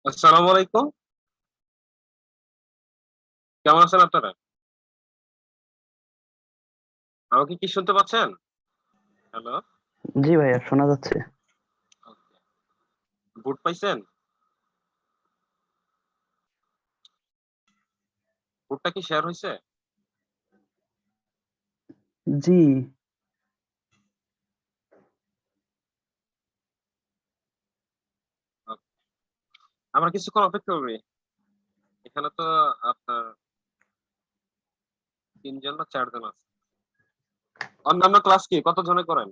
আসসালামু আলাইকুম। কেমন আছেন আপনারা? আমাকে কি শুনতে পাচ্ছেন? হ্যালো? জি ভাইয়া, শোনা যাচ্ছে। ওকে। বুট পাইছেন? বুটটা কি শেয়ার হইছে? জি। ওকে। আমরা কিছুক্ষণ অপেক্ষা করি। এখানে তো আপনার ৩ জন না ৪ জন আছে। অন্যান্য ক্লাস কি কত জনে করেন?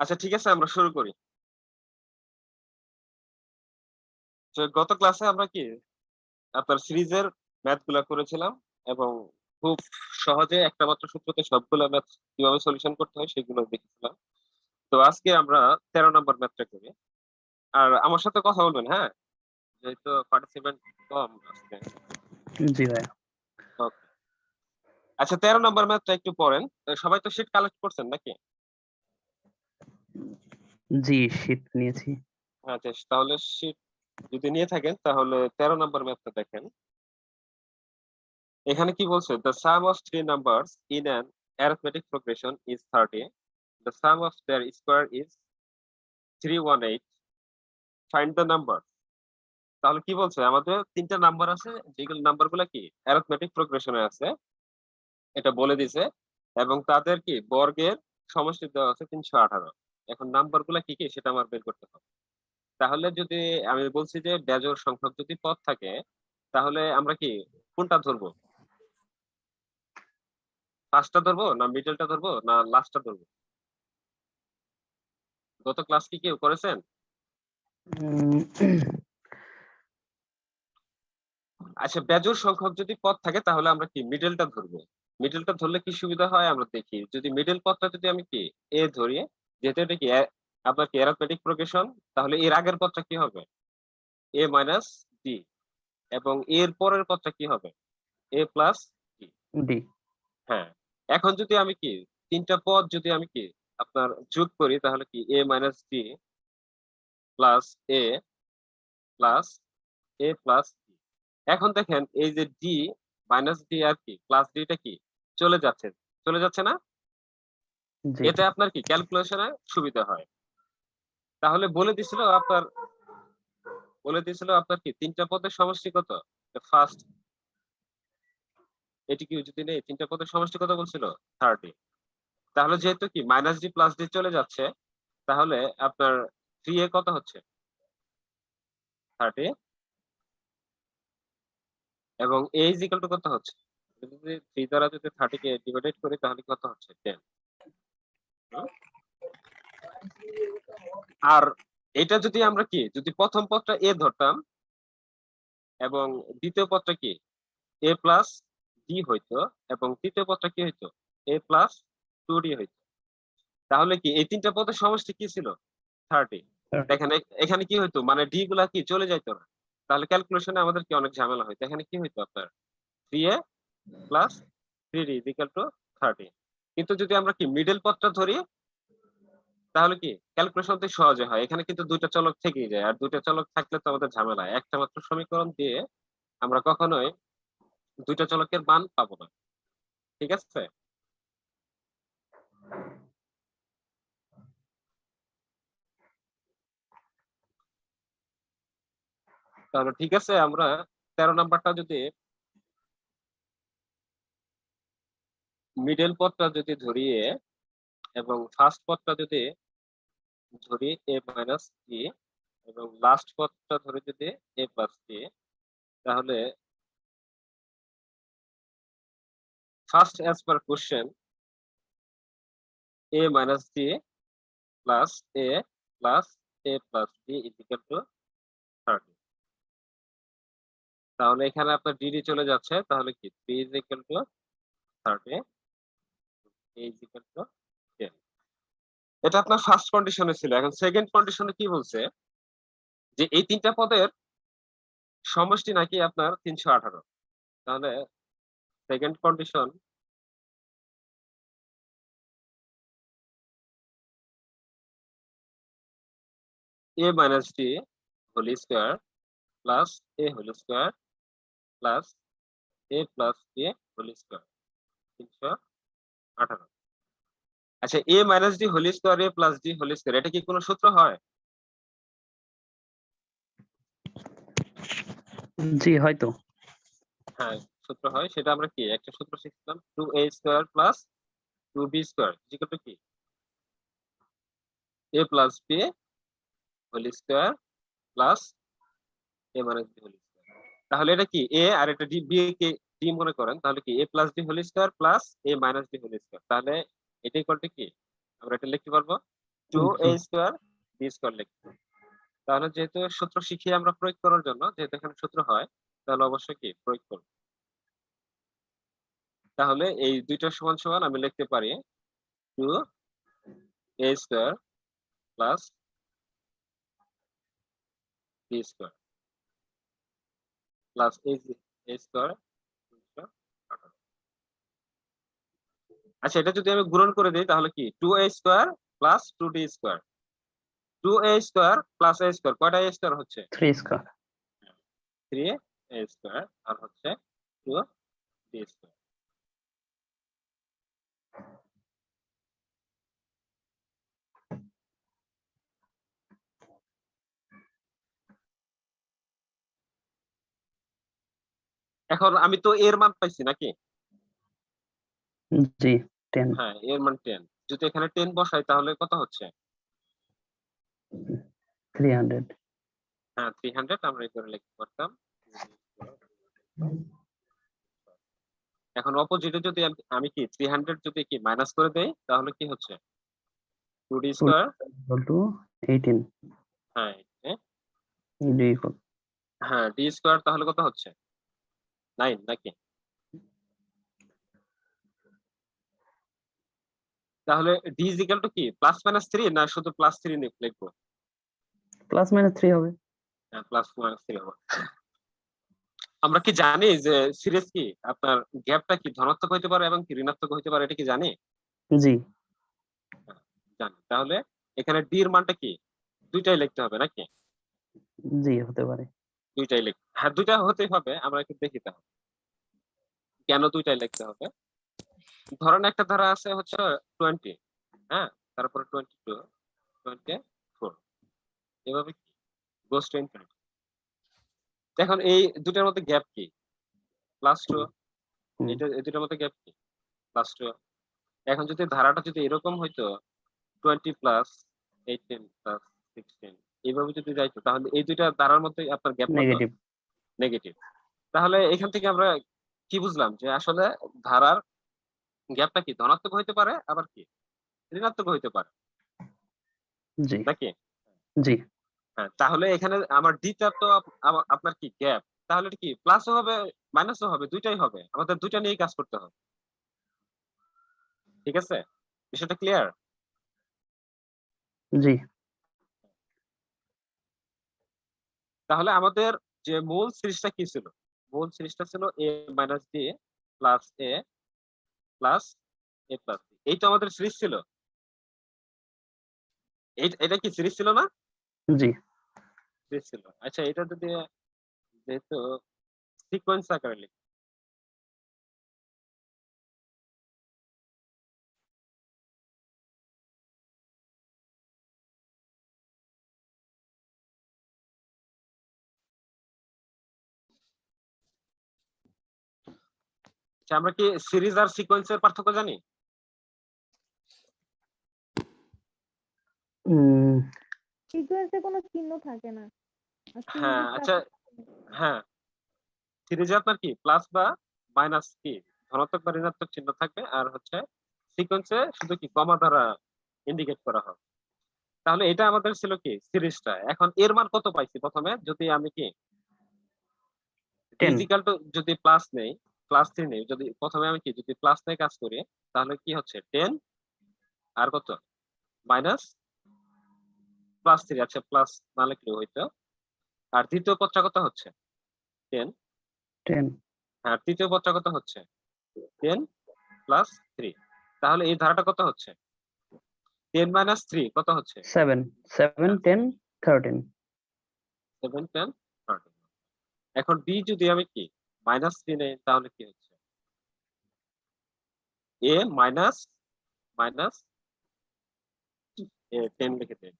আচ্ছা ঠিক আছে আমরা শুরু করি। যে গত ক্লাসে আমরা কি আপনার সিরিজের ম্যাথ গুলা করেছিলাম এবং খুব সহজে একটা মাত্র সূত্রতে সবগুলা ম্যাথ কিভাবে সলিউশন করতে হয় সেগুলো দেখেছিলাম। তো আজকে আমরা ১৩ নাম্বার ম্যাথটা করি। আর আমার সাথে কথা বলবেন, হ্যাঁ? যেহেতু পার্টিসিপেন্ট কম আজকে। জি ভাইয়া। ওকে। আচ্ছা ১৩ নাম্বার ম্যাথটা একটু পড়েন। সবাই তো শিট কালেক্ট করছেন নাকি? জি, শীত নিয়েছি। আচ্ছা তাহলে শিট যদি নিয়ে থাকেন তাহলে ১৩ নাম্বার ম্যাথটা দেখেন। এখানে কি বলছে? The sum of three numbers in an arithmetic progression is 30. The sum of their square is 318. Find the number. তাহলে কি বলছে? আমাদের ৩ টা নাম্বার আছে যেগুলো নাম্বারগুলা কি arithmetic progression এ আছে। এটা বলে দিছে এবং তাদের কি বর্গের সমষ্টি দেওয়া আছে ৩১৮। এখন নাম্বারগুলা কি সেটা আমার বের করতে হবে। তাহলে যদি আমি বলছি যে বেজোড় সংখ্যক যদি পদ থাকে, তাহলে আমরা কি কোনটা ধরবো? ফার্স্টটা ধরবো না মিডলটা ধরবো না লাস্টটা ধরবো? গত ক্লাস কি কেউ করেছেন? উম আচ্ছা বেজোড় সংখ্যক যদি পদ থাকে তাহলে আমরা কি মিডলটা ধরবো। মিডলটা ধরলে কি সুবিধা হয় আমরা দেখি। যদি মিডল পদটা যদি আমি কি এ ধরি, যেহেতু এটা কি আপনার কি অ্যারিথমেটিক প্রোগ্রেশন, তাহলে এর আগের পদটা কি হবে? a মাইনাস d এবং এর পরের পদটা কি হবে? a plus d। ডি। হ্যাঁ। এখন যদি আমি কি ৩ টা পদ যদি আমি কি আপনার যোগ করি তাহলে কি a minus d plus a plus a plus d। এখন দেখেন এই যে d মাইনাস d আর কি প্লাস d টা কি চলে যাচ্ছে। চলে যাচ্ছে না? জি। এতে আপনার কি ক্যালকুলেশনে সুবিধা হয়। তাহলে বলে দিয়েছিল আপনার কি ৩ টা পদের সমষ্টি কত? ফার্স্ট এটি কি যদি নেই ৩ টা পদের সমষ্টি কত বলছিল? 30। তাহলে যেহেতু কি মাইনাস d প্লাস d চলে যাচ্ছে, তাহলে আপনার 3a কত হচ্ছে? 30 এবং a is equal to কত হচ্ছে? যদি 3 দ্বারা যদি 30 কে ডিভাইডেড করি তাহলে কত হচ্ছে? 10। হুম? আর এটা যদি আমরা কি যদি প্রথম পদটা a ধরতাম এবং দ্বিতীয় পদটা কি a প্লাস d হইতো এবং তৃতীয় পদটা কি হইতো? a প্লাস 2d হইতো। তাহলে কি এই ৩ টা পদের সমষ্টি কি ছিল? 30। দেখেন এখানে কি হইতো? মানে d গুলা কি চলে যাইতো না। তাহলে ক্যালকুলেশনে আমাদের কি অনেক ঝামেলা হইতো। এখানে কি হইতো আপনার? 3a plus 3d is equal to 30। কিন্তু যদি আমরা কি মিডল পদটা ধরি তাহলে কি ক্যালকুলেশন অতি সহজে হয়। এখানে কিন্তু ২ টা চলক থেকেই যায়। আর ২ টা চলক থাকলে তো আমাদের ঝামেলা। একটা মাত্র সমীকরণ দিয়ে আমরা কখনোই ২ টা চলকের মান পাবো না। ঠিক আছে? তাহলে ঠিক আছে আমরা ১৩ নাম্বারটা যদি মিডল পদটা যদি ধরি a এবং ফার্স্ট পদটা যদি ধরি a মাইনাস d এবং লাস্ট পদটা ধরি যদি a প্লাস d, তাহলে first as per question a minus d plus a plus a plus b is equal to 30। তাহলে এখানে আপনার dd চলে যাচ্ছে, তাহলে কি 3 is equal to 30, a is equal to 10। এটা আপনার ফার্স্ট কন্ডিশনে ছিল। এখন সেকেন্ড কন্ডিশনে কি বলছে যে এই তিনটা পদের সমষ্টি নাকি আপনার 318। তাহলে second condition a minus d whole square plus a whole square plus a plus b whole square 318। আচ্ছা, a minus d whole square a plus d whole square এটা কি কোনো সূত্র হয়? জি হয়তো। হ্যাঁ, সূত্র হয়। সেটা আমরা কি একটা সূত্র শিখছিলাম, 2a square plus 2b square is equal to কি a plus b whole square plus a minus b whole square। তাহলে এটা কি a আর এটা d, b কে d মনে করেন, তাহলে কি a plus d whole square plus a minus d whole square। তাহলে এটা ইকুয়াল টু কি আমরা এটা লিখতে পারবো 2a জি square b square লিখতে। তাহলে যেহেতু সূত্র শিখিয়ে আমরা প্রয়োগ করার জন্য, যেহেতু এখানে সূত্র হয়, তাহলে অবশ্যই কি প্রয়োগ করব। তাহলে এই দুইটা সমান সমান আমি লিখতে পারি 2a square plus b square plus a square। আচ্ছা, এটা যদি আমি গুণন করে দিই তাহলে কি 2a square plus 2d square, 2a square plus a square, কয়টা a স্কয়ার হচ্ছে 3 স্কয়ার। 3a স্কয়ার আর হচ্ছে 2d স্কয়ার। এখন আমি তো এর মান পাইছি নাকি? জি 10। হ্যাঁ, এর মান 10। যদি এখানে 10 বসাই তাহলে কত হচ্ছে? 300। হ্যাঁ, 300 আমরা এই করে লিখতে পারতাম। এখন অপোজিটে যদি আমি কি 300 যদি কি মাইনাস করে দেই তাহলে কি হচ্ছে 2d 2 স্কয়ার। equal to 18। হ্যাঁ, d equal হ্যাঁ d স্কয়ার তাহলে কত হচ্ছে 9 নাকি? তাহলে d is equal to কি প্লাস মাইনাস 3 না শুধু প্লাস 3 লিখবো? প্লাস মাইনাস 3 হবে। হ্যাঁ, প্লাস মাইনাস 3 হবে। আমরা কি জানি যে সিরিজ কি আপনার গ্যাপটা কি ধনাত্মক হইতে পারে এবং কি ঋণাত্মক হইতে পারে, এটা কি জানি? জি হ্যাঁ, জানি। তাহলে এখানে d এর মানটা কি দুইটাই লিখতে হবে নাকি? জি হতে পারে। দুইটাই লিখ, হ্যাঁ দুইটা হতেই হবে। আমরা একটু দেখি তাহলে কেন দুইটাই লিখতে হবে। ধরেন একটা ধারা আছে হচ্ছে 20, হ্যাঁ, তারপরে 22, 24, এভাবে কি গোস টু ইনফিনিটি। এখন এই দুটার মধ্যে গ্যাপ কি প্লাস 2, হুম, এটা এই দুটার মধ্যে গ্যাপ কি প্লাস 2। এখন যদি ধারাটা যদি এরকম হইতো 20 প্লাস 18 প্লাস 16 এইভাবে যদি যাইতো তাহলে এই দুইটা ধারার মধ্যে আপনার গ্যাপ কত? নেগেটিভ। নেগেটিভ। তাহলে এখান থেকে আমরা কি বুঝলাম যে আসলে ধারার গ্যাপটা কি ধনাত্মক হইতে পারে আবার কি ঋণাত্মক হইতে পারে জি নাকি? জি হ্যাঁ, তাহলে এখানে আমার ডিটা তো আপনার কি গ্যাপ, তাহলে এটা কি প্লাসও হবে মাইনাসও হবে, দুইটাই হবে। আমাদের দুইটা নিয়েই কাজ করতে হবে। ঠিক আছে, বিষয়টা ক্লিয়ার? জি তাহলে আমাদের যে মূল সিরিজটা কি ছিল? মূল সিরিজটা ছিল a minus d plus a plus a plus b। এই তো আমাদের সিরিজ ছিল। এটা কি সিরিজ ছিল না? জি সিরিজ ছিল। আচ্ছা, এটা যদি যেহেতু সিকোয়েন্স আকারে লিখি, আচ্ছা, আমরা কি সিরিজ আর সিকোয়েন্সের পার্থক্য জানি? উম, সিকোয়েন্সে কোনো চিহ্ন থাকে না, আর হ্যাঁ, সিরিজে আচ্ছা, হ্যাঁ, সিরিজে আপনার কি প্লাস বা মাইনাস কি ধনাত্মক বা ঋণাত্মক চিহ্ন থাকবে, আর হচ্ছে সিকোয়েন্সে শুধু কি কমা দ্বারা ইন্ডিকেট করা হয়। তাহলে এটা আমাদের ছিল কি সিরিজটা। এখন এর মান কত পাইছি প্রথমে, যদি আমি কি 10 ইজিক্যাল টু যদি প্লাস নেই, প্লাস 3 নেই, যদি প্রথমে আমি কি যদি প্লাস নিয়ে কাজ করি, তাহলে কি হচ্ছে 10 আর কত মাইনাস প্লাস 3। আচ্ছা প্লাস না লিখলেও হইতো। আর দ্বিতীয় পদটা কত হচ্ছে 10। 10 আর তৃতীয় পদটা কত হচ্ছে 10 প্লাস 3। তাহলে এই ধারাটা কত হচ্ছে 10 মাইনাস 3 কত হচ্ছে 7 7 10 13 7 10 13। এখন বি যদি আমি কি মাইনাস 3 নেই, তাহলে কি হচ্ছে এ মাইনাস মাইনাস 10 লিখে দেন।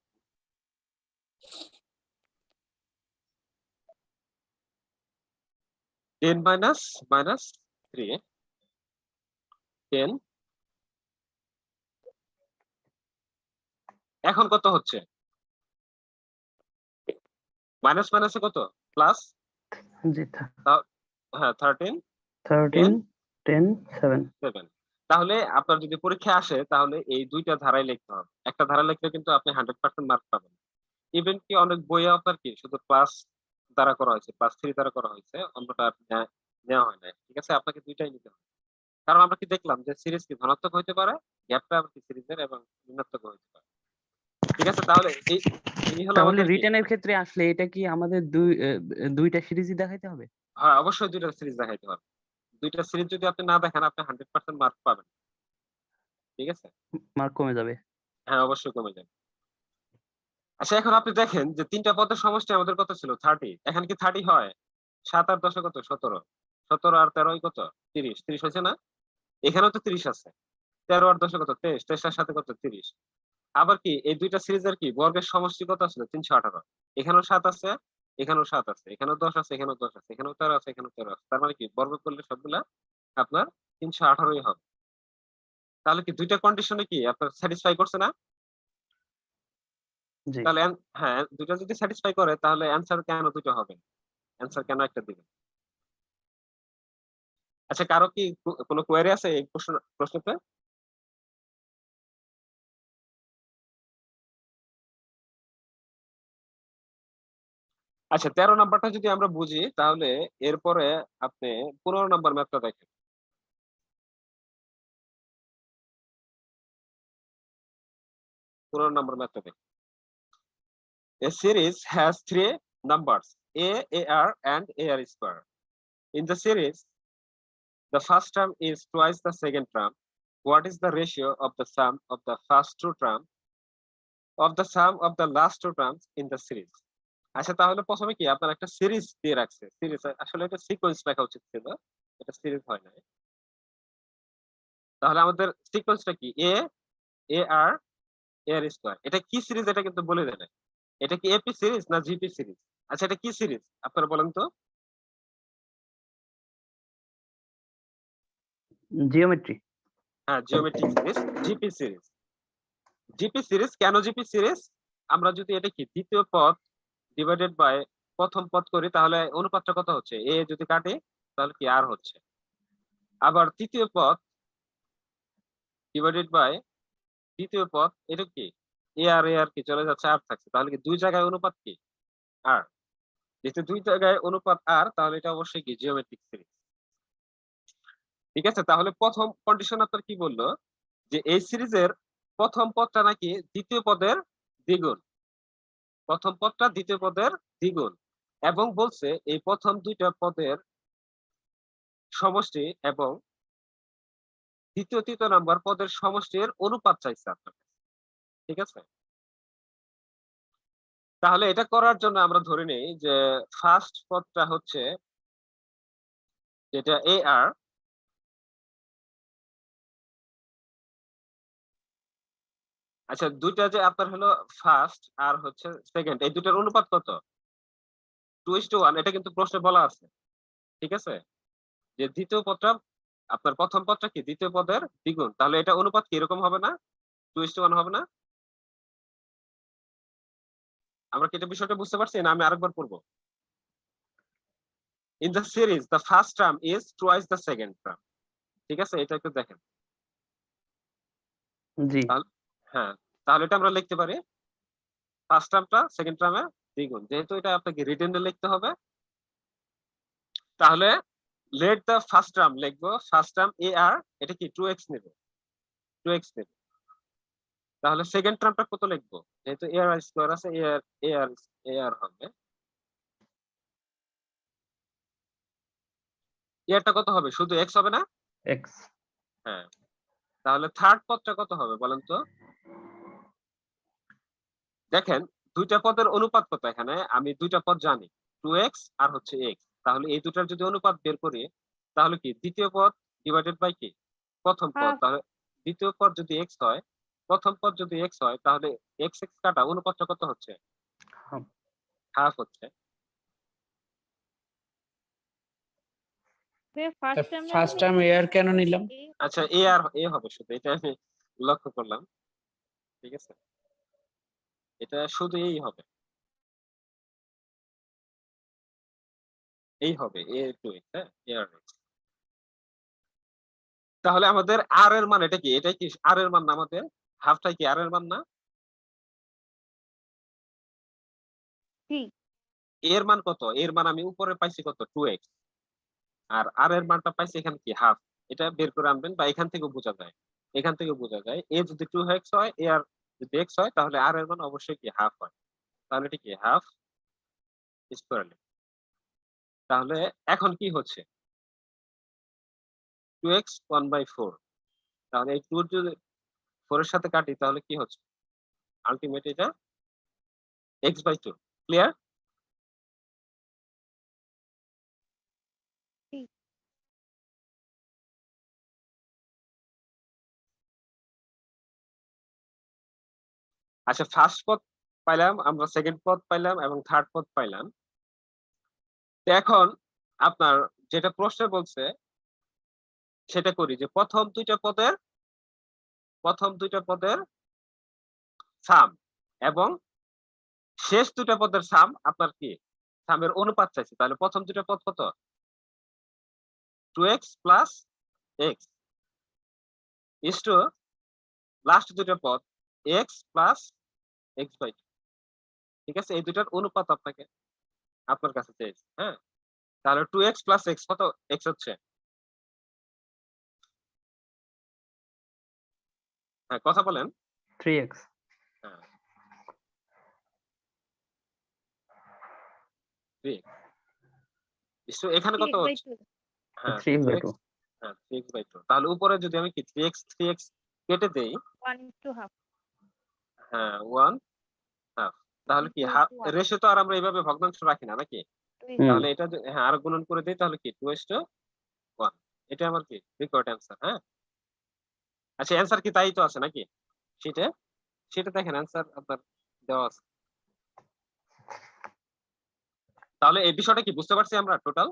Ten minus minus 3 10। এখন কত হচ্ছে মাইনাস মাইনাসে কত প্লাস, জি হ্যাঁ 13 13 10 7 7। তাহলে আপনার যদি পরীক্ষা আসে তাহলে এই দুইটা ধারায় লিখতে হবে। একটা ধারা লিখলে কিন্তু আপনি 100% মার্ক পাবেন। ইভেন কি অনেক বইয়ে আপনার কি শুধু প্লাস দ্বারা করা হয়েছে, প্লাস 3 দ্বারা করা হয়েছে, অন্যটা আর নেওয়া হয় না। ঠিক আছে, আপনাকে দুইটাই নিতে হবে। কারণ আমরা কি দেখলাম যে সিরিজ কি ধনাত্মক হইতে পারে, গ্যাপটা আবার কি সিরিজের এবং ঋণাত্মক হইতে পারে। ঠিক আছে, তাহলে এই এই হলো তাহলে আমাদের কি, রিটেনের ক্ষেত্রে আসলে এটা কি আমাদের দুইটা সিরিজই দেখাইতে হবে? হ্যাঁ অবশ্যই দুইটা সিরিজ দেখাইতে হবে। দুইটা সিরিজ যদি আপনি না দেখেন আপনি 100% মার্ক পাবেন। ঠিক আছে, মার্ক কমে যাবে। হ্যাঁ অবশ্যই কমে যাবে। আচ্ছা এখন আপনি দেখেন যে তিনটা পদের সমষ্টি আমাদের কত ছিল 30। এখানে কি 30 হয়? 7 আর 10 কত 17, 17 আর 13 কত 30, 30 হয়েছে না? এখানেও তো 30 আছে। 13 আর 10 কত 23, 23 এর সাথে কত 30। আবার কি এই দুইটা সিরিজের কি বর্গের সমষ্টি কত ছিল 318। এখানেও 7 আছে, এখানেও 7 আছে, এখানেও 10 আছে, এখানেও 10 আছে, এখানেও 13 আছে, এখানেও 13 আছে। তার মানে কি বর্গ করলে সবগুলা আপনার 318ই হবে। তাহলে কি দুইটা কন্ডিশনে কি আপনার স্যাটিসফাই করছে না? জি তাহলে হ্যাঁ দুইটা যদি স্যাটিসফাই করে তাহলে অ্যান্সার কেন দুটো হবে, অ্যান্সার কেন একটা দিবে? আচ্ছা কারো কি কোনো কোয়েরি আছে এই প্রশ্নতে? আচ্ছা 13 নাম্বারটা যদি আমরা বুঝি তাহলে এরপরে আপনি 15 নাম্বার ম্যাথটা দেখেন। 15 নাম্বার ম্যাথটা দেখেন। A series has three numbers a, ar and ar square. In the series, the first term is twice the second term. What is the ratio of the sum of the first two terms of the sum of the last two terms in the series? আচ্ছা তাহলে প্রথমে কি আপনার একটা series দিয়ে রাখছে, series আসলে এটা সিকোয়েন্স লেখা উচিত ছিল, এটা সিরিজ হয় না। তাহলে আমাদের সিকোয়েন্সটা কি এ, এ আর এর স্কয়ার। এটা কি সিরিজ এটা কিন্তু বলে দেয় না। এটা কি এপি সিরিজ না জিপি সিরিজ? আচ্ছা এটা কি সিরিজ আপনারা বলেন তো? জিওমেট্রি। হ্যাঁ geometric series, GP series. GP series কেন জিপি সিরিজ? আমরা যদি এটা কি দ্বিতীয় পদ ডিভাইডেড বাই প্রথম পদ করি তাহলে অনুপাতটা কত হচ্ছে, এ যদি কাটি তাহলে কি আর হচ্ছে। আবার তৃতীয় পদ ডিভাইডেড বাই দ্বিতীয় পদ, এটা কি এ আর কি চলে যাচ্ছে, আর থাকছে। তাহলে কি দুই জায়গায় অনুপাত কি আর, যেহেতু দুই জায়গায় অনুপাত আর তাহলে এটা অবশ্যই কি জিওমেট্রিক সিরিজ। ঠিক আছে, তাহলে প্রথম কন্ডিশন আপনার কি বললো যে এই সিরিজের প্রথম পদটা নাকি দ্বিতীয় পদের দ্বিগুণ, প্রথম পদটা দ্বিতীয় পদের দ্বিগুণ, এবং বলছে এই প্রথম দুইটা পদের সমষ্টি এবং দ্বিতীয় তৃতীয় নাম্বার পদের সমষ্টির অনুপাত চাইছে আপনার কাছে। ঠিক আছে, তাহলে এটা করার জন্য আমরা ধরে নেই যে ফার্স্ট পদটা হচ্ছে যেটা এ আর, আচ্ছা দুইটা যে আপনার হলো ফার্স্ট আর হচ্ছে সেকেন্ড, এই দুটার অনুপাত কত 2:1, এটা কিন্তু প্রশ্নে বলা আছে। ঠিক আছে, যে দ্বিতীয় পদটা আপনার প্রথম পদটা কি দ্বিতীয় পদের দ্বিগুণ, তাহলে এটা অনুপাত কি এরকম হবে না 2:1 হবে না? আমরা কি এটা বিষয়টা বুঝতে পারছি না আমি আরেকবার পড়বো? In the series the first term is twice the second term. ঠিক আছে, এটা একটু দেখেন। জি তাহলে হ্যাঁ, তাহলে এটা আমরা লিখতে পারি ফার্স্ট টার্মটা সেকেন্ড টার্মে দ্বিগুণ, যেহেতু এটা আপনাকে রিটেনে লিখতে হবে তাহলে লেট দ্য ফার্স্ট টার্ম লিখবো, ফার্স্ট টার্ম এ আর, এটা কি 2x নেবে, 2x নেবে। তাহলে সেকেন্ড টার্মটা কত লিখবো, যেহেতু এ আর স্কয়ার আছে, এ আর হবে, এটা কত হবে, শুধু x হবে না? এক্স। হ্যাঁ, তাহলে থার্ড পদটা কত হবে বলেন তো? দেখেন দুইটা পদের অনুপাত কত, এখানে আমি দুইটা পদ জানি, 2x আর হচ্ছে x। তাহলে এই দুটার যদি অনুপাত বের করি তাহলে কি দ্বিতীয় পদ ডিভাইডেড বাই কি প্রথম পদ। হাফ। তাহলে দ্বিতীয় পদ যদি x হয়, প্রথম পদ যদি x হয়, তাহলে x x কাটা অনুপাতটা কত হচ্ছে, হাফ। হাফ হচ্ছে। ফার্স্ট টার্ম এ আর কেন নিলাম? আচ্ছা এ আর এ হবে শুধু, এটা আমি লক্ষ্য করলাম, ঠিক আছে, এটা শুধু এই হবে, এই হবে এ টু এক্স, হ্যাঁ এ আর এক্স। তাহলে আমাদের আর এর মান এটা কি, এটাই কি আর এর মান না, আমাদের হাফটাই কি আর এর মান না? ঠিক। এর মান কত, এর মান আমি উপরে পাইছি কত 2x, আর এর মানটা পাইছি এখানে কি হাফ। এটা বের করে আনবেন, বা এখান থেকে বোঝা যায়, এখান থেকে বোঝা যায় এ যদি 2x হয়, এ আর যদি x হয়, তাহলে আর এর মান অবশ্যই কি হাফ হয়। তাহলে এটা কি হাফ স্কয়ার। তাহলে এখন কি হচ্ছে 2x 1/4, তাহলে এই 2 যদি 4 এর সাথে কাটি তাহলে কি হচ্ছে, আলটিমেট এটা x/2। ক্লিয়ার? ঠিক। আচ্ছা ফার্স্ট পদ পাইলাম আমরা, সেকেন্ড পদ পাইলাম এবং থার্ড পদ পাইলাম। তো এখন আপনার যেটা প্রশ্নে বলছে সেটা করি, যে প্রথম দুইটা পদের সাম এবং শেষ দুইটা পদের সাম আপনার কি সামের অনুপাত চাইছে। তাহলে প্রথম দুইটা পদ কত, 2x plus x is to last দুইটা পদ x প্লাস x/2। ঠিক আছে, এই দুইটার অনুপাত আপনার কাছে চেয়েছে। হ্যাঁ, তাহলে 2x প্লাস x কত, x হচ্ছে, হ্যাঁ কথা বলেন, 3x। হ্যাঁ 3x ইস টু এখানে কত হচ্ছে, হ্যাঁ 3/2। হ্যাঁ 3x/2। তাহলে উপরে যদি আমি কি 3x কেটে দেই, 1:1/2। হ্যাঁ 1 হাফ, তাহলে কি হাফ রেশিও তো আর আমরা এইভাবে ভগ্নাংশ রাখি না নাকি? তাহলে এটা হ্যাঁ আর গুণন করে দেই, তাহলে কি 2:1। এটা আমার কি রিকোয়ার্ড অ্যান্সার। হ্যাঁ, আচ্ছা অ্যান্সার কি তাই তো আছে নাকি সেটা, সেটা দেখেন অ্যান্সার আপনার দেওয়া আছে। তাহলে এই বিষয়টা কি বুঝতে পারছি আমরা টোটাল?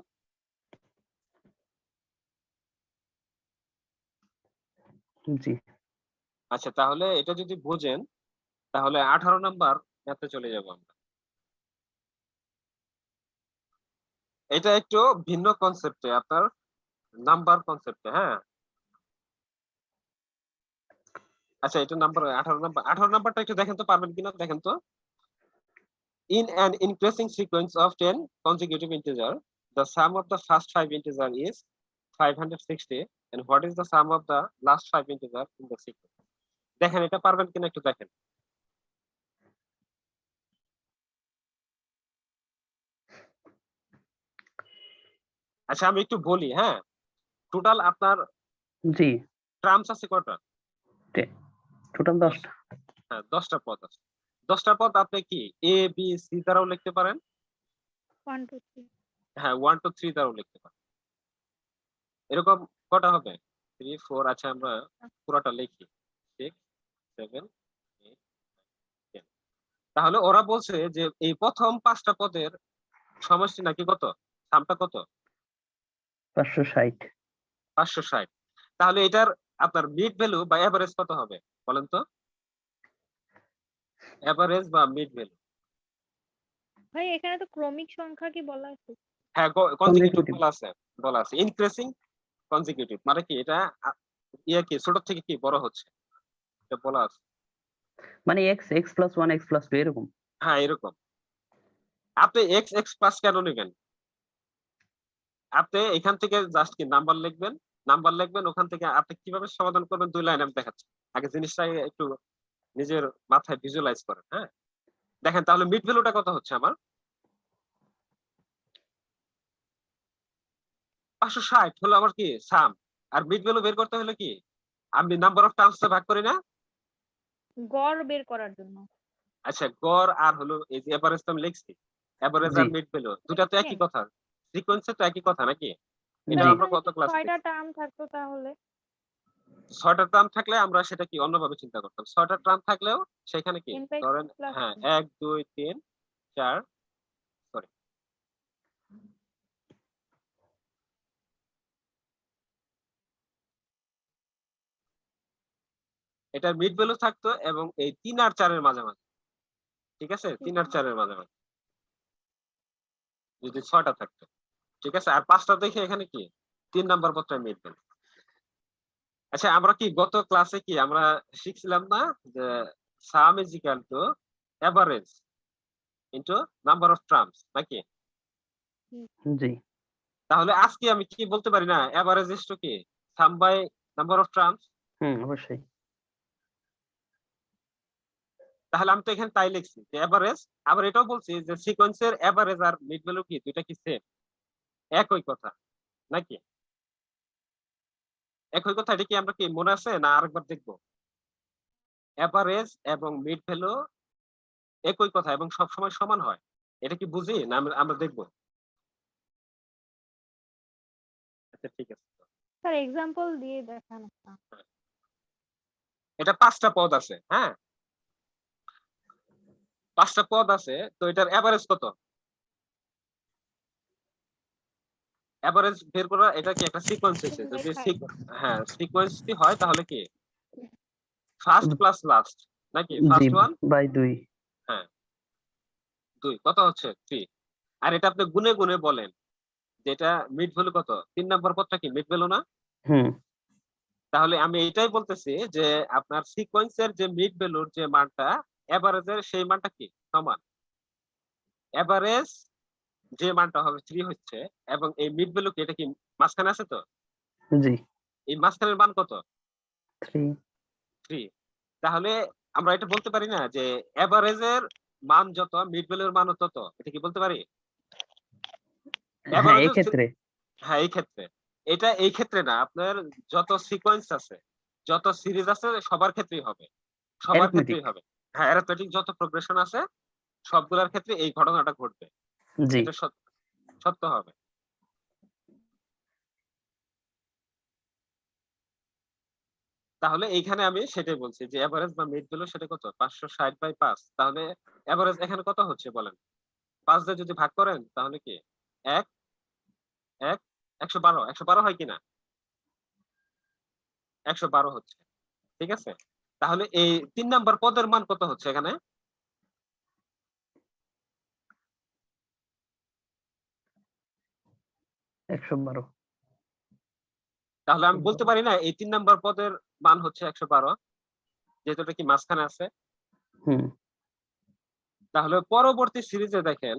জি। আচ্ছা তাহলে এটা যদি বুঝেন তাহলে 18 নাম্বার ম্যাথে চলে যাব আমরা। এটা একটু ভিন্ন কনসেপ্টে, আপনার নাম্বার কনসেপ্টে। হ্যাঁ, আচ্ছা এটা নাম্বার 18 নাম্বারটা একটু দেখেন তো, পারবেন কিনা দেখেন তো। In an increasing sequence of 10 consecutive integer, the sum of the first 5 integer is 560, and what is the sum of the last 5 integer in the sequence? দেখেন এটা পারবেন কিনা একটু দেখেন। আচ্ছা আমি একটু বলি, হ্যাঁ টোটাল আপনার জি। টার্মস আছে কয়টা? টোটাল 10টা। হ্যাঁ 10টা পদ আছে। 10টা পদ আপনি কি এ বি সি দ্বারাও লিখতে পারেন, 1 2 3। হ্যাঁ 1 2 3 দ্বারাও লিখতে পারেন। এরকম কটা হবে, 3 4। আচ্ছা আমরা পুরোটা লিখি, 6 7 8 10। তাহলে ওরা বলছে যে এই প্রথম 5টা পদের সমষ্টি নাকি কত, সামটা কত, 560। 560। তাহলে এটার আপনার মিড ভ্যালু বা এভারেজ কত হবে বলেন তো, এভারেজ বা মিড ভ্যালু? ভাই এখানে তো ক্রমিক সংখ্যা কি বলা আছে? হ্যাঁ কনজিকিউটিভ Consecutive। বলা আছে ইনক্রিজিং কনজিকিউটিভ, মানে কি এটা ইয়ে কি ছোট থেকে কি বড় হচ্ছে, এটা বলা আছে। মানে x x + 1 x + 2 এরকম। হ্যাঁ এরকম। আপনি এক্স এক্স প্লাস কেন নেবেন? আপনি এখান থেকে জাস্ট কি নাম্বার লিখবেন ওখান থেকে আপনি কিভাবে সমাধান করবেন 2 লাইন আমি দেখাচ্ছি। আগে জিনিসটা একটু নিজের মাথায় ভিজুয়ালাইজ করেন, হ্যাঁ? দেখেন তাহলে মিড ভ্যালুটা কত হচ্ছে আমার? 560 হলো আমার কি সাম। আর মিড ভ্যালু বের করতে হলে কি আমি নাম্বার অফ টার্মস ভাগ করি না? গড় বের করার জন্য। আচ্ছা গড় আর হলো এই যে এভারেজ তো আমি লিখছি। এভারেজ জি আর মিড ভ্যালু দুটা তো একই হ্যাঁ। কথা। সিকোয়েন্সে তো একই কথা নাকি? এটা জি আমরা এখানে কত যদি ক্লাস ৬টা টার্ম থাকতো তাহলে? ৬টা টার্ম থাকলে আমরা সেটা কি অন্যভাবে চিন্তা করতাম। ৬টা টার্ম থাকলেও সেখানে কি n/2 ধরেন প্লাস হ্যাঁ 2। ১, ২, ৩, ৪ সরি এটার মিড ভ্যালু থাকতো এবং এই ৩ আর ৪ এর মাঝামাঝি। ঠিক আছে? ৩ আর ৪ এর মাঝামাঝি। যদি ৬টা থাকতো। ঠিক আছে? আর ৫টা দেখে এখানে কি ৩ নাম্বার পত্রের মিড ভ্যালু। আচ্ছা আমরা কি গত ক্লাসে কি আমরা শিখছিলাম না যে সাম is equal to average into number of terms নাকি? জি তাহলে আজকে আমি কি বলতে পারি না এভারেজ ইস টু কি সাম বাই নাম্বার অফ টার্মস? অবশ্যই। তাহলে আমি তো এখানে তাই লিখছি যে এভারেজ। আবার এটাও বলছি যে সিকোয়েন্সের এভারেজ আর মিড ভ্যালু কি দুইটা কি সেম? একই কথা নাকি? একই কথা এটা কি আমরা কি মনে আছে না আরেকবার দেখবো? এভারেজ এবং মিড ভ্যালু একই কথা এবং সবসময় সমান হয়। এটা কি বুঝি না আমরা দেখবো? আচ্ছা ঠিক আছে। স্যার এক্সাম্পল দিয়ে দেখান না। এটা ৫ টা পদ আছে, হ্যাঁ? ৫ টা পদ আছে তো এটার এভারেজ কত? এভারেজ বের করা এটা কি একটা সিকোয়েন্স হইছে। যদি 7/5। হ্যাঁ সিকোয়েন্সটি হয় তাহলে কি ফার্স্ট প্লাস লাস্ট নাকি? জি ফার্স্ট 1 বাই 2। হ্যাঁ ২ কত হচ্ছে 3 আর এটা আপনি গুণে গুণে বলেন যে এটা মিড ভ্যালু কত? ৩ নাম্বার পদটা কি মিড ভ্যালু না? হুম তাহলে আমি এটাই বলতেছি যে আপনার সিকোয়েন্সের যে মিড ভ্যালুর যে মানটা এভারেজের সেই মানটা কি সমান। এভারেজ যে মানটা হবে 3 হচ্ছে এবং এই মিড ভ্যালু কি এটা কি মাঝখানে আছে তো? জি এই মাঝখানের মান কত? 3। 3 তাহলে আমরা এটা বলতে পারি না যে এভারেজের মান যত মিড ভ্যালুর মানও তত। এটা কি বলতে পারি? হ্যাঁ এভারেজ এই ক্ষেত্রে হ্যাঁ, এই ক্ষেত্রে। এটা এই ক্ষেত্রে না, আপনার যত সিকোয়েন্স আছে, যত সিরিজ আছে সবার ক্ষেত্রেই হবে। সবার অ্যারিথমেটিক। ক্ষেত্রেই হবে। হ্যাঁ, অ্যারিথমেটিক যত প্রোগ্রেশন আছে সবগুলার ক্ষেত্রে এই ঘটনাটা ঘটবে। জি এটা সত্য হবে। তাহলে এইখানে আমি সেটাই বলছি যে এভারেজ বা মিড ভ্যালু সেটা কত? ৫৬০/৫ তাহলে এভারেজ এখানে কত হচ্ছে বলেন? ৫ দিয়ে যদি ভাগ করেন তাহলে কি ১, ১, ১১২ ১১২ হয় কিনা? ১১২ হচ্ছে। ঠিক আছে? তাহলে এই ৩ নাম্বার পদের মান কত হচ্ছে এখানে? ১১২। তাহলে আমি বলতে পারি না এই ৩ নাম্বার পদের মান হচ্ছে ১১২ যেহেতু এটা কি মাঝখানে আছে। হুম তাহলে পরবর্তী সিরিজে দেখেন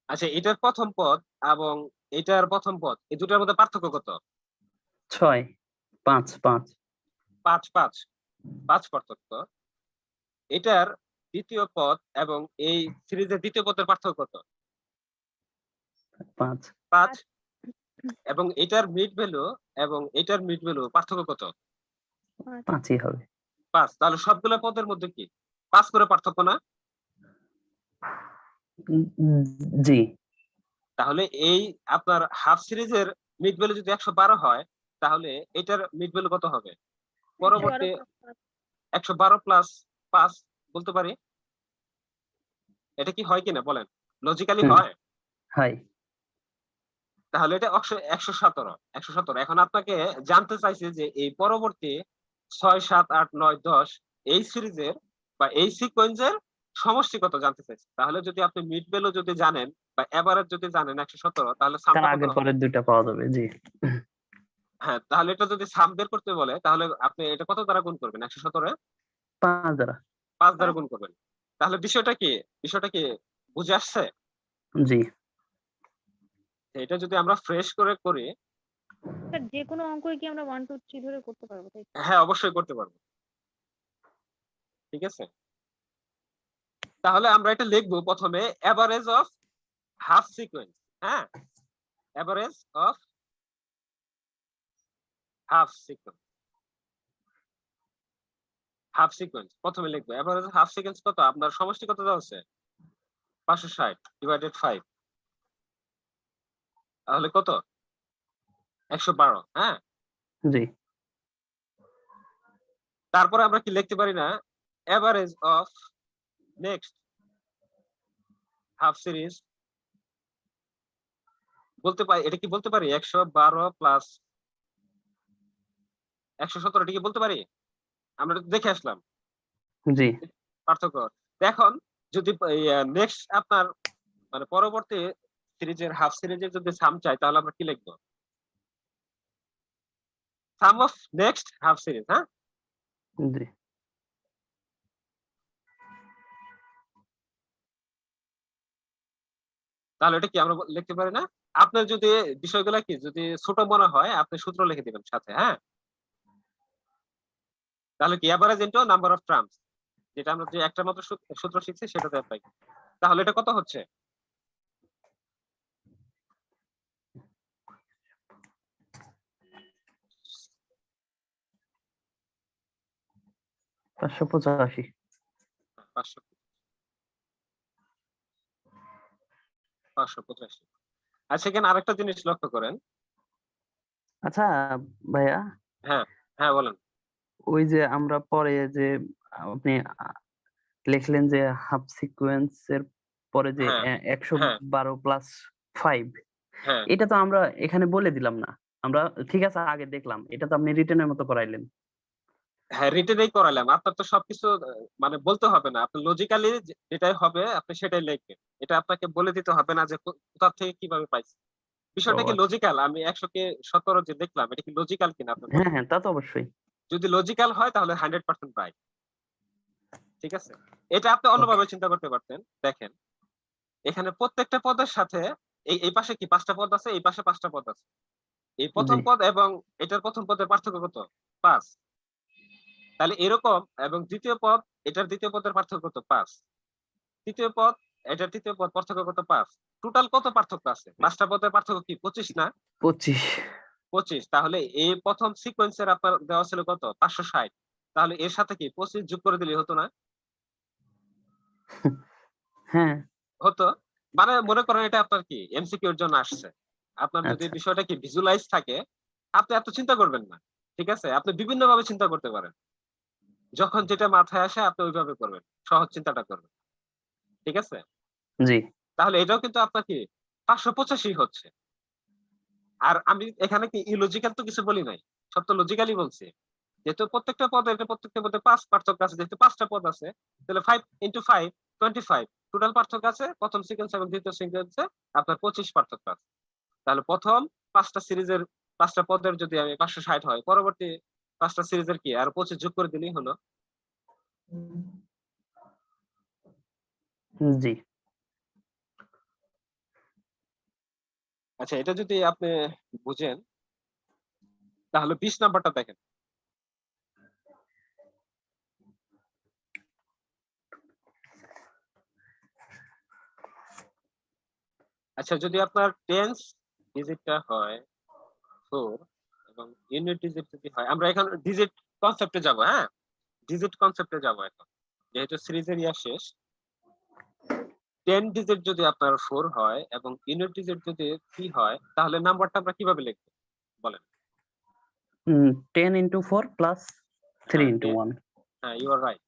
আচ্ছা এটার প্রথম পদ এবং এটার প্রথম পদ এই দুটার মধ্যে পার্থক্য কত? ৬ ৫ ৫ ৫ ৫ ৫ পার্থক্য। এটার দ্বিতীয় পদ এবং এই সিরিজের দ্বিতীয় পদের পার্থক্য কত? ৫ ৫ এবং এটার মিড ভ্যালু এবং এটার মিড ভ্যালু পার্থক্য কত? ৫ই হবে। ৫ তাহলে সবগুলা পদের মধ্যে কি ৫ করে পার্থক্য না? জি তাহলে এই আপনার হাফ সিরিজের মিড ভ্যালু যদি ১১২ হয় তাহলে এটার মিড ভ্যালু কত হবে? ১১২ পরবর্তী প্লাস ৫। ১১২ প্লাস ৫ বলতে পারি। এটা কি হয় কিনা বলেন? লজিক্যালি হুম হয়? হয়। তাহলে এটা ১১৭ এখন আপনাকে জানতে চাইছি যে এই পরবর্তী ৬, ৭, ৮, ৯, ১০ এই সিরিজের বা এই সিকোয়েন্সের সমষ্টি কত জানতে চাইছে। তাহলে যদি আপনি মিড ভ্যালু যদি জানেন বা এভারেজ যদি জানেন 117, তাহলে তার সামটা কত আগের হবে? পরের দুইটা পাওয়া যাবে, জি। হ্যাঁ, তাহলে এটা যদি সাম বের করতে বলে তাহলে আপনি এটা কত দ্বারা গুণ করবেন? 117 5 দ্বারা। 5 দ্বারা গুণ করবেন। তাহলে বিষয়টা কি বুঝে আসছে? জি। এটা যদি আমরা ফ্রেশ করে করি, স্যার যে কোনো অঙ্কই কি আমরা 1 2 3 ধরে করতে পারবো, তাই তো? হ্যাঁ অবশ্যই করতে পারবো। ঠিক আছে? তাহলে আমরা এটা লিখবো প্রথমে এভারেজ অফ হাফ সিকোয়েন্স। হ্যাঁ? Average of half sequence. Half sequence প্রথমে লিখবো। এভারেজ হাফ সিকোয়েন্স কত? আপনার সমষ্টি কত দেওয়া আছে? 560 ডিভাইডেড 5। তাহলে কত? 112। হ্যাঁ? জি। তারপরে আমরা কি লিখতে পারি না? Average of next half series বলতে পারি, এটা কি বলতে পারি 112 প্লাস 117, এটা কি বলতে পারি? আমরা তো দেখে আসলাম জি। পার্থক্য। এখন যদি নেক্সট আপনার মানে পরবর্তী সিরিজের হাফ সিরিজের যদি সাম চাই তাহলে আমরা কি লিখবো? সাম অফ নেক্সট হাফ সিরিজ। হ্যাঁ? জি। তাহলে এটা কি আমরা লিখতে পারি না? আপনার যদি বিষয়গুলো কি যদি ছোট মনে হয় আপনি সূত্র লিখে দিবেন সাথে। হ্যাঁ? তাহলে কি average into number of terms, যেটা আমরা যে একটা মাত্র সূত্র শিখছি সেটাতে অ্যাপ্লাই। তাহলে এটা কত হচ্ছে? 585। 585। আচ্ছা, এখানে আরেকটা জিনিস লক্ষ্য করেন। আচ্ছা ভাইয়া, হ্যাঁ, হ্যাঁ বলেন। ওই যে আমরা পরে যে আপনি লিখলেন যে হাফ সিকোয়েন্স এর পরে যে হ্যাঁ, হ্যাঁ, 112 প্লাস 5, হ্যাঁ, এটা তো আমরা এখানে বলে দিলাম না। আমরা ঠিক আছে আগে দেখলাম, এটা তো আপনি রিটেনের মতো করাইলেন। হ্যাঁ রিটেনেই করালাম। আপনার তো সবকিছু মানে বলতে হবে না। আপনি লজিক্যালি যেটাই হবে আপনি সেটাই লিখবেন। এটা আপনাকে বলে দিতে হবে না যে কোথা থেকে কিভাবে পাইছেন। ও বিষয়টা কি আচ্ছা। লজিক্যাল? আমি 100 কে 17 যে দেখলাম এটা কি লজিক্যাল কিনা আপনি হ্যাঁ, বলেন। হ্যাঁ, তা তো অবশ্যই। যদি লজিক্যাল হয় তাহলে 100% রাইট। ঠিক আছে? এটা আপনি ওকে। অন্যভাবে চিন্তা করতে পারতেন। দেখেন, এখানে প্রত্যেকটা পদের সাথে এই পাশে কি 5টা পদ আছে, এই পাশে 5টা পদ আছে। এই জি। প্রথম পদ এবং এটার প্রথম পদের পার্থক্য কত? 5। তাহলে এরকম এবং দ্বিতীয় পদ এটার দ্বিতীয় পদের পার্থক্য কত? 5। তৃতীয় পদ এটার তৃতীয় পদ পার্থক্য কত? 5। টোটাল কত পার্থক্য আছে? 5টা পদের পার্থক্য কি 25 না? 25। 25। তাহলে এই প্রথম সিকোয়েন্সের আপনার দেওয়া ছিল কত? 560। তাহলে এর সাথে কি 25 যোগ করে দিলেই হতো না? হ্যাঁ। হতো। মানে মনে করেন এটা আপনার কি এমসিকিউ এর জন্য আসছে। আপনার যদি আচ্ছা। বিষয়টা কি ভিজুয়ালাইজ থাকে, আপনি এত চিন্তা করবেন না। ঠিক আছে? আপনি বিভিন্নভাবে চিন্তা করতে পারেন। যখন যেটা মাথায় আসে আপনি ওইভাবে করবেন। সহজ চিন্তাটা করবেন। ঠিক আছে? জি। তাহলে এটাও কিন্তু আপনার কি 585 হচ্ছে। আর আমি এখানে কি ইলজিক্যাল তো কিছু বলি নাই। সব তো লজিক্যালি বলছি। যেহেতু প্রত্যেকটা পদে 5 পার্থক্য আছে, যেহেতু 5টা পদ আছে, তাহলে 5 into 5 25 টোটাল পার্থক্য আছে প্রথম সিকোয়েন্স এবং দ্বিতীয় সিকোয়েন্সে আপনার 25 পার্থক্য আছে। তাহলে প্রথম 5টা সিরিজের 5টা পদের যদি আমি 560 হয়, পরবর্তী 5টা সিরিজের কি আর 25 যোগ করে দিলেই হলো। জি। আচ্ছা, এটা যদি আপনি বুঝেন তাহলে 20 নাম্বারটা দেখেন। আচ্ছা, যদি আপনার টেন্স ডিজিটটা হয় 4 এবং ইউনিট ডিজিট যদি হয়, আমরা এখন ডিজিট কনসেপ্টে যাব। হ্যাঁ, ডিজিট কনসেপ্টে যাব এখন, যেহেতু সিরিজের ইয়া শেষ। 10 ডিজিট যদি আপনার 4 হয় এবং ইউনিট ডিজিট যদি 3 হয় তাহলে নাম্বারটা আমরা কিভাবে লিখবো বলেন? 10 into 4 plus 3 হ্যাঁ into 1। হ্যাঁ, ইউ আর রাইট।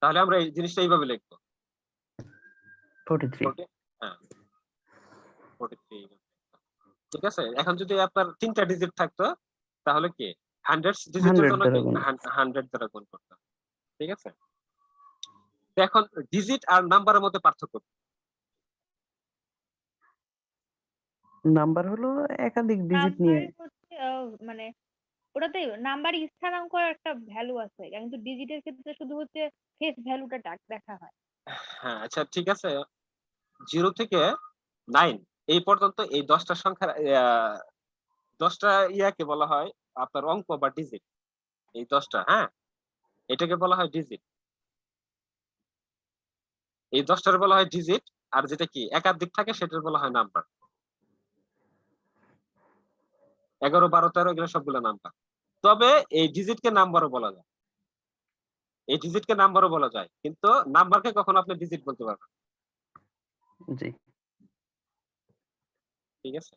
তাহলে আমরা এই জিনিসটা এইভাবে লিখবো। 43। 40, হ্যাঁ 43। ঠিক আছে? এখন যদি আপনার 3টা ডিজিট থাকতো তাহলে কি 100 ডিজিটের 100 জন্য কি দ্বারা গুণ। 100 দ্বারা গুণ করতাম। ঠিক আছে? তো এখন ডিজিট আর নাম্বারের মধ্যে পার্থক্য কি? নাম্বার হলো একাধিক ডিজিট নিয়ে। নাম্বার হচ্ছে মানে ওটাতে নাম্বার স্থানাঙ্ক একটা ভ্যালু আছে, কিন্তু ডিজিটের ক্ষেত্রে শুধু হচ্ছে ফেস ভ্যালুটা দেখা হয়। হ্যাঁ, আচ্ছা ঠিক আছে। 0 থেকে 9 এই পর্যন্ত এই 10টা সংখ্যার 10টা ইয়াকে বলা হয় আপনার অঙ্ক বা ডিজিট। এই 10টা, হ্যাঁ? এটাকে বলা হয় ডিজিট। এই 10টার বলা হয় ডিজিট, আর যেটা কি একাধিক থাকে সেটার বলা হয় নাম্বার। 11, 12, 13 এগুলো সবগুলো নাম্বার। তবে এই ডিজিটকে নাম্বারও বলা যায়। এই ডিজিটকে নাম্বারও বলা যায়। কিন্তু নাম্বারকে কখনো আপনি ডিজিট বলতে পারবেন না। জি। ঠিক আছে?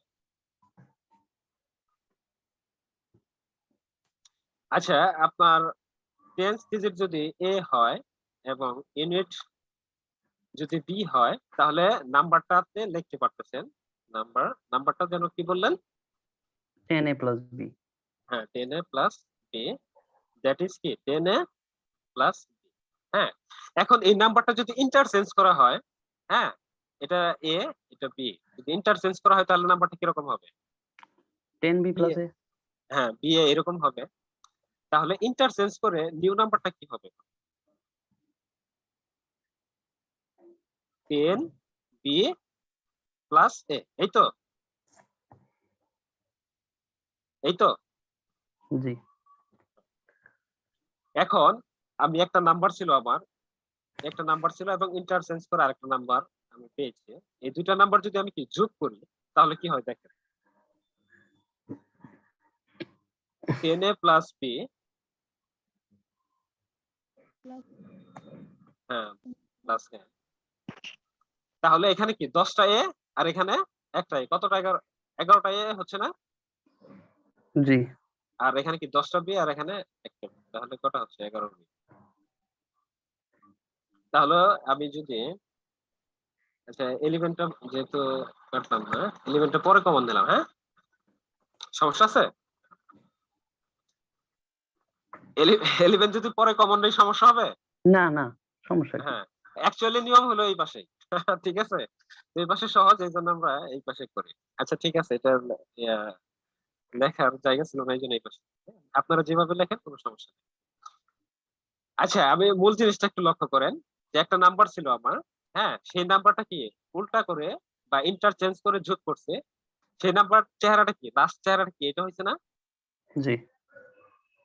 আচ্ছা, আপনার 10 ডিজিট যদি A হয় এবং ইউনিট যদি B হয়, তাহলে নাম্বারটা আপনি লিখতে পারতেছেন। নাম্বারটা যেন কি বললেন? 10a plus b। হ্যাঁ, 10a plus b, that is কি 10a প্লাস b। হ্যাঁ, এখন এই নাম্বারটা যদি ইন্টারচেঞ্জ করা হয়, হ্যাঁ, এটা a এটা b, যদি ইন্টারচেঞ্জ করা হয় তাহলে নাম্বারটা কিরকম হবে? 10b b plus a। হ্যাঁ, b a এরকম হবে। তাহলে ইন্টারচেঞ্জ করে নিউ নাম্বারটা কি হবে? 10b প্লাস a, এই তো? এই তো? জি। এখন আমি একটা নাম্বার ছিল এবং ইন্টারচেঞ্জ করে আরেকটা নাম্বার আমি পেয়েছি। এই দুইটা নাম্বার যদি আমি কি যোগ করি তাহলে কি হয় দেখেন। 10a প্লাস b, হ্যাঁ, প্লাস a। তাহলে এখানে কি 10টা a আর এখানে একটা a, কতটা 11টা a হচ্ছে না? জি। আর এখানে কি 10টা b আর এখানে একটা b, তাহলে কটা হচ্ছে? 11 b। তাহলে আমি যদি আচ্ছা 11টা যেহেতু কাটলাম না, 11টা পরে কমন দিলাম, হ্যাঁ? সমস্যা আছে? 11 যদি পরে কমন নেই সমস্যা হবে? না, না, সমস্যা কি? হ্যাঁ, অ্যাকচুয়ালি নিয়ম হলো এই পাশে। ঠিক আছে? তো এই পাশে সহজ, এই জন্য আমরা এই পাশে করি। আচ্ছা ঠিক আছে, এটা ইয়া, লেখার জায়গা ছিল না, এই জন্য এই পাশে। আপনারা যেভাবে লেখেন কোনো সমস্যা নেই। আচ্ছা, আমি মূল জিনিসটা একটু লক্ষ্য করেন যে একটা নাম্বার ছিল আমার, হ্যাঁ, সেই নাম্বারটা কি উল্টা করে বা ইন্টারচেঞ্জ করে যোগ করছে। সেই নাম্বার চেহারাটা কি, লাস্ট চেহারাটা কি, এটা হয়েছে না? জি।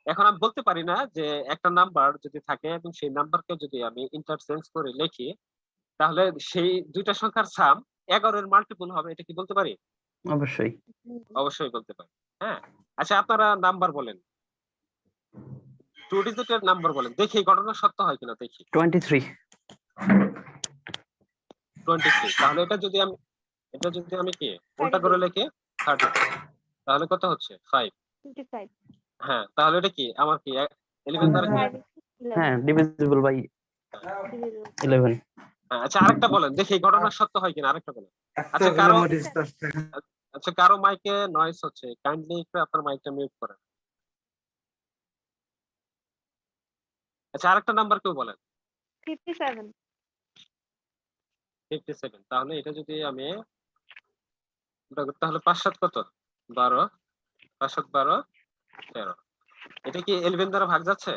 এখন আমি বলতে পারি না যে একটা নাম্বার যদি থাকে এবং সেই নাম্বারকে যদি আমি ইন্টারচেঞ্জ করে লিখি তাহলে সেই দুইটা সংখ্যার সাম 11 এর মাল্টিপল হবে, এটা কি বলতে পারি? অবশ্যই। অবশ্যই বলতে পারি। হ্যাঁ, আচ্ছা আপনারা নাম্বার বলেন, 2 ডিজিটের নাম্বার বলেন, দেখি এই ঘটনা সত্য হয় কিনা দেখি। 23। 23। তাহলে এটা যদি আমি কি উল্টা করে লিখি 32, তাহলে কত হচ্ছে? 5। 25 হ্যাঁ, তাহলে এটা কি আমার কি 11 দ্বারা কি? হ্যাঁ, ডিভিজিবল বাই 11। হ্যাঁ, আচ্ছা আরেকটা বলেন দেখি এই ঘটনা সত্য হয় কিনা, আরেকটা বলেন। আচ্ছা কারো মাইকে নয়েজ হচ্ছে, কাইন্ডলি একটু আপনার মাইকটা মিউট করেন। আচ্ছা আরেকটা নাম্বার কেউ বলেন। 57 57। তাহলে এটা যদি আমি তাহলে 5 7 কত? 12, 5 7 12, 13। এটা কি 11 দ্বারা ভাগ যাচ্ছে?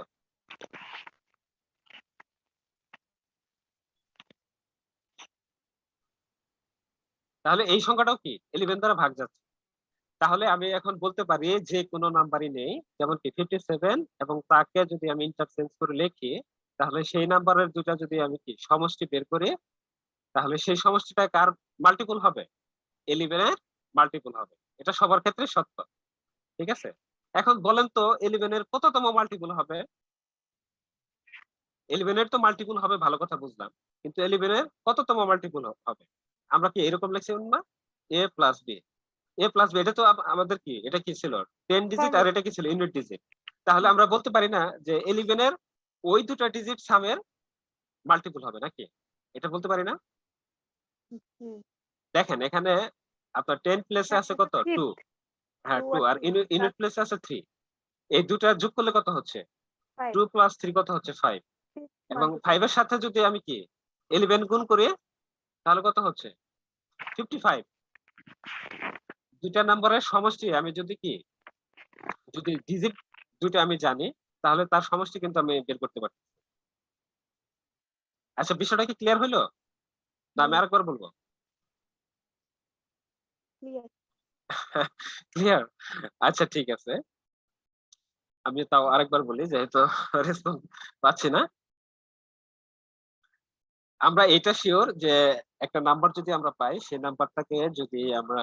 তাহলে এই সংখ্যাটাও কি 11 দ্বারা ভাগ যাচ্ছে। তাহলে আমি এখন বলতে পারি যে কোনো নাম্বারই নেই, যেমন কি 57, এবং তাকে যদি আমি ইন্টারচেঞ্জ করে লিখি তাহলে সেই নাম্বারের দুটা যদি আমি কি সমষ্টি বের করি তাহলে সেই সমষ্টিটা কার মাল্টিপল হবে? 11 এর মাল্টিপল হবে। এটা সবার ক্ষেত্রে সত্য। ঠিক আছে? এখন বলেন তো 11 এর কততম মাল্টিপল হবে? 11 এর তো মাল্টিপল হবে, ভালো কথা বুঝলাম, কিন্তু 11 এর কততম মাল্টিপল হবে? আমরা কি এরকম লিখছিলাম না? a plus b, a plus b, এটা তো আমাদের কি, এটা কি ছিল 10 ডিজিট আর এটা কি ছিল ইউনিট ডিজিট। তাহলে আমরা বলতে পারি না যে 11 এর ওই দুটা ডিজিট সামের মাল্টিপল হবে নাকি? এটা বলতে পারি না? দেখেন এখানে আপনার 10 প্লেসে আছে কত? 2। হ্যাঁ 2, আর ইউনিট প্লেসে আছে 3। এই দুটা যোগ করলে কত হচ্ছে? 2 প্লাস 3 কত হচ্ছে? 5। এবং 5 এর সাথে যদি আমি কি 11 গুণ করি তাহলে কত হচ্ছে 55। দুইটা নম্বরের সমষ্টি আমি যদি ডিজিট দুইটা আমি জানি তাহলে তার সমষ্টি কিন্তু আমি বের করতে পারি। আচ্ছা, বিষয়টা কি ক্লিয়ার হইলো? না আমি আরেকবার বলবো? ক্লিয়ার? আচ্ছা ঠিক আছে, আমি তাও আরেকবার বলি যেহেতু রেসপন্স পাচ্ছি না। আমরা এটা শিওর যে একটা নাম্বার যদি আমরা পাই সেই নাম্বারটাকে যদি আমরা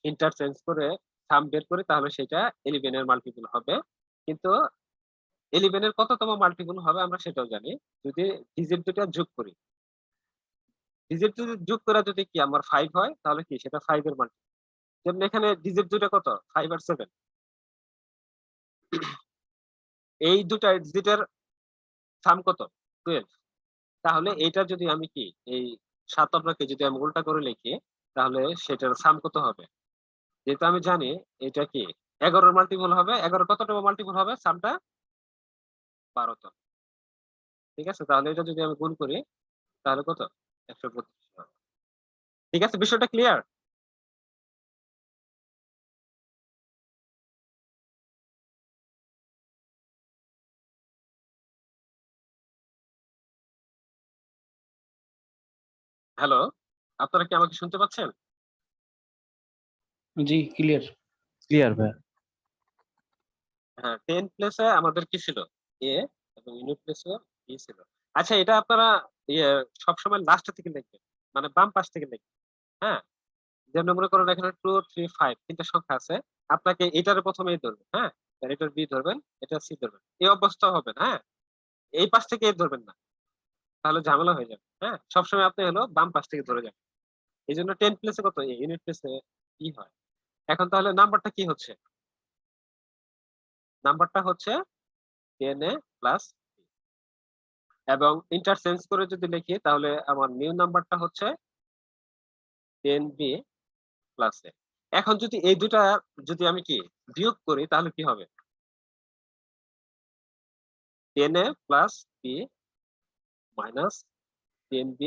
ইন্টারচেঞ্জ করে সাম বের করি তাহলে সেটা 11 এর মাল্টিপল হবে। কিন্তু 11 এর কততম মাল্টিপল হবে আমরা সেটাও জানি, যদি ডিজিট দুটো যোগ করি। ডিজিট যদি যোগ করে যদি কি আমার 5 হয় তাহলে কি সেটা 5 এর মাল্টিপল। যেমন এখানে ডিজিট দুটো কত 5 আর 7, এই দুটা ডিজিটের সাম কত 12। তাহলে এটা যদি আমি কি এই 57 কে যদি আমি উল্টা করে লিখি তাহলে সেটার সাম কত হবে? যেহেতু আমি জানি এটা কি 11 এর মাল্টিপল হবে, 11 কততম মাল্টিপল হবে সামটা 12তম। ঠিক আছে, তাহলে এটা যদি আমি গুণ করি তাহলে কত 132 হবে। ঠিক আছে, বিষয়টা ক্লিয়ার? হ্যালো, আপনারা কি আমাকে শুনতে পাচ্ছেন? জি ক্লিয়ার। ক্লিয়ার ভাই। হ্যাঁ, 10 প্লেসে আমাদের কি ছিল এ এবং ইউনিট প্লেসে বি ছিল। আচ্ছা, এটা আপনারা ইয়ে সবসময় লাস্ট থেকে লিখবেন, মানে বাম পাশ থেকে লিখবেন। হ্যাঁ, যেমন মনে করেন এখানে 2 3 5 তিনটা সংখ্যা আছে, আপনাকে এটার প্রথমে এ ধরবেন। হ্যাঁ, আর এটার বি ধরবেন, এটা সি ধরবেন, এই অবস্থা হবে না। হ্যাঁ, এই পাশ থেকে এ ধরবেন না, তাহলে ঝামেলা হয়ে যাবে। হ্যাঁ, সবসময় আপনি হলো বাম পাশ থেকে ধরে যাবেন। এই জন্য 10 প্লেসে কত এ, ইউনিট প্লেসে ই হয়। এখন তাহলে নাম্বারটা কি হচ্ছে? নাম্বারটা হচ্ছে 10 এ প্লাস, এবং ইন্টারচেঞ্জ করে যদি লিখি তাহলে আমার নিউ নাম্বারটা হচ্ছে 10b প্লাস এ। এখন যদি এই দুটা যদি আমি কি বিয়োগ করি তাহলে কি হবে? 10a plus b minus 10b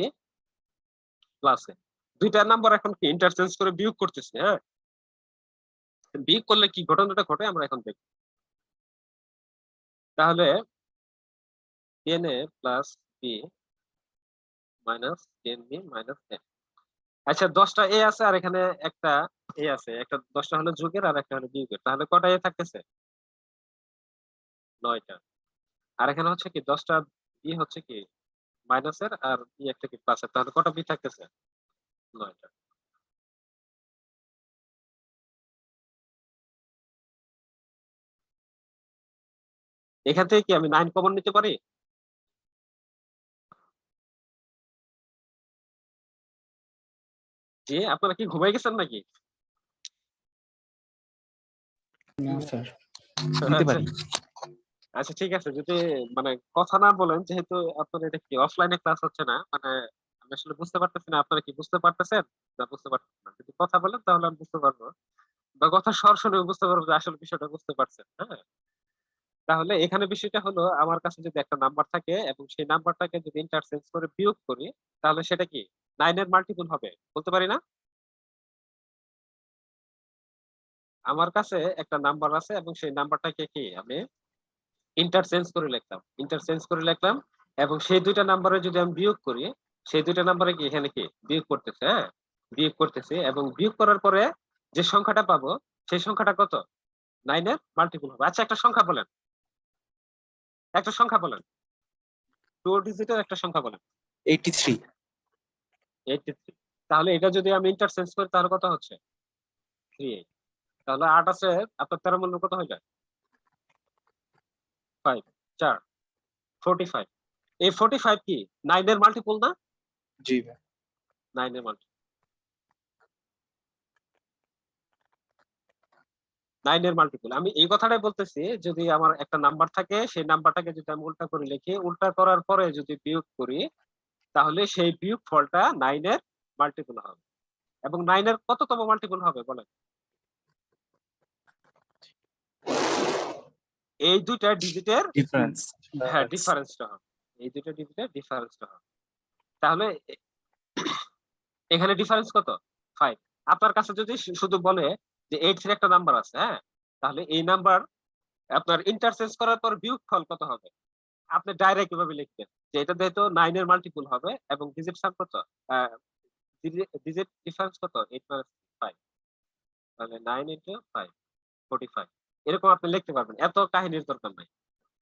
plus A. দুইটা নাম্বার এখন কি ইন্টারচেঞ্জ করে বিয়োগ করতেছি। হ্যাঁ, বিয়োগ করলে কি ঘটনাটা ঘটে আমরা এখন দেখব। তাহলে 10a plus b minus 10b minus a। আচ্ছা, 10টা এ আছে আর এখানে একটা এ আছে, একটা 10টা হলো যোগের আর একটা হলো বিয়োগের, তাহলে কটা এ থাকতেছে? 9টা। আর এখানে হচ্ছে কি 10টা বি হচ্ছে কি মাইনাসের আর ই একটা কি প্লাসের, তাহলে কটা বি থাকতেছে? 9টা। এখান থেকে কি আমি 9 কমন নিতে পারি? জি, আপনারা কি ঘুমাই গেছেন নাকি? না স্যার। নিতে আচ্ছা পারি। আচ্ছা, ঠিক আছে, যদি মানে কথা না বলেন, যেহেতু আপনার এটা কি অফলাইনে ক্লাস হচ্ছে না, মানে আমি আসলে বুঝতে পারতেছি না আপনারা কি বুঝতে পারতেছেন না বুঝতে পারতেছেন না। যদি কথা বলেন তাহলে আমি বুঝতে পারবো, বা কথা স্বর শুনে বুঝতে পারবো যে আসলে বিষয়টা বুঝতে পারছেন। হ্যাঁ, তাহলে এখানে বিষয়টা হলো আমার কাছে যদি একটা নাম্বার থাকে এবং সেই নাম্বারটাকে যদি ইন্টারচেঞ্জ করে বিয়োগ করি তাহলে সেটা কি 9 এর মাল্টিপল হবে, বলতে পারি না? আমার কাছে একটা নাম্বার আছে এবং সেই নাম্বারটাকে কি আমি ইন্টারচেঞ্জ করে লিখলাম এবং সেই দুইটা নাম্বারে যদি আমি বিয়োগ করি, সেই দুইটা নাম্বারে কি এখানে কি বিয়োগ করতেছে। হ্যাঁ, বিয়োগ করতেছে এবং বিয়োগ করার পরে যে সংখ্যাটা পাবো সেই সংখ্যাটা কত 9 এর মাল্টিপল হবে। আচ্ছা, একটা সংখ্যা বলেন 2 ডিজিটের একটা সংখ্যা বলেন। 83। 83। তাহলে এটা যদি আমি ইন্টারচেঞ্জ করি তাহলে কত হচ্ছে 38। তাহলে 8 আছে আপনার 13 মূল্য কত হয়ে যায় 5 4 45। এই 45 কি 9 এর মাল্টিপল না? জি ভাই। 9 এর মাল্টিপল, 9 এর মাল্টিপল। আমি এই কথাটাই বলতেছি, যদি আমার একটা নাম্বার থাকে সেই নাম্বারটাকে যদি আমি উল্টা করে লিখি, উল্টা করার পরে যদি বিয়োগ করি তাহলে সেই বিয়োগ ফলটা 9 এর মাল্টিপল হবে। এবং 9 এর কততম মাল্টিপল হবে বলেন? এই দুইটা ডিজিটের ডিফারেন্স। হ্যাঁ ডিফারেন্সটা হবে। এই দুটো ডিজিটের ডিফারেন্সটা হবে। তাহলে এখানে ডিফারেন্স কত? 5। আপনার কাছে যদি শুধু বলে যে 8 এর একটা নাম্বার আছে, হ্যাঁ, তাহলে এই নাম্বার আপনার ইন্টারচেঞ্জ করার পর বিয়োগফল কত হবে? আপনি ডাইরেক্ট এভাবে লিখবেন যে এটা যেহেতু 9 এর মাল্টিপল হবে এবং ডিজিট সাম কত? ডিজিট ডিফারেন্স কত? 8 + 5, তাহলে 9 × 5 45। এরকম আপনি লিখতে পারবেন। এত কাহিনীর দরকার নাই।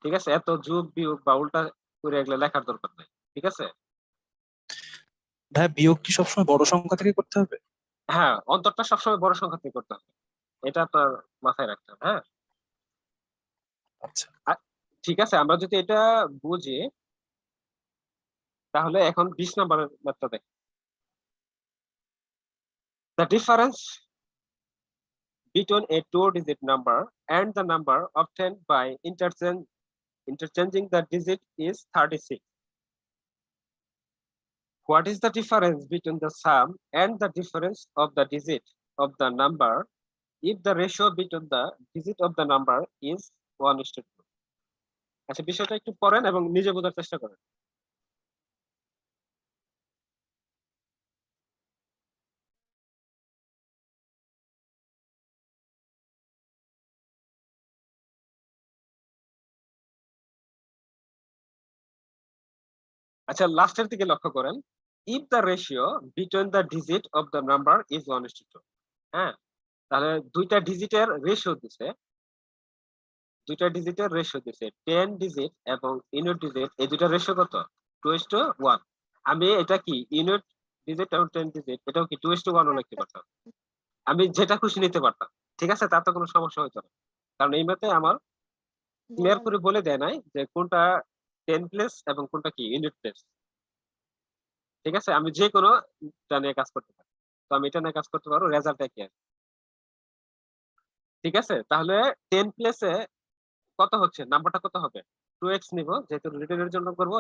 ঠিক আছে? এত যোগ বিয়োগ বা উল্টা করে এগুলো লেখার দরকার নাই। ঠিক আছে? ভাই বিয়োগ কি সবসময় বড় সংখ্যা থেকে করতে হবে? হ্যাঁ, অন্তরটা সবসময় বড় সংখ্যা থেকে করতে হবে। এটা আপনার মাথায় রাখতে হবে। হ্যাঁ? আচ্ছা, ঠিক আছে, আমরা যদি এটা বুঝি তাহলে এখন 20 নাম্বারের ম্যাথটা দেখি। The difference between a two-digit number and the number obtained by interchanging the digit is 36. What is the difference between the sum and the difference of the digit of the number if the ratio between the digit of the number is 1:2? আচ্ছা, বিষয়টা একটু পড়েন এবং নিজে বোঝার চেষ্টা করেন। আচ্ছা, লাস্টের দিকে লক্ষ্য করেন। If the ratio between the digit of the number is 1:2. হ্যাঁ, তাহলে দুইটা ডিজিটের রেশিও দিছে। 10 ডিজিট এবং ইউনিট ডিজিট, এই দুইটা রেশিও কত? 2:1। আমি এটা কি ইউনিট ডিজিট এবং 10 ডিজিট এটাও কি 2:1 লিখতে পারতাম। আমি যেটা খুশি নিতে পারতাম। ঠিক আছে? তাতে কোনো সমস্যা হইতো না। কারণ এই ম্যাথে আমার ক্লিয়ার করে বলে দেয় নাই যে কোনটা 10 প্লেস এবং কোনটা কি ইউনিট প্লেস। ঠিক আছে? আমি যে কোনো টা নিয়ে কাজ করতে পারি। তো আমি এটা নিয়ে কাজ করতে পারবো, রেজাল্ট একই আসবে। ঠিক আছে? তাহলে 10 প্লেসে কত হচ্ছে? নাম্বারটা কত হবে? 2x নিব। যেহেতু রিটেনের জন্য করব,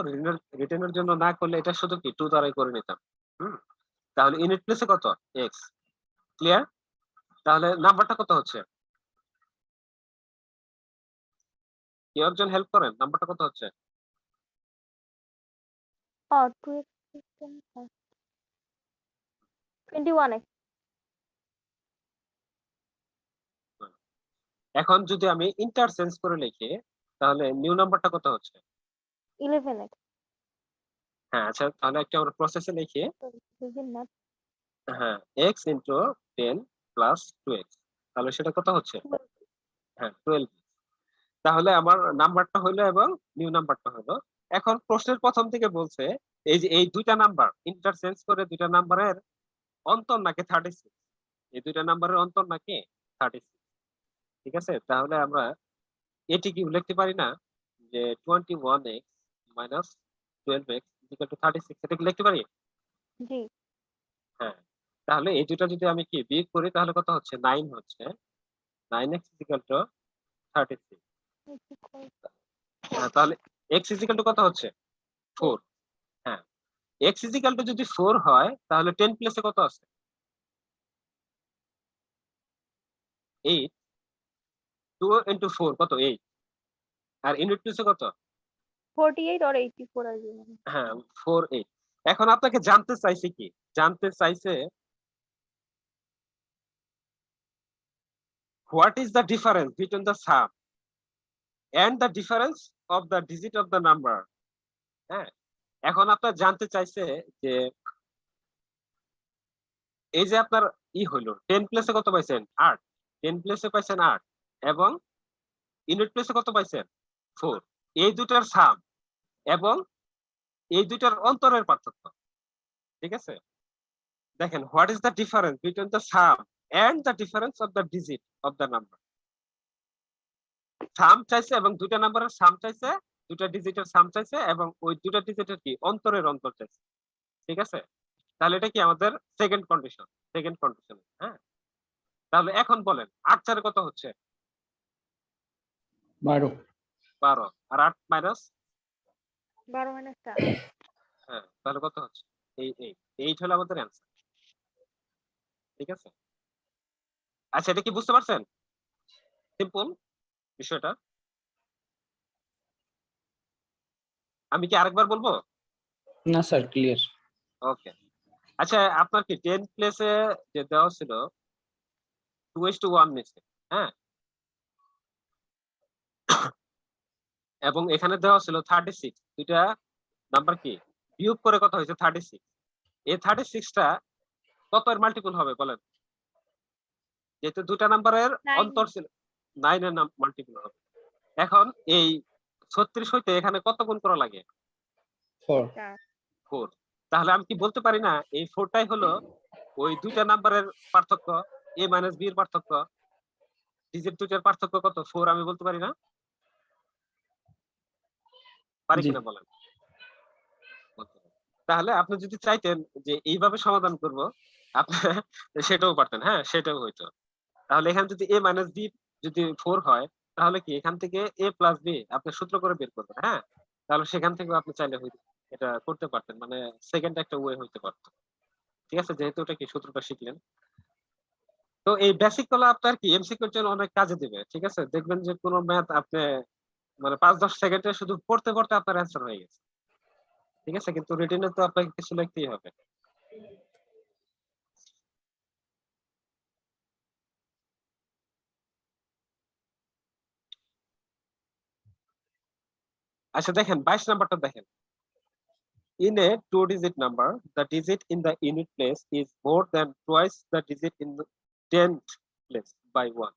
রিটেনের জন্য না করলে এটা শুধু কি 2 দ্বারাই করে নিতাম। হুম? তাহলে ইউনিট প্লেসে কত? x। ক্লিয়ার? তাহলে নাম্বারটা কত হচ্ছে? কেউ একজন হেল্প করেন। নাম্বারটা কত হচ্ছে? 2x 21x। এখন যদি আমি ইন্টারচেঞ্জ করে লিখি তাহলে নিউ নাম্বারটা কত হচ্ছে? 11x। হ্যাঁ, আচ্ছা, তাহলে একটা আমরা প্রসেসে লিখি। হ্যাঁ, x * 10 + 2x। তাহলে সেটা কত হচ্ছে? হ্যাঁ, 12। তাহলে আমার নাম্বারটা হইলো এবং নিউ নাম্বারটা হলো। এখন প্রশ্নের প্রথম থেকে বলছে এই যে এই দুইটা নাম্বার ইন্টারচেঞ্জ করে দুইটা নাম্বারের অন্তর নাকি 36। এই দুইটা নাম্বারের অন্তর নাকি 36। ঠিক আছে? তাহলে আমরা এটি কি লিখতে পারি না যে 21x - 12x = 36, এটা কি লিখতে পারি? জি। হ্যাঁ। তাহলে এই দুইটা যদি আমি কি বিয়োগ করি তাহলে কত হচ্ছে? 9 হচ্ছে। 9x = 36। তাহলে x কত হচ্ছে? 4। হ্যাঁ, x যদি 4 হয় তাহলে 10 প্লেসে কত আছে? 8। 2 * 4 কত? 8। আর ইউনিট প্লেসে কত? 48 or 84 আসবে মনে হয়। হ্যাঁ, 4 8। এখন আপনাকে জানতে চাইছে কি? জানতে চাইছে what is the difference between the sum and the difference of the digit of the number? হ্যাঁ, এখন আপনার জানতে চাইছে যে এই যে আপনার হইলো 10 প্লেসে কত পাইছেন? 8। 10 প্লেসে পাইছেন 8 এবং ইউনিট প্লেসে কত পাইছেন? 4। এই দুটার সাম এবং এই দুটার অন্তরের পার্থক্য। ঠিক আছে? দেখেন, what is the difference between the sum and the difference of the digit of the number? সাম চাইছে এবং দুইটা নাম্বারের সাম চাইছে, দুইটা ডিজিটের সাম চাইছে এবং ওই দুইটা ডিজিটের কি অন্তরের অন্তর চাইছে। ঠিক আছে? তাহলে এটা কি আমাদের সেকেন্ড কন্ডিশন। হ্যাঁ? তাহলে এখন বলেন 8 4 কত হচ্ছে? 12। 12। আর 8 মাইনাস 12 - 4। হ্যাঁ, তাহলে কত হচ্ছে? এই 8 হলো আমাদের অ্যান্সার। ঠিক আছে? আচ্ছা, এটা কি বুঝতে পারছেন? সিম্পল বিষয়টা। আমি কি আরেকবার বলবো? না স্যার, ক্লিয়ার। ওকে, আচ্ছা আপনার কি 10 প্লেসে যে দেওয়া ছিল 2:1 নিচ্ছে, হ্যাঁ, এবং এখানে দেওয়া ছিল 36, দুইটা নাম্বার কি বিয়োগ করে কত হয়েছে 36, এই 36টা কত এর মাল্টিপল হবে বলেন? যেহেতু দুইটা নাম্বারের 9 অন্তর ছিল, 9 এর মাল্টিপল হবে। এখন এই 36 হইতে এখানে কত গুণ করা লাগে? 4। 4। তাহলে আমি কি বলতে পারি না এই 4টাই হলো ওই দুইটা নাম্বারের পার্থক্য, a মাইনাস b এর পার্থক্য, ডিজিট দুইটার পার্থক্য কত 4, আমি বলতে পারি না? পারি জি। কিনা বলেন? বলতে পারি। তাহলে আপনি যদি চাইতেন যে এইভাবে সমাধান করব, আপনি সেটাও পারতেন, হ্যাঁ, সেটাও হইতো। তাহলে এখানে যদি a মাইনাস b যদি 4 হয়, তাহলে কি এখান থেকে a প্লাস b আপনি সূত্র করে বের করবেন, হ্যাঁ, তাহলে সেখান থেকে আপনি চাইলে এটা করতে পারতেন, মানে সেকেন্ড একটা ওয়ে হইতে পারত। ঠিক আছে, যেহেতু ওটা কি সূত্রটা শিখলেন। তো এই বেসিক গুলো আপনার কি এমসিকিউর জন্য অনেক কাজে দিবে। ঠিক আছে, দেখবেন যে কোনো ম্যাথ আপনি মানে 5-10 সেকেন্ডে শুধু পড়তে পড়তে আপনার অ্যান্সার হয়ে গেছে। ঠিক আছে, কিন্তু রিটেনে তো আপনাকে কিছু লিখতেই হবে। আচ্ছা দেখেন 22 নাম্বারটা দেখেন। In a two-digit number, the digit in the unit place is more than twice the digit in the 10th place by 1.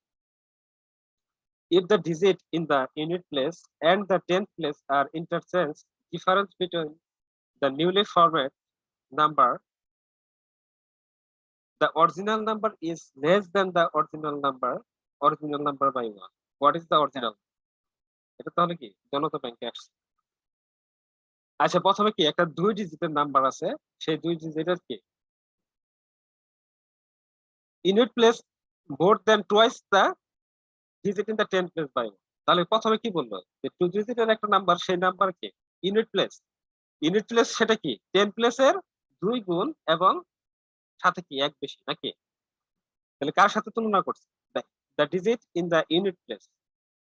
If the digit in the unit place and the 10th place are interchanged, difference between the newly formed number, the original number is less than the original number by 1. What is the original? এটা তাহলে কি জনতা ব্যাংকে আসছে। আচ্ছা প্রথমে কি একটা 2 ডিজিটের নাম্বার আছে, সেই 2 ডিজিটের কি unit place more than twice the digit in the 10th place by 1। তাহলে প্রথমে কি বললো যে 2 ডিজিটের একটা নাম্বার, সেই নাম্বার কি ইউনিট প্লেস। ইউনিট প্লেস সেটা কি 10 প্লেসের 2 গুণ এবং সাথে কি এক বেশি নাকি? তাহলে কার সাথে তুলনা করছে? The digit in the unit place,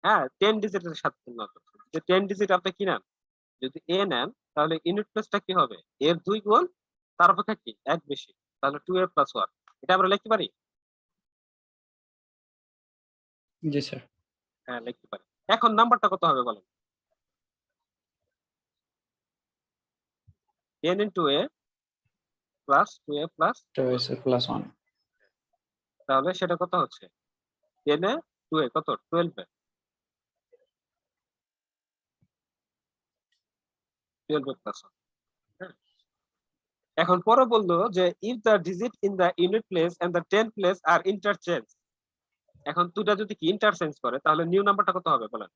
হ্যাঁ 10 ডিজিটের সাথে তুলনা করছে। যে 10 ডিজিট আপনি কি নেন, যদি এ নেন তাহলে ইউনিট প্লেসটা কি হবে এর 2 গুণ তার অপেক্ষা কি এক বেশি, তাহলে 2a + 1। এটা আমরা লিখতে পারি? জি স্যার। হ্যাঁ লিখতে পারি। এখন নাম্বারটা কত হবে বলেন? 10 into a plus 2a plus 2+1। তাহলে সেটা কত হচ্ছে 10 এ 2a কত 12 এ 12 plus 1। হ্যাঁ। এখন পরে বললো যে if the digit in the unit place and the 10th place are interchanged, এখন দুটা যদি কি ইন্টারচেঞ্জ করে তাহলে নিউ নাম্বারটা কত হবে বলেন?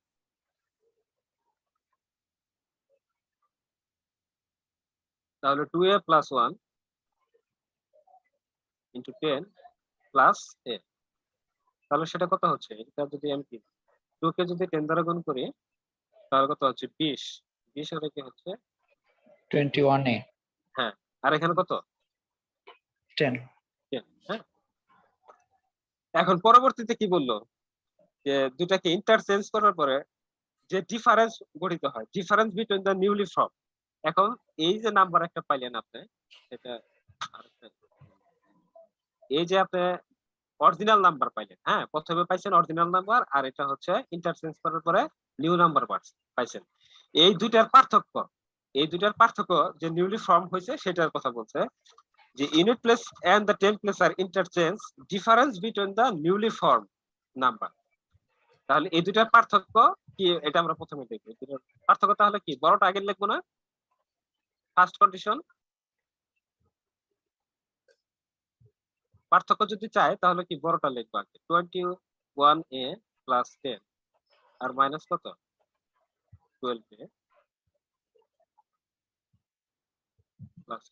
তাহলে 2a plus 1 into 10 plus a, তাহলে সেটা কত হচ্ছে? এটা যদি আমি কি 2 কে যদি 10 দ্বারা গুণ করি তাহলে কত হচ্ছে 20, 20 হলে কি হচ্ছে 21a। হ্যাঁ, আর এখানে কত 10। 10। হ্যাঁ, এখন পরবর্তীতে কি বললো যে দুটাকে ইন্টারচেঞ্জ করার পরে যে ডিফারেন্স গঠিত হয়, difference between the newly form. এখন এই যে নাম্বার একটা পাইলেন আপনি, সেটা এই যে আপনি অরিজিনাল নাম্বার পাইলেন, হ্যাঁ প্রথমে পাইছেন অরিজিনাল নাম্বার, আর এটা হচ্ছে ইন্টারচেঞ্জ করার পরে নিউ নাম্বার পাইছেন। এই দুইটার পার্থক্য যে নিউলি ফর্ম হয়েছে সেটার কথা বলছে যে unit place and the 10th place আর interchange, difference between the newly form number. তাহলে এই দুইটার পার্থক্য কি এটা আমরা প্রথমে দেখব। এই দুইটার পার্থক্য তাহলে কি বড়টা আগে লিখবো না? ফার্স্ট কন্ডিশন, পার্থক্য যদি চাই তাহলে কি বড়টা লিখবো আগে 21a plus 10 আর মাইনাস কত 12a plus।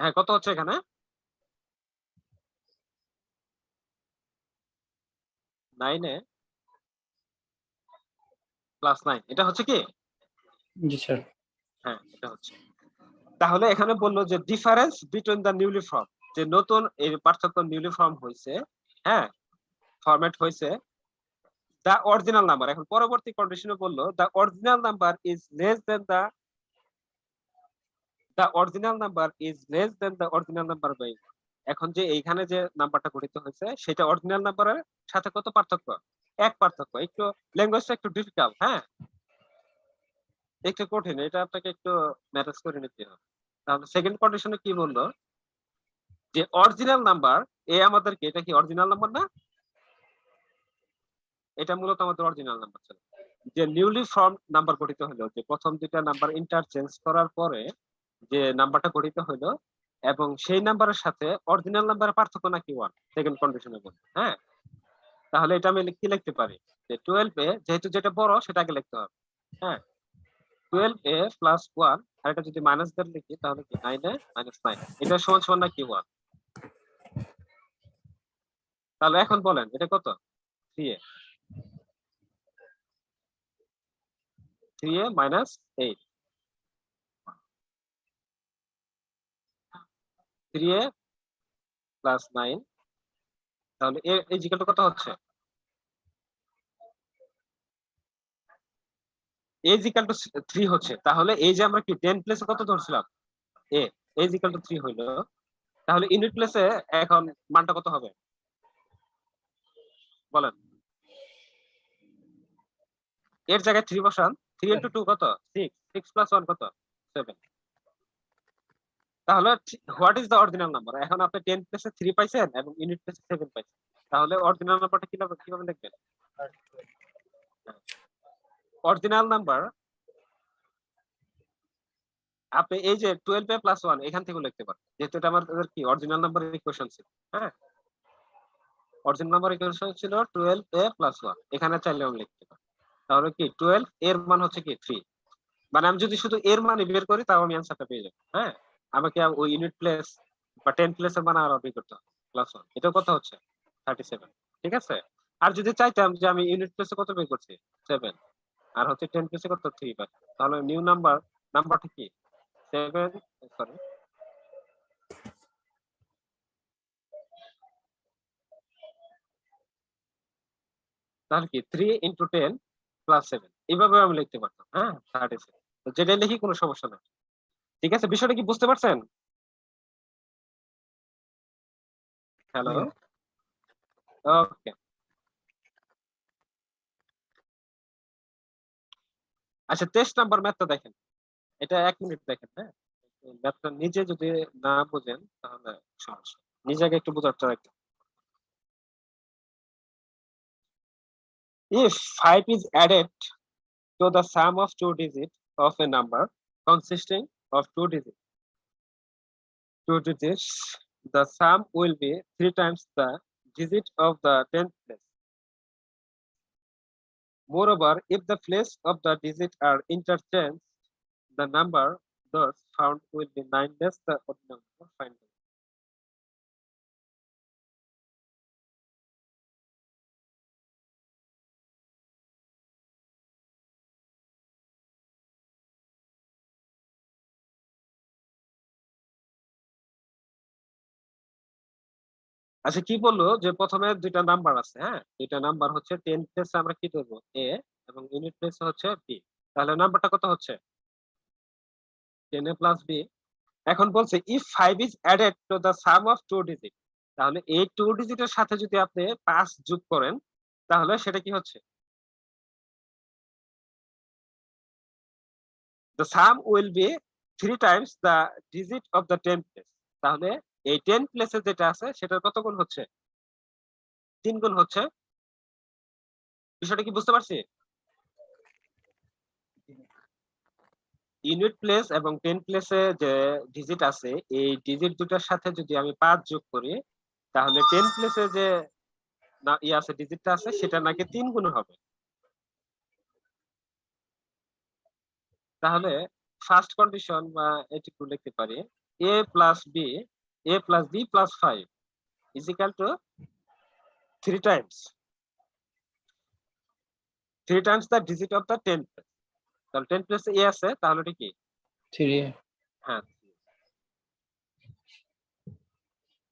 হ্যাঁ কত হচ্ছে এখানে 9a plus 9, এটা হচ্ছে কি? জি স্যার। হ্যাঁ এটা হচ্ছে। তাহলে এখানে বললো যে difference between the newly form, যে নতুন এই পার্থক্য নিউলি ফর্ম হয়েছে, হ্যাঁ, ফরম্যাট হয়েছে দ্য অরিজিনাল নাম্বার। এখন পরবর্তী কন্ডিশনে বললো the original number is less than the original number is less than the original number by. এখন যে এইখানে যে নাম্বারটা গঠিত হয়েছে সেটা অরিজিনাল নাম্বারের সাথে কত পার্থক্য? এক পার্থক্য। একটু ল্যাঙ্গুয়েজটা একটু ডিফিকাল্ট, হ্যাঁ, একটু কঠিন, এটা আপনাকে একটু ম্যানেজ করে নিতে হবে। তাহলে সেকেন্ড কন্ডিশনে কি বললো যে অরিজিনাল নাম্বার, আমাদেরকে এটা কি অরিজিনাল নাম্বার না? এটা মূলত আমাদের অরিজিনাল নাম্বার ছিল। যে নিউলি ফর্ম নাম্বার গঠিত হলো, যে প্রথম দুইটা নাম্বার ইন্টারচেঞ্জ করার পরে যে নাম্বারটা গঠিত হলো, এবং সেই নাম্বারের সাথে অরিজিনাল নাম্বারের পার্থক্য নাকি 1, সেকেন্ড কন্ডিশনে বলবো, হ্যাঁ। তাহলে এটা আমি কি লিখতে পারি যে 12a, যেহেতু যেটা বড় সেটা আগে লিখতে হবে, হ্যাঁ, 12a প্লাস 1, আর এটা যদি মাইনাস দিয়ে লিখি তাহলে কি 9a মাইনাস 9, এটা সমান সমান নাকি 1? তাহলে এখন বলেন এটা কত? 3a, 3a minus 8, 3a plus 9, তাহলে এই জিকালটা কত হচ্ছে? a is equal to 3 হচ্ছে। তাহলে এই যে আমরা কি 10 প্লেসে কত ধরছিলাম? a is equal to 3 হইলো। তাহলে ইউনিট প্লেসে এখন মানটা কত হবে বলেন? এর জায়গায় 3 বসান, 3 into 2 কত? 6, 6 plus 1 কত? 7। তাহলে what is the original number? এখন আপনি 10 প্লেসে 3 পাইছেন এবং ইউনিট প্লেসে 7 পাইছেন। তাহলে অরিজিনাল নাম্বারটা কিভাবে লিখবেন? অরিজিনাল নাম্বার আপনি এই যে 12a প্লাস 1 এখান থেকে লিখতে পারেন, যেহেতু এটা আমাদের কি অরিজিনাল নাম্বারের ইকুয়েশন ছিল, হ্যাঁ, অরিজিনাল নাম্বার ইকুয়েশন ছিল 12a প্লাস 1, এখানে চাইলে আমি লিখতে পারি। তাহলে কি 12 এর মান হচ্ছে কি 3, মানে আমি যদি শুধু এর মান বের করি তাও আমি অ্যানসারটা পেয়ে যাব, হ্যাঁ। আমাকে ওই ইউনিট প্লেস বা 10 প্লেসের মান আরো বের করতে হবে, প্লাস 1, এটা কত হচ্ছে? 37, ঠিক আছে। আর যদি চাইতাম যে আমি ইউনিট প্লেসে কত বের করছি? 7, আর হচ্ছে 10 প্লেসে কত? 3 পাই, তাহলে নিউ নাম্বারটা কি 7, সরি, তাহলে কি 3 into 10 প্লাস 7, এইভাবে আমি লিখতে পারতাম, হ্যাঁ, 37। তো যেটাই লিখি কোনো সমস্যা নাই, ঠিক আছে। বিষয়টা কি বুঝতে পারছেন? হ্যালো, ওকে। আচ্ছা, টেস্ট নাম্বার ম্যাথটা দেখেন, এটা 1 মিনিট দেখেন, হ্যাঁ। ম্যাথটা নিজে যদি না বুঝেন তাহলে সমস্যা, নিজেকে একটু বোঝার ট্রাই করেন। If 5 is added to the sum of two digits of a number consisting of two digits, the sum will be 3 times the digit of the 10th place. Moreover, if the place of the digit are interchanged, the number thus found will be 9 less the ordinal number. Find them. আচ্ছা, কি বললো যে প্রথমে দুইটা number আছে, হ্যাঁ, দুইটা number হচ্ছে 10 প্লেসে আমরা কি ধরবো? a, এবং ইউনিট প্লেসে হচ্ছে b। তাহলে নাম্বারটা কত হচ্ছে? 10a plus b। এখন বলছে if 5 is added to the sum of two digits, তাহলে এই টু ডিজিটের সাথে যদি আপনি 5 যোগ করেন তাহলে সেটা কি হচ্ছে? The sum will be 3 times the digit of the 10th place. তাহলে এই 10 প্লেসে যেটা আছে সেটার কত গুণ হচ্ছে? 3 গুণ হচ্ছে। বিষয়টা কি বুঝতে পারছি? ইউনিট প্লেস এবং 10 প্লেসে যে ডিজিট আছে এই ডিজিট দুটার সাথে যদি আমি 5 যোগ করি তাহলে 10 প্লেসে যে আছে ডিজিটটা আছে সেটা নাকি 3 গুণ হবে। তাহলে ফার্স্ট কন্ডিশন বা এটুকু লিখতে পারি a plus b plus 5 is equal to 3 Times the digit of the 10 place. তাহলে 10 প্লেসে a আছে, তাহলে এটা কি? 3a, হ্যাঁ,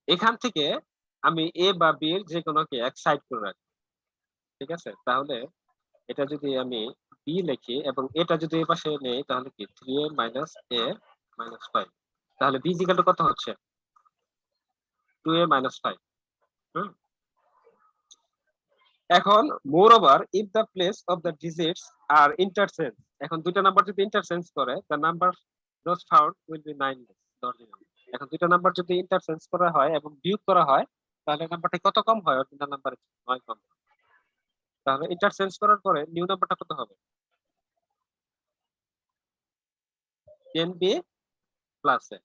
এখান থেকে আমি এ বা বি এর যে কোনো কে এক সাইড করে রাখি, ঠিক আছে? তাহলে এটা যদি আমি বি লিখি এবং এটা যদি এই পাশে নেই তাহলে কি 3a মাইনাস এ মাইনাস 5, তাহলে বি ইকুয়াল টু কত হচ্ছে 2a মাইনাস 5। এখন moreover if the place of the digits are interchange, এখন দুইটা নাম্বার যদি ইন্টারচেঞ্জ করে the number those found will be 9। এখন দুইটা নাম্বার যদি ইন্টারচেঞ্জ করা হয় এবং বিয়োগ করা হয় তাহলে নাম্বারটা কত কম হয় অরিজিনাল নাম্বারে 9 কম হয়। তাহলে ইন্টারচেঞ্জ করার পরে নিউ নাম্বারটা কত হবে 10b প্লাস এ।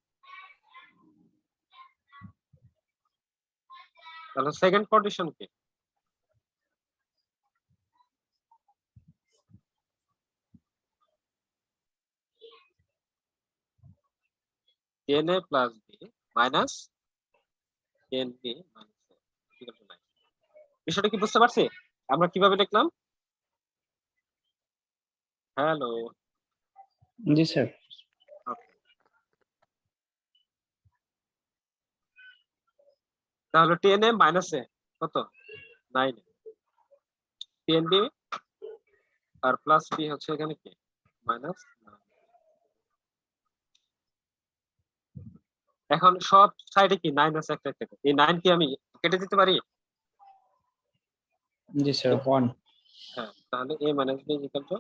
তাহলে সেকেন্ড কন্ডিশন কি, ten a plus b minus 10b minus a equal to 9। বিষয়টা কি বুঝতে পারছি আমরা কিভাবে লিখলাম? হ্যালো, জি স্যার। তাহলে 10a মাইনাস এ কত 9, 10b আর প্লাস বি হচ্ছে এখানে কি মাইনাস। এখন সব সাইডে কি 9 আছে একটা একটা করে। এই 9 কি আমি কেটে দিতে পারি? জি স্যার 1। হ্যাঁ, তাহলে a minus b equal to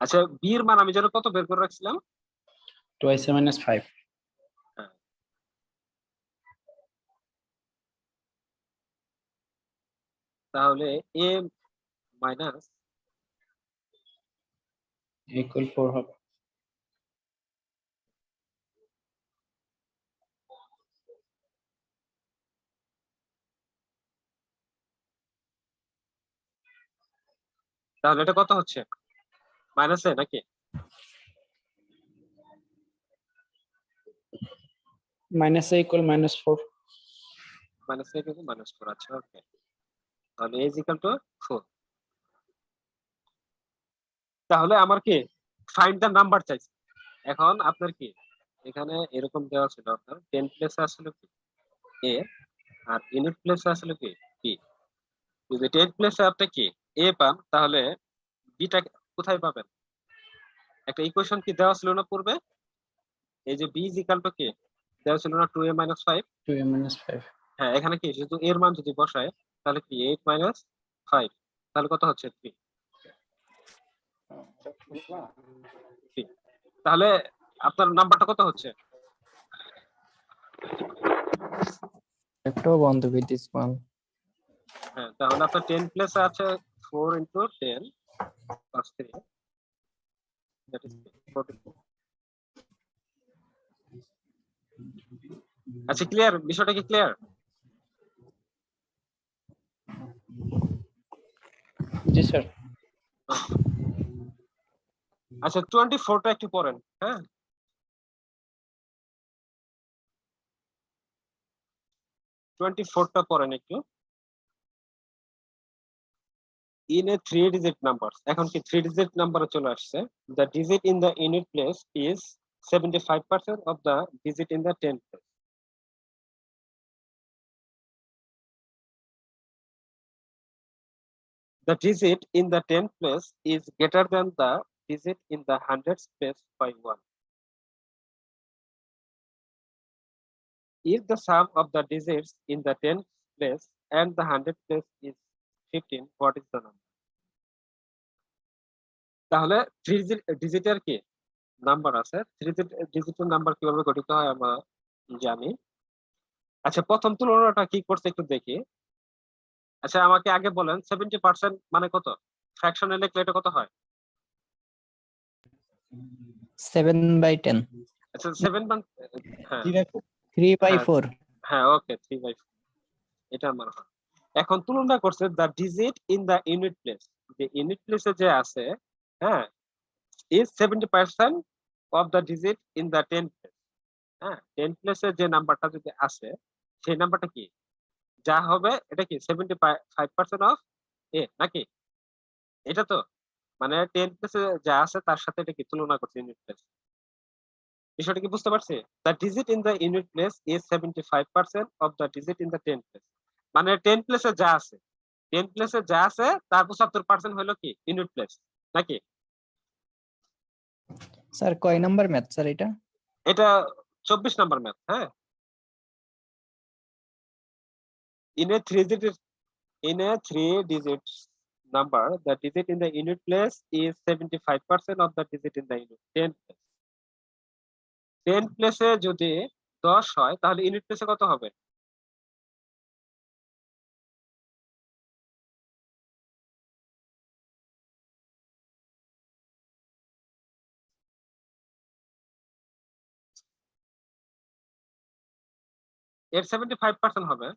আচ্ছা b এর মান আমি যেন কত বের করে রাখছিলাম? twice a minus 5। হ্যাঁ, তাহলে a মাইনাস equal 4 হবে। তাহলে এটা কত হচ্ছে মাইনাস এ নাকি minus a equal minus 4। Minus এ কিন্তু মাইনাস 4। আচ্ছা ওকে, তাহলে a ইকুয়াল টু 4। তাহলে আমার কি ফাইন্ড দ্য নাম্বার চাইছে। এখন আপনার কি এখানে এরকম দেওয়া ছিল আপনার 10 প্লেসে আসলে কি a আর ইউনিট প্লেসে আসলে কি b। যদি 10 প্লেসে আপনি কি a পান তাহলে বিটা কোথায় পাবেন? একটা ইকুয়েশন কি দেওয়া ছিল না পূর্বে, এই যে b ইজ ইকুয়াল টু কি দেওয়া ছিল না 2a মাইনাস 5। 2a minus 5। হ্যাঁ, এখানে কি শুধু এর মান যদি বসায় তাহলে কি 8 মাইনাস 5, তাহলে কত হচ্ছে 3। তাহলে আপনার নাম্বারটা কত হচ্ছে? একটাও বন্ধ with this one. হ্যাঁ, তাহলে আপনার 10 প্লেসে আছে 4 ইনটু 10 প্লাস 3, দ্যাট ইজ 44। আচ্ছা ক্লিয়ার, বিষয়টা কি ক্লিয়ার? জি স্যার। আচ্ছা 24টা একটু পড়েন। হ্যাঁ, 24টা পড়েন একটু। in a 3 digit numbers, এখন কি 3 digit নাম্বারে চলে আসছে। the digit in the unit place is 75% of the digit in the 10th place. The digit in the 10th place is greater than the digit in the 100th place by 1. If the sum of the digits in the 10th place and the 100th place is 15, what is the number? তাহলে 3 ডিজিটের কি number আছে, 3 ডিজিটের number কিভাবে গঠিত হয় আমরা জানি। আচ্ছা প্রথম তুলনাটা কি করছে একটু দেখি। আচ্ছা আমাকে আগে বলেন 70% মানে কত? ফ্র্যাকশনে লিখলে এটা কত হয়? 7/10. আচ্ছা 7 মান হ্যাঁ 3/4. হ্যাঁ ওকে 3/4 এটা আমার হয়। এখন তুলনা করছে the digit in the unit place, যে ইউনিট প্লেসে যে আছে হ্যাঁ is 70% of the digit in the 10th place. হ্যাঁ 10 প্লেসে যে নাম্বারটা যদি আসে সেই নাম্বারটা কি যা হবে এটা কি 75% অফ এ নাকি? এটা তো মানে 10 প্লেসে যা আছে তার সাথে এটা কি তুলনা করছে ইউনিট প্লেস। বিষয়টা কি বুঝতে পারছি? The digit in the unit place is 75% of the digit in the 10 place. মানে 10 প্লেসে যা আছে 10 প্লেসে যা আছে তার 75% হলো কি ইউনিট প্লেস নাকি? স্যার কয় নাম্বার ম্যাথ স্যার এটা? এটা 24 নাম্বার ম্যাথ। হ্যাঁ, in a 3 digit number, the digit in the unit place is 75% of the digit in the unit 10 place. 10 প্লেসে যদি 10 হয় তাহলে ইউনিট প্লেসে কত হবে? এর 75% হবে।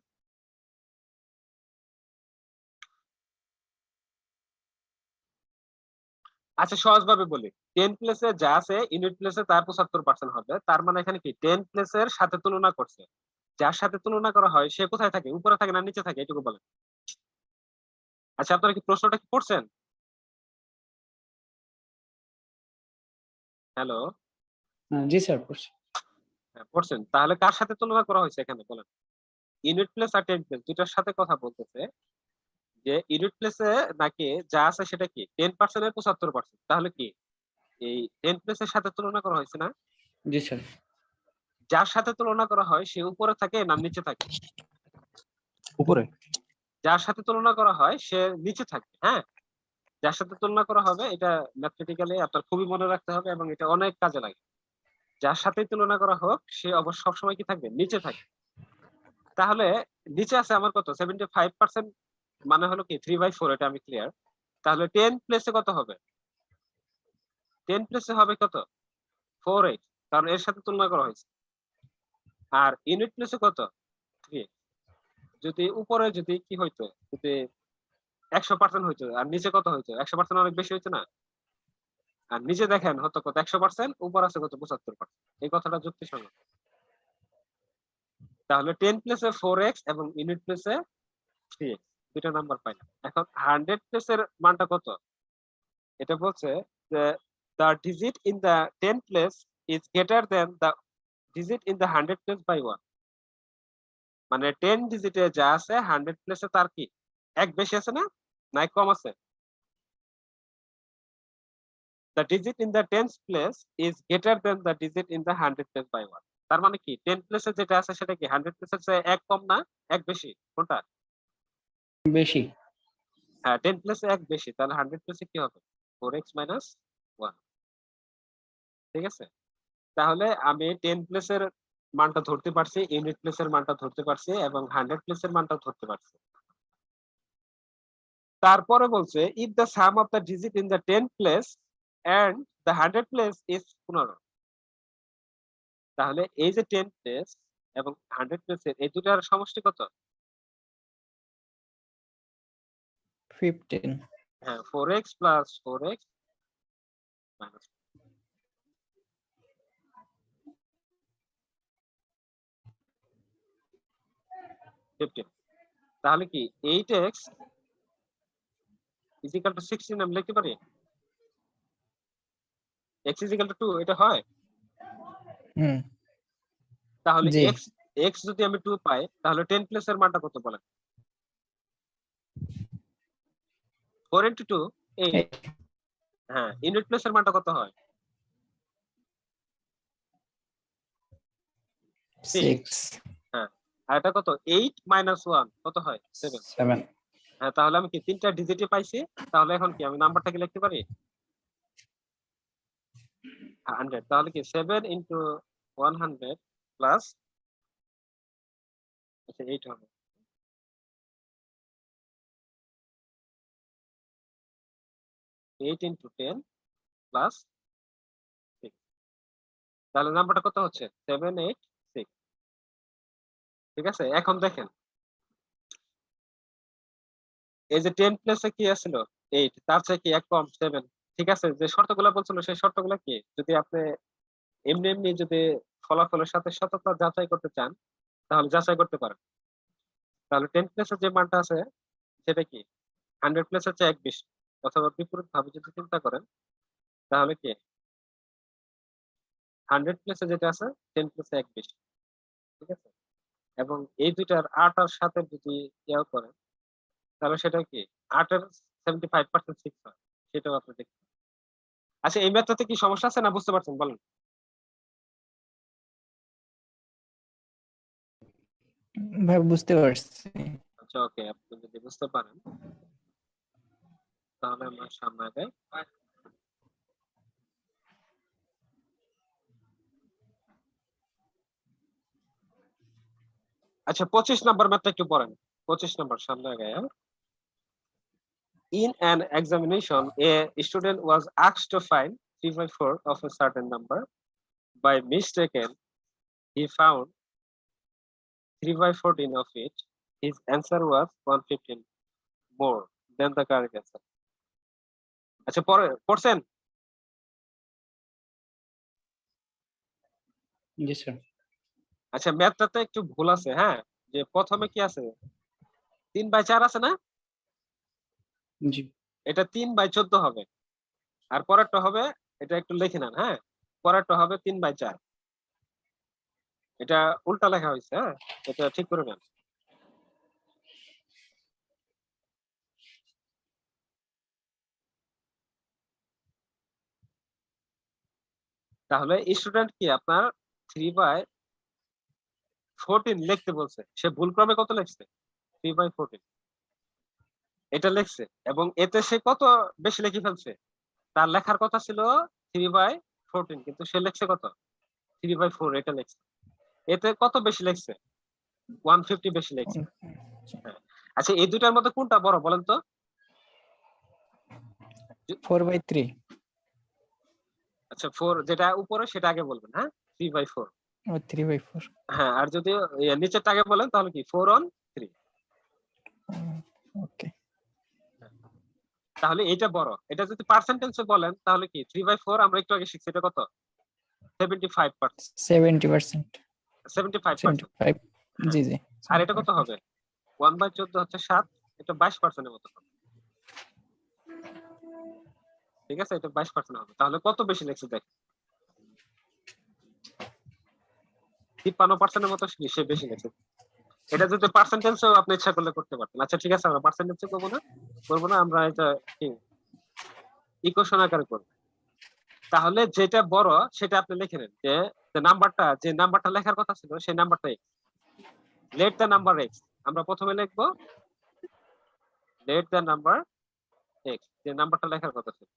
আচ্ছা সহজভাবে বলি, 10 প্লেসে যা আছে ইউনিট প্লেসে তার 75% হবে। তার মানে এখানে কি 10 প্লেসের সাথে তুলনা করছে। যার সাথে তুলনা করা হয় সে কোথায় থাকে? উপরে থাকে না নিচে থাকে? এটুকু বলেন। আচ্ছা আপনারা কি প্রশ্নটা কি পড়ছেন? হ্যালো, জি স্যার পড়ছি। পড়ছেন? তাহলে কার সাথে তুলনা করা হয়েছে এখানে বলেন? ইউনিট প্লেস আর 10 প্লেস দুটার সাথে কথা বলতেছে যে ইউনিট প্লেসে নাকি যা আছে সেটা কি 10% এর 75%। তাহলে কি এই 10 প্লেসের সাথে তুলনা করা হয়েছে না? জি স্যার। যার সাথে তুলনা করা হয় সে উপরে থাকে না নিচে থাকে? উপরে। যার সাথে তুলনা করা হয় সে নিচে থাকে। হ্যাঁ, যার সাথে তুলনা করা হবে এটা ম্যাথমেটিক্যালি আপনার খুবই মনে রাখতে হবে এবং এটা অনেক কাজে লাগে। যার সাথে তুলনা করা হোক সে অবশ্য সবসময় কি থাকবে? নিচে থাকবে। তাহলে নিচে আছে আমার কত 75%, মানে হলো কি 3/4, এটা আমি ক্লিয়ার। তাহলে 10 প্লেসে কত হবে? 10 প্লেসে হবে কত? 4x, কারণ এর সাথে তুলনা করা হয়েছে। আর ইউনিট প্লেসে কত? 3। যদি উপরে যদি কি হইতো, যদি 100% হইতো আর নিচে কত হইতো? 100% অনেক বেশি হইতো না? আর নিচে দেখেন হতো কত 100%, উপর আছে কত 75%। এই কথাটা যুক্তিসঙ্গত। তাহলে 10 প্লেসে 4x এবং ইউনিট প্লেসে 3x, দুইটা নাম্বার পাইলাম। এখন 100 প্লেসের মানটা কত? এটা বলছে যে the digit in the 10 place is greater than the digit in the 100 place by 1. মানে 10 ডিজিটে যা আছে 100 প্লেসে তার কি এক বেশি আছে না এক কম আছে? The digit in the 10th place is greater than the digit in the 100 place by 1. তার মানে কি 10 প্লেসে যেটা আছে সেটা কি 100 প্লেসের চেয়ে এক কম না এক বেশি? কোনটা? বেশি। হ্যাঁ, 10 প্লেসে এক বেশি। তাহলে 100 প্লেসে কি হবে? 4x - 1। ঠিক আছে? তাহলে আমি 10 প্লেসের মানটা ধরতে পারছি, ইউনিট প্লেসের মানটা ধরতে পারছি এবং 100 প্লেসের মানটা ধরতে পারছি। তারপরে বলছে if the sum of the digit in the 10 place and the 100 place is 15। তাহলে এই যে 10 প্লেস এবং 100 প্লেসের এই দুটার সমষ্টি কত? 15 হ্যাঁ, 4x plus 4x minus 15। তাহলে কি 8x is equal to 16 আমি লিখতে পারি? x is equal to 2 এটা হয়? হুম তাহলে জি x যদি আমি 2 পাই তাহলে 10 প্লেসের মানটা কত বলেন? 4 into 2 8। হ্যাঁ, ইউনিট প্লেসের মানটা কত হয়? 6। 6 হ্যাঁ, আর এটা কত 8 minus 1 কত হয়? 7। 7। হ্যাঁ, তাহলে আমি কি তিনটা ডিজিটে পাইছি। তাহলে এখন কি আমি নাম্বারটাকে লিখতে পারি 100। তাহলে কি 7 into 100 প্লাস 8 হবে। Eight into 10 plus 6। তাহলে নাম্বারটা কত হচ্ছে? 786। ঠিক আছে? এখন দেখেন এই যে 10 প্লেসে কি আছিল 8, তার চেয়ে কি এক কম 7। ঠিক আছে? যে শর্তগুলা বলছিল সেই শর্তগুলা কি? যদি আপনি এমনি এমনি যদি ফলাফলের সাথে সততা যাচাই করতে চান তাহলে যাচাই করতে পারেন। তাহলে 10 প্লাসের যে মানটা আছে সেটা কি 100 প্লাসের চেয়ে 1 বেশি, অথবা বিপরীত ভাবে যদি চিন্তা করেন তাহলে কি 100 প্লাসে যেটা আছে 10 প্লাসে 1 বেশি, ঠিক আছে। এবং এই দুইটার 8 আর 7 এর যদি ইয়া করেন তাহলে সেটা কি 8 এর 75% 6 হয়, সেটাও আপনি দেখতে পারেন। আচ্ছা, এই ম্যাথটাতে কি সমস্যা আছে না বুঝতে পারছেন বলেন? ভাই বুঝতে পারছি। আচ্ছা, ওকে, আপনি যদি বুঝতে পারেন তাহলে আমরা সামনে আগাই। আচ্ছা, 25 নাম্বার ম্যাথটা একটু পড়েন। 25 নাম্বার সামনে আগাই। In an examination, a student was asked to find 3/4 of a certain number. By mistaken, he found 3/14 of it. His answer was 115 more than the correct answer. আচ্ছা, পড়ছেন? জি স্যার। আচ্ছা, ম্যাথটাতে একটু ভুল আছে, হ্যাঁ, যে প্রথমে কি আছে 3/4 আছে না, জি এটা 3/14 হবে, আর পরেরটা হবে, এটা একটু লিখে নেন, হ্যাঁ, পরেরটা হবে 3/4, এটা উল্টা লেখা হয়েছে, হ্যাঁ, এটা ঠিক করে নেন। তাহলে স্টুডেন্ট কি আপনার 3/14 লিখতে বলছে, সে ভুল ক্রমে কত লিখছে 3/14 এটা লিখছে, এবং এতে সে কত বেশি লিখে ফেলছে, তার লেখার কথা ছিল 3/14 কিন্তু সে লিখছে কত 3/4, এটা লিখছে, এতে কত বেশি লিখছে 150 বেশি লিখছে। হ্যাঁ। আচ্ছা, এই দুটার মধ্যে কোনটা বড় বলেন তো? 4/3। আচ্ছা, 4 যেটা উপরে সেটা আগে বলবেন, হ্যাঁ, 3/4। ও 3/4। হ্যাঁ, আর যদি নিচেরটা আগে বলেন তাহলে কি 4 on 3। ওকে। তাহলে এটা বড়। এটা যদি পার্সেন্টেজে বলেন তাহলে কি 3/4 আমরা একটু আগে শিখছি, এটা কত 75%। 70%। 75%। 75। জি জি। আর এটা কত হবে 1/14 হচ্ছে 7, এটা 22% এর মতো হবে, ঠিক আছে, এটা 22% হবে। তাহলে কত বেশি লিখছে দেখেন, 53% এর মতো সে বেশি লিখছে। এটা যদি পার্সেন্টেজও আপনি ইচ্ছা করলে করতে পারতেন। আচ্ছা, ঠিক আছে, আমরা পার্সেন্টেজে করবো না, আমরা এটা ইকুয়েশন আকারে করব। তাহলে যেটা বড় সেটা আপনি লিখে নেন, যে যে নাম্বারটা লেখার কথা ছিল সেই নাম্বারটা x, late the number x, আমরা প্রথমে লিখবো লেট দ্য নাম্বার x, যে নাম্বারটা লেখার কথা ছিল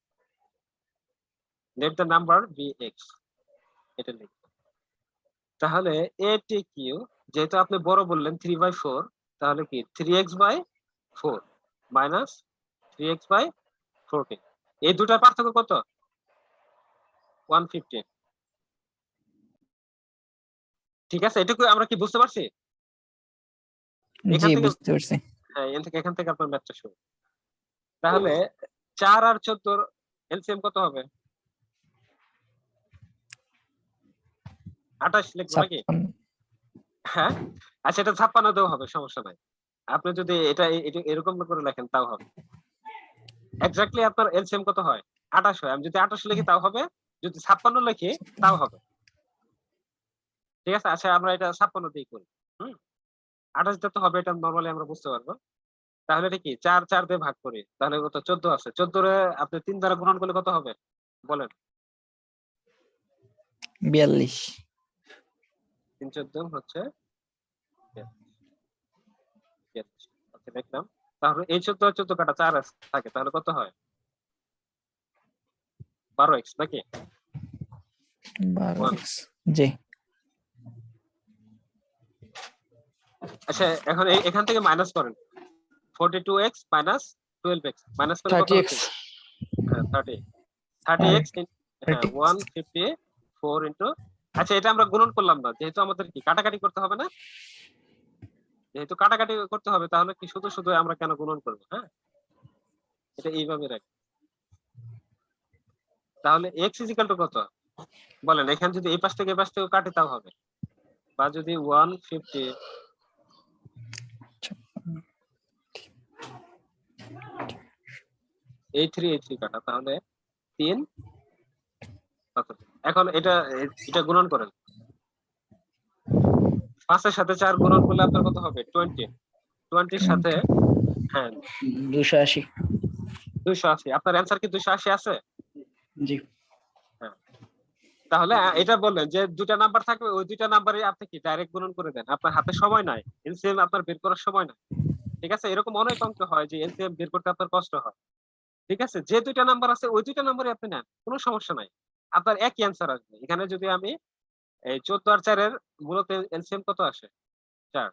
let the number be x, এটা লিখবো। তাহলে ATQ, যেহেতু আপনি বড় বললেন 3/4, তাহলে কি 3x/4 মাইনাস 3x/14, এই দুটার পার্থক্য কত 115, ঠিক আছে। এটুকু আমরা কি বুঝতে পারছি? জি বুঝতে পারছি। হ্যাঁ, এখান থেকে আপনার ম্যাথটা শুরু। তাহলে 4 আর 14 এলসিএম কত হবে 28 লিখবো নাকি? 56। হ্যাঁ, আচ্ছা, এটা 56 দেও হবে, সমস্যা নাই। আপনি যদি এটা এরকম করে লেখেন তাও হবে। এক্স্যাক্টলি আপনার এলসিএম কত হয় 28 হয়। আমি যদি 28 লিখি তাও হবে, যদি 56 লিখি তাও হবে, ঠিক আছে। আচ্ছা, আমরা এটা 56 দিয়ে করি। 28 দিয়ে তো হবে, এটা নরমালি আমরা বুঝতে পারবো। তাহলে এটা কি 4 দিয়ে ভাগ করি, তাহলে কত 14 আছে। 14 রে আপনি 3 দ্বারা গুণন করলে কত হবে বলেন? 42। 3 14 হচ্ছে 42। আচ্ছা, দেখলাম। তাহলে এই 14 আর 14 কাটা 4 থাকে, তাহলে কত হয় 12x নাকি? 12x। জি। আচ্ছা, এখন এখান থেকে মাইনাস করেন 42x মাইনাস 12x, মাইনাস করে কত 30x। হচ্ছে? হ্যাঁ, 30x, হ্যাঁ, 154 ইনটু, আচ্ছা, এটা আমরা গুণন করলাম না, যেহেতু আমাদের কি কাটাকাটি করতে হবে না, যেহেতু কাটাকাটি করতে হবে তাহলে কি শুধু শুধু আমরা কেন গুণন করবো? হ্যাঁ, এটা এইভাবে রাখি। তাহলে x ইজিক্যাল টু কত বলেন? এখানে যদি এই পাশ থেকে এই পাশ থেকে কাটে তাও হবে, বা যদি 150 এই 3 কাটা, তাহলে 3 এখন এটা এটা গুণন করেন। 5 এর সাথে 4 গুণন করলে আপনার কত হবে? 20। 20 এর সাথে হ্যাঁ 280 280। আপনার অ্যান্সার কি 280 আছে? জি হ্যাঁ। তাহলে এটা বললেন যে দুইটা নাম্বার থাকবে, ওই দুইটা নাম্বারে আপনি কি ডাইরেক্ট গুণন করে দেন, আপনার হাতে সময় নাই, এলসিএম আপনার বের করার সময় নাই। ঠিক আছে, এরকম অনেক অঙ্ক হয় যে এলসিএম বের করতে আপনার কষ্ট হয়। ঠিক আছে, যে দুইটা নাম্বার আছে ওই দুইটা নাম্বারে আপনি নেন, কোনো সমস্যা নাই, আপনার একই অ্যান্সার আসবে। এখানে যদি আমি এই 14 আর 4 এর মূলত এলসিএম কত আসে? 4।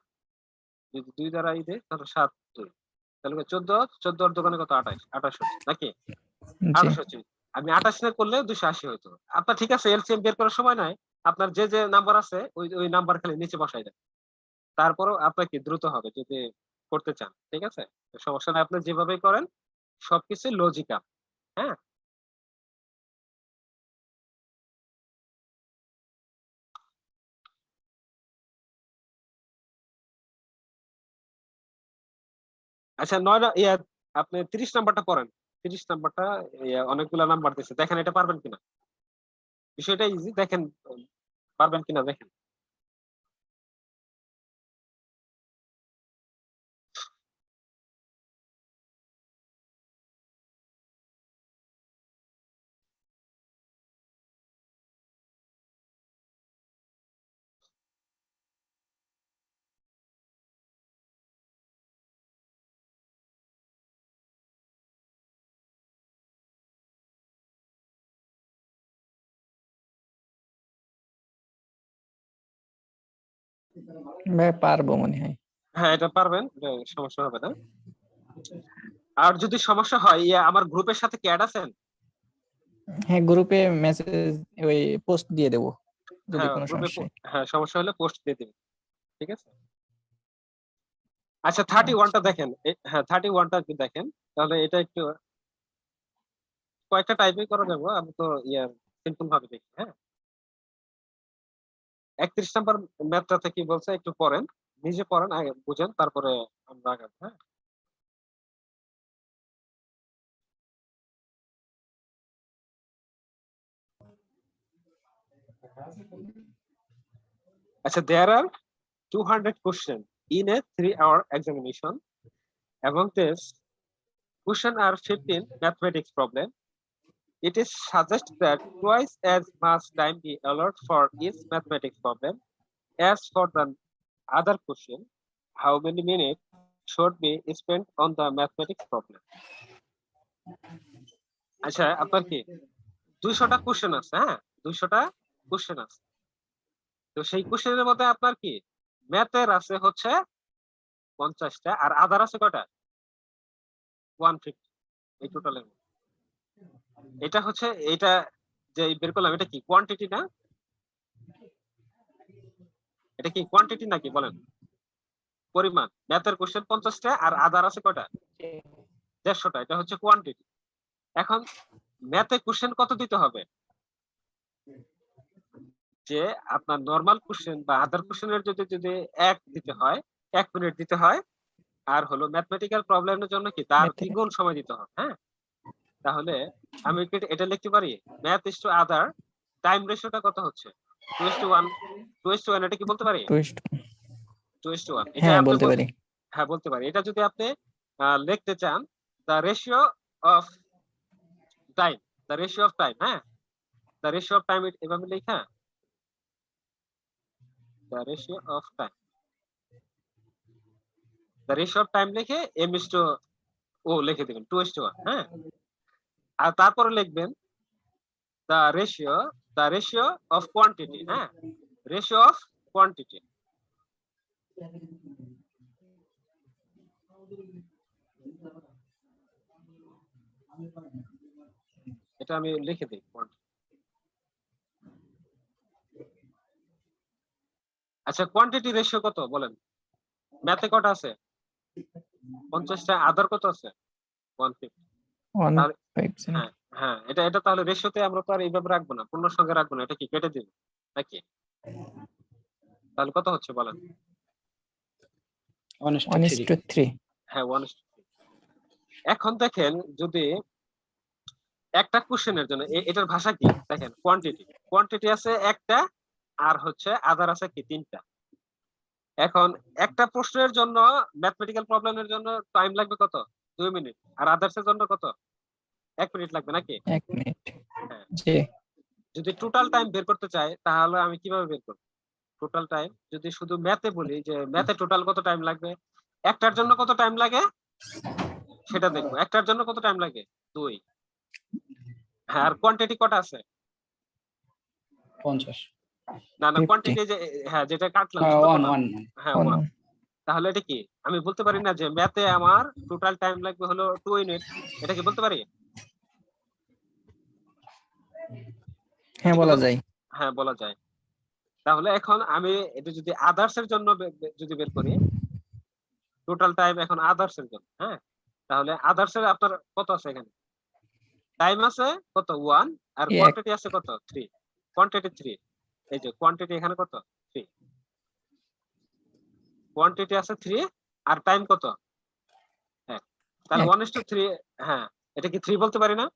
যদি 2 দ্বারা দেই তাহলে 7 2, তাহলে 14 আর দোকানে কত? 28 28 হচ্ছে নাকি? জি 28 হচ্ছে। আমি 28 না করলে 280 হতো। আপনার ঠিক আছে, এলসিএম বের করার সময় নাই, আপনার যে যে নাম্বার আছে ওই ওই নাম্বার খালি নিচে বসাই দেন, তারপরও আপনার কি দ্রুত হবে যদি করতে চান। ঠিক আছে, তো সমস্যা নাই, আপনি যেভাবে করেন সবকিছু লজিক্যাল। হ্যাঁ, আচ্ছা 9 আপনি 30 নাম্বারটা পড়েন। 30 নাম্বারটা অনেকগুলা নাম্বার দিয়েছে, দেখেন এটা পারবেন কিনা। বিষয়টা ইজি, দেখেন পারবেন কিনা দেখেন। ভাই পারবো মনে হয়। হ্যাঁ এটা পারবেন, এটা সমস্যা হবে না। আর যদি সমস্যা হয় আমার গ্রুপের সাথে কি অ্যাড আছেন? হ্যাঁ গ্রুপে মেসেজ ওই পোস্ট দিয়ে দেবো যদি হ্যাঁ কোনো গ্রুপে, সমস্যা হয়। হ্যাঁ সমস্যা হলে পোস্ট দিয়ে দিবেন। ঠিক আছে, আচ্ছা 31টা দেখেন। হ্যাঁ 31টা একটু দেখেন, তাহলে এটা একটু কয়েকটা টাইপই করা যাবে, আমি তো সিম্পল ভাবে দেখি। হ্যাঁ 31 নাম্বার ম্যাথটাতে কি বলছে একটু পড়েন, নিজে পড়েন, আগে বুঝেন, তারপরে আমরা আগাবো। হ্যাঁ আচ্ছা, there are 200 questions in a 3-hour examination. Among these questions are 15 mathematics problem. It is suggested that twice as much time be allotted for each mathematics problem as for the other question. How many minutes should be spent on the mathematics problem? আচ্ছা আপনার কি 200টা question আছে? হ্যাঁ 200টা question আছে, তো সেই কোশ্চেনের মধ্যে আপনার কি ম্যাথের আছে হচ্ছে 50টা, আর আদার আছে কয়টা? 150। এই টোটালের এটা হচ্ছে, এটা যে বের করলাম এটা কি কোয়ান্টিটি না? এটা কি কোয়ান্টিটি নাকি বলেন? পরিমাণ। ম্যাথের কোশ্চেন 50টা আর আদার আছে কয়টা? 150টা, এটা হচ্ছে কোয়ান্টিটি। এখন ম্যাথে কোশ্চেন কত দিতে হবে? যে আপনার নরমাল কোশ্চেন বা আদার কোশ্চেনের যদি যদি 1 দিতে হয়, 1 মিনিট দিতে হয়, আর হলো ম্যাথমেটিক্যাল প্রবলেমের জন্য কি তার দ্বিগুণ সময় দিতে হবে। হ্যাঁ তাহলে আমি কি এটা লিখতে পারি, math is to other time রেশিওটা কত হচ্ছে? 2:1। 2:1 এটা কি বলতে পারি? 2:1 এটা হ্যাঁ আপনি বলতে পারি। হ্যাঁ বলতে পারি। এটা যদি আপনি লিখতে চান, the ratio of time, the ratio of time, হ্যাঁ দ্য রেশিও অফ টাইম এভাবে লেখা, the ratio of time, the ratio of time লিখে m is to o লিখে দিবেন 2:1। হ্যাঁ আর তারপরে লিখবেন দ্য রেশিও অফ কোয়ান্টিটি, হ্যাঁ রেশিও অফ কোয়ান্টিটি। এটা আমি লিখে দিই quantity। আচ্ছা কোয়ান্টিটি রেশিও কত বলেন? ম্যাথে কত আছে? 50টা, আদার কত আছে? 150। তাহলে 150 হ্যাঁ হ্যাঁ এটা এটা তাহলে রেশিওতে আমরা তো আর এইভাবে রাখবো না, পূর্ণ সংখ্যা রাখবো না, এটা কি কেটে দিব নাকি? তাহলে কত হচ্ছে বলেন? 1:3 1:3 হ্যাঁ 1:3। এখন দেখেন যদি একটা কোশ্চেনের জন্য এটার ভাষা কি দেখেন, কোয়ান্টিটি। কোয়ান্টিটি আছে একটা, আর হচ্ছে আদার আছে কি তিনটা। এখন একটা প্রশ্নের জন্য, ম্যাথমেটিক্যাল প্রবলেমের জন্য টাইম লাগবে কত? 2 মিনিট। আর আদার্স এর জন্য কত? 1 মিনিট লাগবে নাকি? 1 মিনিট। হ্যাঁ। জি। যদি টোটাল টাইম বের করতে চাই তাহলে আমি কিভাবে বের করব? টোটাল টাইম যদি শুধু ম্যাথে বলি যে ম্যাথে টোটাল কত টাইম লাগবে, একটার জন্য কত টাইম লাগে সেটা দেখবো। একটার জন্য কত টাইম লাগে? 2। হ্যাঁ, আর কোয়ান্টিটি কটা আছে? 50 না না, 50 কোয়ান্টিটি যে, হ্যাঁ যেটা কাটলাম ওয়ান ছোট ওয়ান হ্যাঁ 1। one. তাহলে এটা কি আমি বলতে পারি না যে ম্যাথে আমার টোটাল টাইম লাগবে হলো 2 মিনিট? এটা কি বলতে পারি? হ্যাঁ, এটা কি বলা যায়। হ্যাঁ বলা যায়। তাহলে এখন আমি এটা যদি আদার্স এর জন্য যদি বের করি, টোটাল টাইম এখন আদার্স এর জন্য, হ্যাঁ, তাহলে আদার্স এর আপনার কত আছে এখানে? টাইম আছে কত? 1। আর এক। কোয়ান্টিটি আছে কত? 3। কোয়ান্টিটি 3। এই যে কোয়ান্টিটি এখানে কত? 3। কোয়ান্টিটি আছে 3 আর টাইম কত? 1। তাহলে এক। 1:3। হ্যাঁ, এটা কি 3 বলতে পারি না?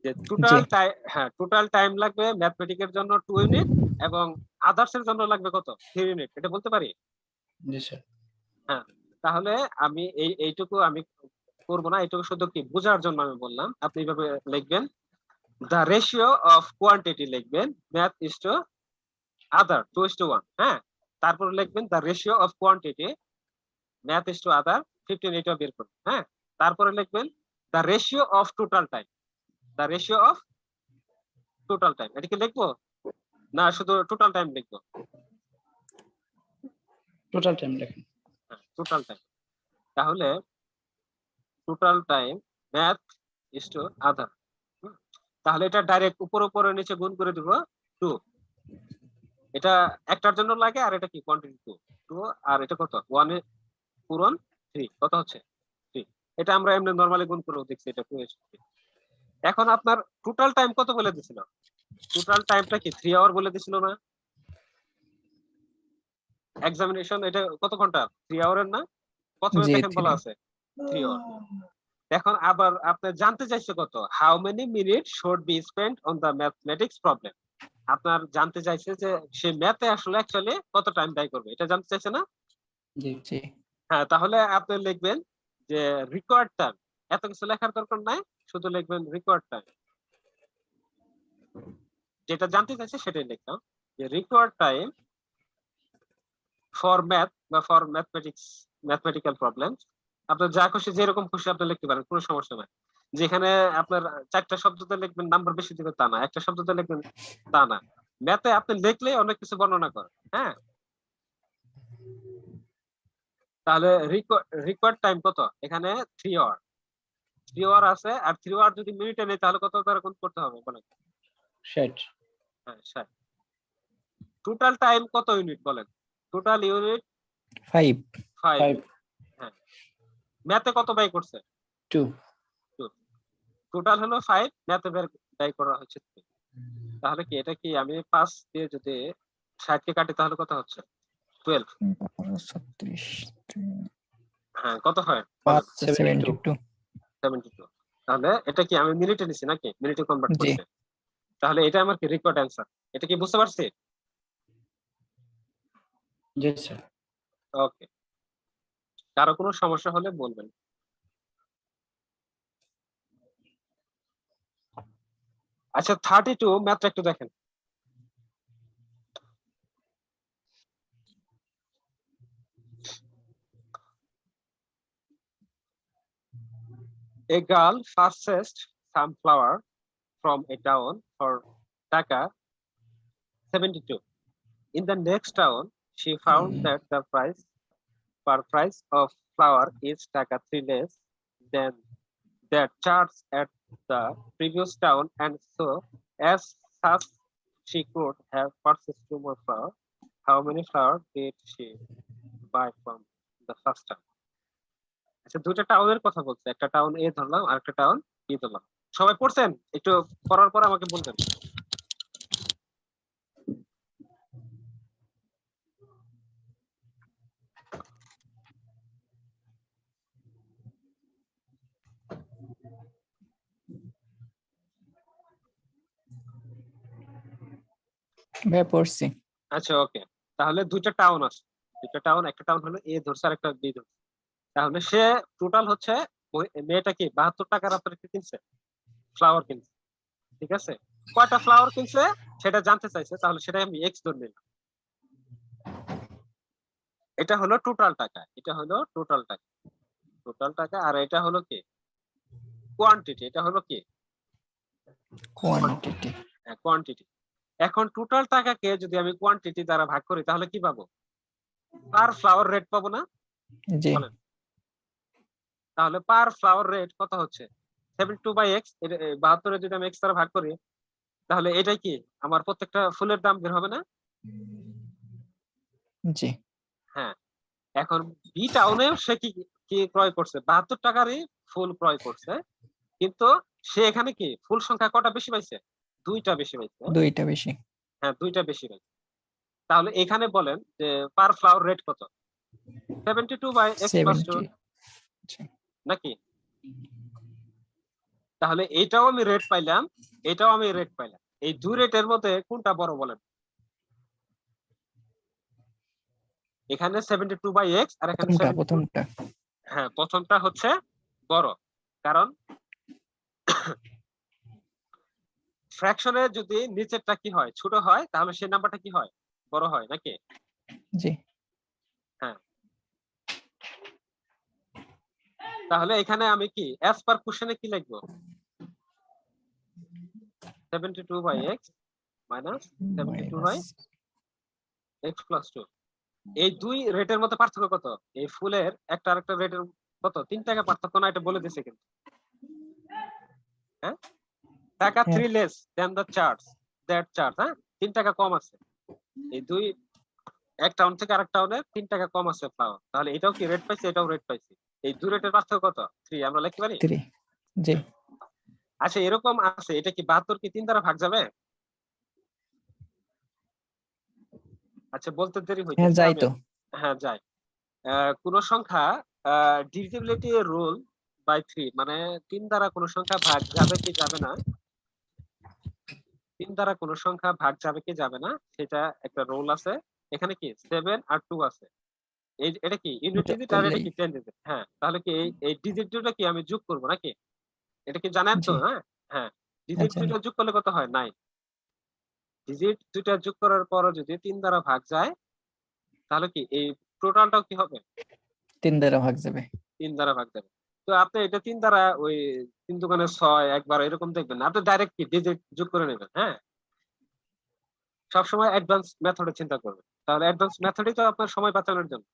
যে জি। টোটাল টাইম, হ্যাঁ টোটাল টাইম লাগবে ম্যাথমেটিকের জন্য 2 ইউনিট এবং আদার্স এর জন্য লাগবে কত? 3 ইউনিট। এটা বলতে পারি? জি স্যার। হ্যাঁ। তাহলে আমি এইটুকু আমি করব না, এইটুকু শুধু কি বোঝার জন্য আমি বললাম। আপনি এইভাবে লিখবেন, the ratio of quantity লিখবেন math is to other 2:1। হ্যাঁ, তারপর লিখবেন the ratio of quantity math is to other 15। এটা বের করুন। হ্যাঁ, তারপরে লিখবেন the ratio of total time, the ratio of total time। এটা কি লিখবো না শুধু টোটাল টাইম লিখবো? টোটাল টাইম লেখেন। Total time. তাহলে total time math is to other। তাহলে এটা ডাইরেক্ট উপর উপরে নিচে গুণ করে দিব 2। এটা একটার জন্য লাগে, আর এটা কি কোয়ান্টিটি 2। আর এটা কত? 1 এ পূরণ 3 কত হচ্ছে? 3। এটা আমরা এমনি নরমালি গুণ করে দেখছি, এটা 2 এসেছে। এখন আপনার টোটাল টাইম কত বলে দিছিল? টোটাল টাইমটা কি 3 আওয়ার বলে দিছিল না? এক্সামিনেশন এটা কত ঘন্টা? 3 আওয়ারের না? প্রথমে জি, দেখেন বলা 3। আছে 3 আওয়ার। এখন আবার আপনি জানতে চাইছে কত? How many minute should be spent on the mathematics problem. আপনার জানতে চাইছে যে সে ম্যাথে আসলে অ্যাকচুয়ালি কত টাইম ব্যয় করবে, এটা জানতে চাইছে না? জি। জি। হ্যাঁ, তাহলে আপনি লিখবেন যে রিকোয়ার্ড টাইম। এত কিছু লেখার দরকার নাই, শুধু লিখবেন রিকোয়ার্ড টাইম। যেটা জানতে চাইছে সেটাই লিখলাম, যে রিকোয়ার্ড টাইম ফর ম্যাথ বা ফর ম্যাথমেটিক্যাল প্রবলেম। আপনার যা খুশি যেরকম খুশি আপনি লিখতে পারেন, কোনো সমস্যা নাই। যেখানে আপনার 4টা শব্দতে লিখবেন নাম্বার বেশি দিবে তা না, একটা শব্দতে লিখবেন তা না। ম্যাথে আপনি লিখলেই অনেক কিছু বর্ণনা করেন। হ্যাঁ, তাহলে রিকোয়ার্ড টাইম কত? এখানে 3 আওয়ার। 3 আওয়ার আছে, আর 3 আওয়ার যদি মিনিটে নেই তাহলে কত দ্বারা গুণ করতে হবে বলেন? 60। হ্যাঁ 60। টোটাল টাইম কত ইউনিট বলেন? Total unit 5। 5। 5 হ্যাঁ, ম্যাথে কত ব্যয় করছে? 2 টোটাল হলো 5, ম্যাথে ব্যয় করা হচ্ছে 3। তাহলে কি এটা কি আমি 5 দিয়ে যদি 60 কে কাটি তাহলে কত হচ্ছে? 12। 36। হ্যাঁ, কত হয়? 5 72 72। 72। তাহলে এটা কি আমি মিনিটে নিছি নাকি মিনিটে কনভার্ট জি। করছে? তাহলে এটা আমার কি রিকোয়ার্ড অ্যান্সার? এটা কি বুঝতে পারছি? জি স্যার। ওকে, কারো কোনো সমস্যা হলে বলবেন। আচ্ছা 32 ম্যাথটা একটু দেখেন। A girl purchased some flour from a town for taka 72. In the next town, she found that the price of flour is taka 3 less than that charged at the previous town, and so as such she could have purchased 2 more flour. How many flour did she buy from the first town? আচ্ছা, দুইটা টাউনের কথা বলছে, একটা town এ ধরলাম আর একটা town B ধরলাম। সবাই পড়ছেন? একটু পড়ার পর আমাকে বলবেন। ভাই পড়ছি। আচ্ছা ওকে, তাহলে দুইটা টাউন আছে, দুইটা টাউন, একটা টাউন হলো এ ধরছে আর একটা বি ধরছে। তাহলে সে টোটাল হচ্ছে মেয়েটা কি 72 টাকার আপনার কি কিনছে, ফ্লাওয়ার কিনছে, ঠিক আছে? কয়টা ফ্লাওয়ার কিনছে সেটা জানতে চাইছে, তাহলে সেটা আমি এক্স ধরে নিলাম। এটা হলো টোটাল টাকা, এটা হলো টোটাল টাকা, টোটাল টাকা। আর এটা হলো কি কোয়ান্টিটি, এটা হলো কি কোয়ান্টিটি। কোয়ান্টিটি। এখন টোটাল টাকাকে যদি আমি কোয়ান্টিটি দ্বারা ভাগ করি তাহলে কি পাবো? পার ফ্লাওয়ার রেট পাবো না? জি বলেন। তাহলে পার ফ্লাওয়ার রেট কত হচ্ছে? 72/x, 72 যদি আমি x দ্বারা ভাগ করি তাহলে এটাই কি আমার প্রত্যেকটা ফুলের দাম বের হবে না? জি হ্যাঁ। এখন বি টাউনেও সে কি কি ক্রয় করছে? 72 টাকারই ফুল ক্রয় করছে, কিন্তু সে এখানে কি ফুল সংখ্যা কটা বেশি পাইছে? দুইটা বেশি পাইছে। দুইটা বেশি। হ্যাঁ, দুইটা বেশি পাইছে। তাহলে এখানে বলেন যে পার ফ্লাওয়ার রেট কত? 72/x + 2 70। নাকি? তাহলে এটাও আমি রেট পাইলাম, এটাও আমি রেট পাইলাম। এই দুই রেটের মধ্যে কোনটা বড় বলেন? এখানে 72/x আর এখানে প্রথমটা 72। প্রথমটা। হ্যাঁ, প্রথমটা হচ্ছে বড়, কারণ ফ্র্যাকশনে যদি নিচেরটা কি হয়, ছোট হয়, তাহলে সেই নাম্বারটা কি হয়, বড় হয় নাকি? জি হ্যাঁ। তাহলে এখানে আমি কি অ্যাজ পার কোশ্চেনে কি লিখবো? 72/x - 72/x + 2। এই দুই রেটের মধ্যে পার্থক্য কত? এই ফুলের একটা আরেকটা রেটের কত? 3 টাকা পার্থক্য না? এটা বলে দিছে কিন্তু। হ্যাঁ, টাকা হ্যাঁ। 3 less than the charge, that charge. হ্যাঁ, 3 টাকা কম আছে। এই দুই এক টাউন থেকে আরেক টাউনে 3 টাকা কম আছে ফ্লাওয়ার। তাহলে এটাও কি রেট পাইছে, এটাও রেট পাইছে। এই দুই রেটের পার্থক্য কত? 3 আমরা লিখতে পারি? 3। জি আচ্ছা, এরকম আছে, এটা কি 72 কি 3 দ্বারা ভাগ যাবে? আচ্ছা, বলতে দেরি হ্যাঁ হইতেছে যাই আমি। তো। হ্যাঁ, যায়। কোন সংখ্যা ডিভিজিবিলিটি রুল বাই 3, মানে 3 দ্বারা কোন সংখ্যা ভাগ যাবে কি যাবে না, 3 দ্বারা কোন সংখ্যা ভাগ যাবে কি যাবে না, সেটা একটা রুল আছে। এখানে কি 7 আর 2 আছে। এটা কি ইউনিট এটা ডিজিট আর এটা করলেই। কি 10 ডিজিট। হ্যাঁ, তাহলে কি এই ডিজিট দুটো কি আমি যোগ করব নাকি? এটা কি জানেন তো? জি হ্যাঁ, হ্যাঁ, হ্যাঁ ডিজিট জানি। দুটো যোগ করলে কত হয়? 9। ডিজিট দুটো যোগ করার পরও যদি 3 দ্বারা ভাগ যায় তাহলে কি এই টোটালটাও কি হবে? 3 দ্বারা ভাগ যাবে। 3 দ্বারা ভাগ যাবে। তো আপনি এটা 3 দ্বারা ওই 3 দোকানে 6 একবার এরকম দেখবেন না। আপনি ডাইরেক্ট কি ডিজিট যোগ করে নেবেন। হ্যাঁ, সবসময় অ্যাডভান্স মেথডে চিন্তা করবেন। তাহলে অ্যাডভান্স মেথডই তো আপনার সময় বাঁচানোর জন্য,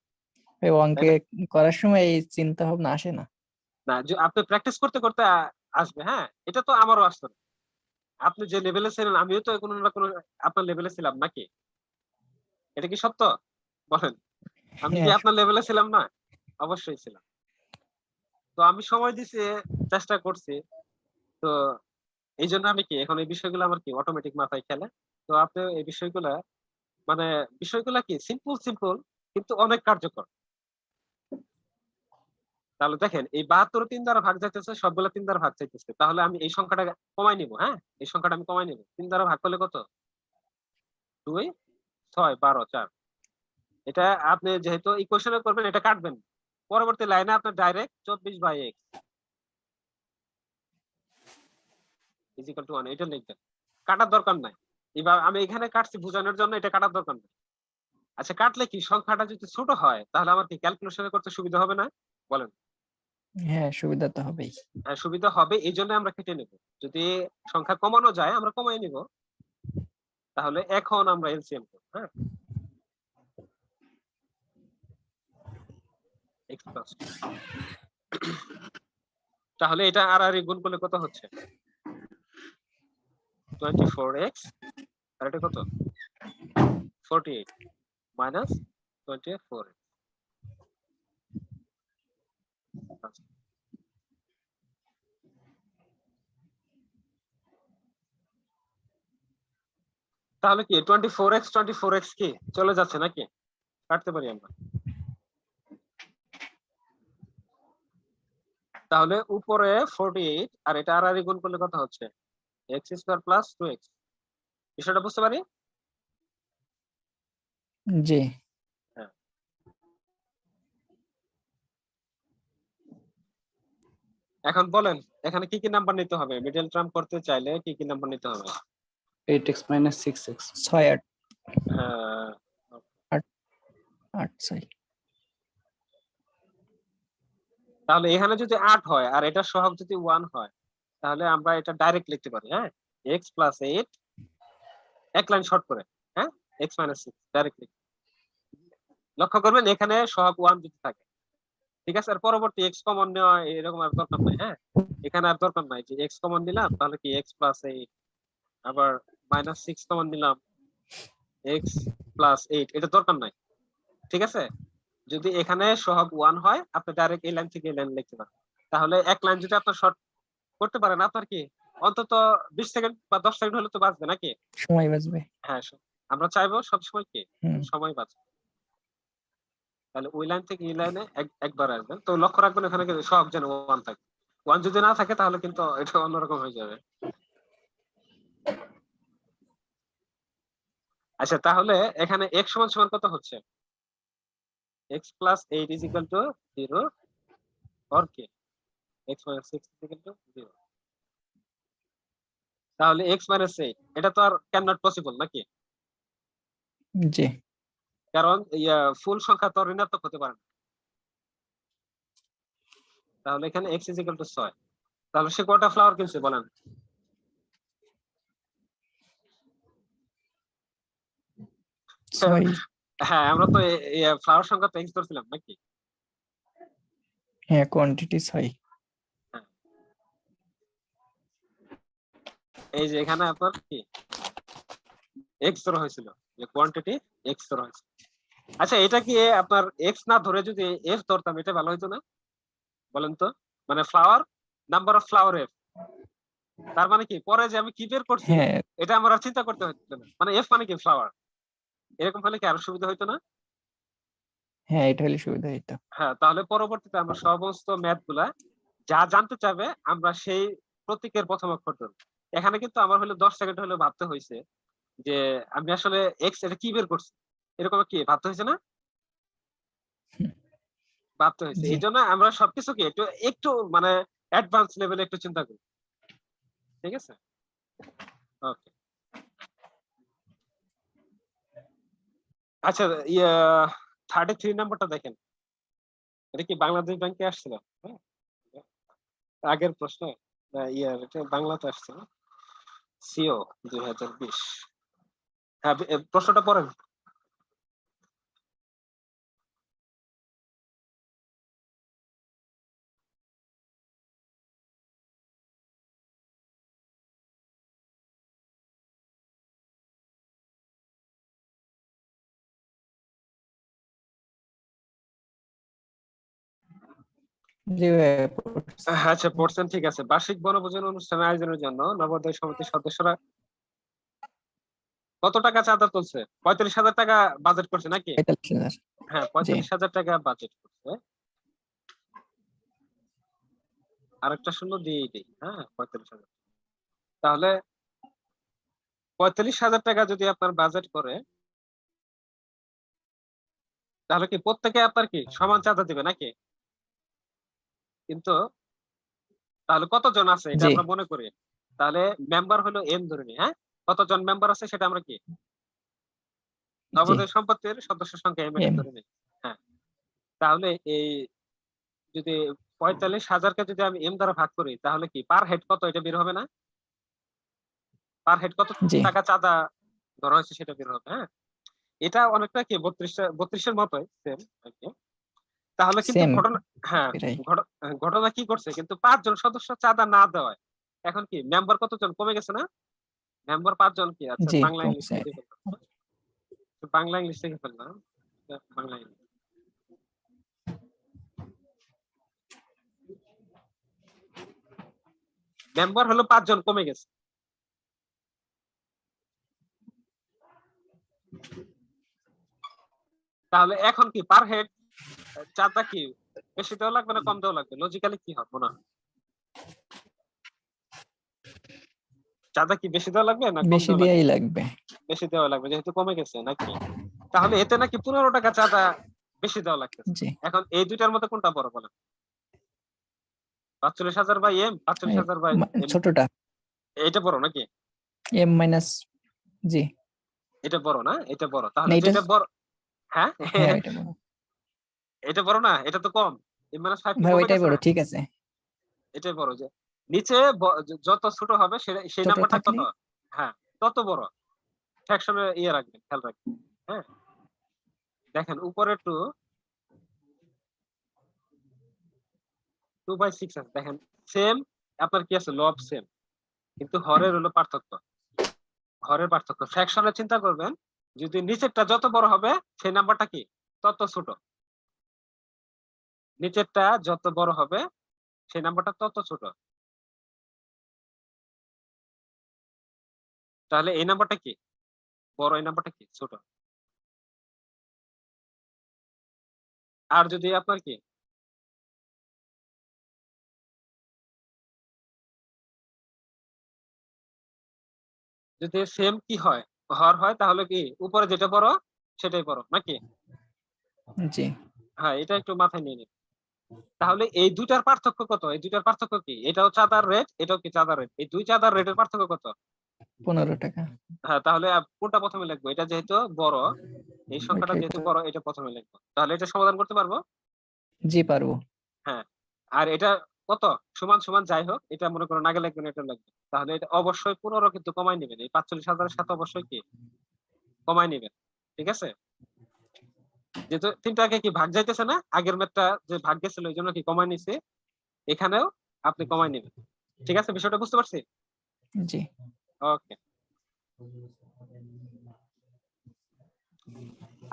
এই তাই অঙ্কে না? করার সময় এই চিন্তা ভাবনা আসে না। না, যে আপনি প্র্যাকটিস করতে করতে আসবে। হ্যাঁ, এটা তো আমারও আসতো না। আপনি যে লেভেলে ছিলেন আমিও তো কোনো না কোনো আপনার লেভেলে ছিলাম নাকি? এটা কি সত্য? বলেন। আমি কি হ্যাঁ আপনার লেভেলে ছিলাম না? অবশ্যই ছিলাম। তো আমি সময় দিছি, চেষ্টা করছি। তো এইজন্য আমি কি এখন এই বিষয়গুলো আমার কি অটোমেটিক মাথায় খেলে। তো আপনি এই বিষয়গুলা, মানে বিষয়গুলা কি সিম্পল সিম্পল কিন্তু অনেক কার্যকর। তাহলে দেখেন এই 72 3 দ্বারা ভাগ যাইতেছে, সবগুলা 3 দ্বারা ভাগ চাইতেছে। তাহলে আমি এই সংখ্যাটা কমাই নিব। হ্যাঁ, এই সংখ্যাটা আমি কমাই নিব। 3 দ্বারা ভাগ করলে কত? 2 6 12 4। এটা আপনি যেহেতু ইকুয়েশনে করবেন এটা কাটবেন। পরবর্তী লাইনে আপনি ডাইরেক্ট 24/x = 1 এটা লিখবেন। কাটার দরকার নাই। এবার আমি এখানে কাটছি বোঝানোর জন্য, এটা কাটার দরকার নাই। আচ্ছা, কাটলে কি সংখ্যাটা যদি ছোট হয় তাহলে আমার কি ক্যালকুলেশনে করতে সুবিধা হবে না? বলেন। হ্যাঁ সুবিধা তো হবেই। হ্যাঁ, সুবিধা হবে, এইজন্য আমরা কেটে নেব। যদি সংখ্যা কমানো যায় আমরা কমাই নিব। তাহলে এখন আমরা এলসিএম করব। হ্যাঁ, x + 2। তাহলে এটা আর গুণ করলে কত হচ্ছে? 24x আর এটা কত? 48 - 24x। তাহলে কি 24x কি চলে যাচ্ছে নাকি? কাটতে পারি আমরা। তাহলে উপরে 48 আর এটা আর গুণ করলে কত হচ্ছে? x² + 2x। বিষয়টা বুঝতে পারি? জি। এখন বলেন এখানে কি কি নাম্বার নিতে হবে? মিডল টার্ম করতে চাইলে কি কি নাম্বার নিতে হবে? 8x minus 6x 6 8 হ্যাঁ 8 6 তাহলে এখানে যদি 8 হয় আর এটা সহগ যদি 1 হয় তাহলে আমরা এটা ডাইরেক্ট লিখতে পারি। হ্যাঁ, x প্লাস 8 এক লাইন শর্ট করে, হ্যাঁ, x মাইনাস 6 ডাইরেক্ট লক্ষ্য করবেন এখানে সহগ 1 যদি থাকে, ঠিক আছে, আর পরবর্তী x কমন নেওয়া এরকম আর দরকার নাই। হ্যাঁ, এখানে আর দরকার নাই যে x কমন নিলাম তাহলে কি x প্লাস 8 আবার মাইনাস 6 কমন নিলাম x প্লাস 8, এটা দরকার নাই। ঠিক আছে, যদি এখানে সহগ 1 হয় আপনি ডাইরেক্ট এই লাইন থেকে এই লাইন লিখতে পারেন। তাহলে এক লাইন যদি আপনি শর্ট করতে পারেন আপনার কি অন্তত 20 সেকেন্ড বা 10 সেকেন্ড হলে তো বাঁচবে নাকি? সময় বাঁচবে। হ্যাঁ, আমরা চাইবো সবসময় কি হুম। সময় বাঁচবে। তাহলে ওই লাইন থেকে এই লাইনে একবার আসবেন। তো লক্ষ্য রাখবেন এখানে কিন্তু সহগ যেন 1 থাকে। 1 যদি না থাকে তাহলে কিন্তু এটা অন্যরকম হয়ে যাবে। আচ্ছা, তাহলে এখানে x সমান সমান কত হচ্ছে? x plus 8 is equal to 0 or কি? x minus 6 is equal to 0. তাহলে x minus 8 এটা তো আর ক্যান নট পসিবল নাকি? জি। কারণ ফুল সংখ্যা তো ঋণাত্মক হতে পারে না। তাহলে এখানে x is equal to 6। তাহলে সে কয়টা ফ্লাওয়ার কিনছে বলেন? ছয়। হ্যাঁ, আমরা তো ফ্লাওয়ার সংখ্যা তো x ধরছিলাম নাকি? হ্যাঁ, কোয়ান্টিটি 6। এই যে এখানে আপনার কি x ধরা হয়েছিল, যে কোয়ান্টিটি x ধরা হয়েছিল। আচ্ছা, এটা কি আপনার x না ধরে যদি f ধরতাম এটা ভালো হতো না? বলেন তো, মানে flower number of flower f, তার মানে কি পরে যে আমি কি বের করছি হ্যাঁ, এটা আমার আর চিন্তা করতে হতো না, মানে f মানে কি ফ্লাওয়ার, এরকম হলে কি আরো সুবিধা হতো না? হ্যাঁ, এটা হলে সুবিধা হইতো। হ্যাঁ, তাহলে পরবর্তীতে আমরা সমস্ত ম্যাথ গুলা যা জানতে চাবে আমরা সেই প্রতীকের প্রথম অক্ষর ধরব। এখানে কিন্তু আমার হলো 10 সেকেন্ড হলে ভাবতে হয়েছে যে আমি আসলে x এটা কি বের করছি, এরকম কি ভাবতে হয়েছে না? ভাবতে হয়েছে। জি। এই জন্য আমরা সবকিছু কি একটু একটু মানে অ্যাডভান্স লেভেলে একটু চিন্তা করি। ঠিক আছে, ওকে। আচ্ছা, 33 নাম্বারটা দেখেন, এটা কি বাংলাদেশ ব্যাংকে আসছিল? হ্যাঁ, আগের প্রশ্ন, এটা বাংলাতে আসছে না, সিও 2020। হ্যাঁ, প্রশ্নটা পড়েন। জি ভাইয়া, পড়ছি। আচ্ছা, পড়ছেন, ঠিক আছে। বার্ষিক বনভোজন অনুষ্ঠান আয়োজনের জন্য নবোদয় সমিতির সদস্যরা কত টাকা চাঁদা তুলছে? 35,000 টাকা বাজেট করছে নাকি? 45,000। হ্যাঁ, জি। 45,000 টাকা বাজেট করছে। আরেকটা শূন্য দিয়ে দিই। হ্যাঁ, 45,000। তাহলে 45,000 টাকা যদি আপনার বাজেট করে তাহলে কি প্রত্যেকে আপনার কি সমান চাঁদা দিবে নাকি? কিন্তু তাহলে কতজন আছে এটা জি। আমরা মনে করি। তাহলে মেম্বার হলো n ধরে নিই। হ্যাঁ, কতজন মেম্বার আছে সেটা আমরা কি জি। নবোদয় সম্পত্তির সদস্য সংখ্যা m এটা এম। ধরে নিই। হ্যাঁ, তাহলে এই যদি 45,000 কে যদি আমি m দ্বারা ভাগ করি তাহলে কি পার হেড কত এটা বের হবে না? পার হেড কত জি। টাকা চাঁদা ধরা হয়েছে সেটা বের হবে। হ্যাঁ, এটা অনেকটা কি 32 এর মতোই সেম আর কি। তাহলে কিন্তু সেম ঘটনা, হ্যাঁ, এটাই। ঘটনা কি করছে কিন্তু 5 জন সদস্য চাঁদা না দেওয়ায় এখন কি মেম্বার কতজন কমে গেছে না? মেম্বার 5 জন কি? আচ্ছা, জি, বাংলা ইংলিশ কমছে। থেকে ফেললাম। বাংলা ইংলিশ থেকে ফেললাম। বাংলা ইংলিশ। মেম্বার হলো 5 জন কমে গেছে। তাহলে এখন কি পার হেড চাঁদা কি বেশি দেওয়া লাগবে না কম দেওয়া লাগবে? লজিক্যালি কি হবে মনে হয়? চাঁদা কি বেশি দেওয়া লাগবে না কম বেশি দেওয়া লাগবে? দেয়াই লাগবে। বেশি দেওয়া লাগবে যেহেতু কমে গেছে নাকি? তাহলে এতে নাকি 15 টাকা চাঁদা বেশি দেওয়া লাগতেছে। জি এখন এই দুইটার মধ্যে কোনটা বড় বলেন? ৪৫,০০০ বাই এম, ৪৫,০০০ বাই এম, ছোটটা এটা বড় নাকি? এম মাইনাস জি এটা বড় না? এটা বড়। না তাহলে এটা যেটা বড়, হ্যাঁ হ্যাঁ এটা বড় এটা বড় না? এটা তো কম। এম মাইনাস 5 কি ভাই কমে ওইটাই গেছে বড় না? ঠিক আছে এটাই বড়। যে নিচে যত ছোট হবে সেই ছোট নাম্বারটা থাকলে কত? হ্যাঁ, তত বড়। ফ্র্যাকশনে ইয়ে রাখবেন, খেয়াল রাখবেন। হ্যাঁ, দেখেন উপরে 2/6 আছে। দেখেন সেম, আপনার কি আছে? লব সেম, কিন্তু হরের হলো পার্থক্য। হরের পার্থক্য। ফ্র্যাকশনে চিন্তা করবেন, যদি নিচেরটা যত বড় হবে সেই নাম্বারটা কি তত ছোট। নিচেরটা যত বড় হবে সেই নাম্বারটা তত ছোট। তাহলে এই নাম্বারটা কি বড়, এই নাম্বারটা কি ছোট। আর যদি আপনার কি যদি সেম কি হয়, হর হয়, তাহলে কি উপরে যেটা বড় সেটাই বড় নাকি? জি হ্যাঁ, এটা একটু মাথায় নিয়ে নিন। তাহলে এই দুইটার পার্থক্য কত? এই দুইটার পার্থক্য কি? এটাও চাঁদার রেট, এটাও কি চাঁদার রেট। এই দুই চাঁদার রেটের পার্থক্য কত? 15 টাকা হ্যাঁ, তাহলে কোনটা প্রথমে লিখবো? এটা যেহেতু বড়, এই সংখ্যাটা ওইটাই যেহেতু বড়, এটা প্রথমে লিখবো। তাহলে এটা সমাধান করতে পারবো। জি পারবো হ্যাঁ, আর এটা কত? সমান সমান যাই হোক, এটা মনে করো আগে লিখবেন, এটা লিখবেন। তাহলে এটা অবশ্যই 15 কিন্তু কমাই নেবেন। এই 45,000-এর সাথে অবশ্যই কি কমাই নেবেন। ঠিক আছে? যেহেতু তিনটাকে কি ভাগ যাইতেছে না, আগের ম্যাথটা যে ভাগ গেছিল এই জন্য কি কমাই নিছে, এখানেও আপনি কমাই নেবেন। ঠিক আছে, বিষয়টা বুঝতে পারছি? জি ওকে।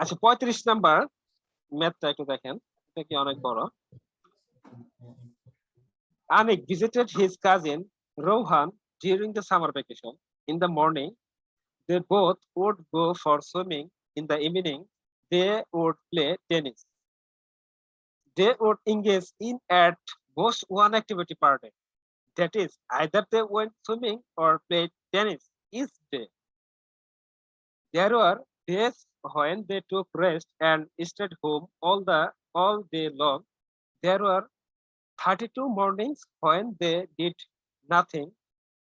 আচ্ছা, 35 নাম্বার ম্যাথটা একটু দেখেন, এটা কি অনেক বড়। Anik visited his cousin Rohan during the summer vacation. In the morning, they both would go for swimming. In the evening, they would play tennis. They would engage in at most one activity per day. That is, either they went swimming or played tennis each day. There were days when they took rest and stayed home all day long. There were 32 mornings when they did nothing,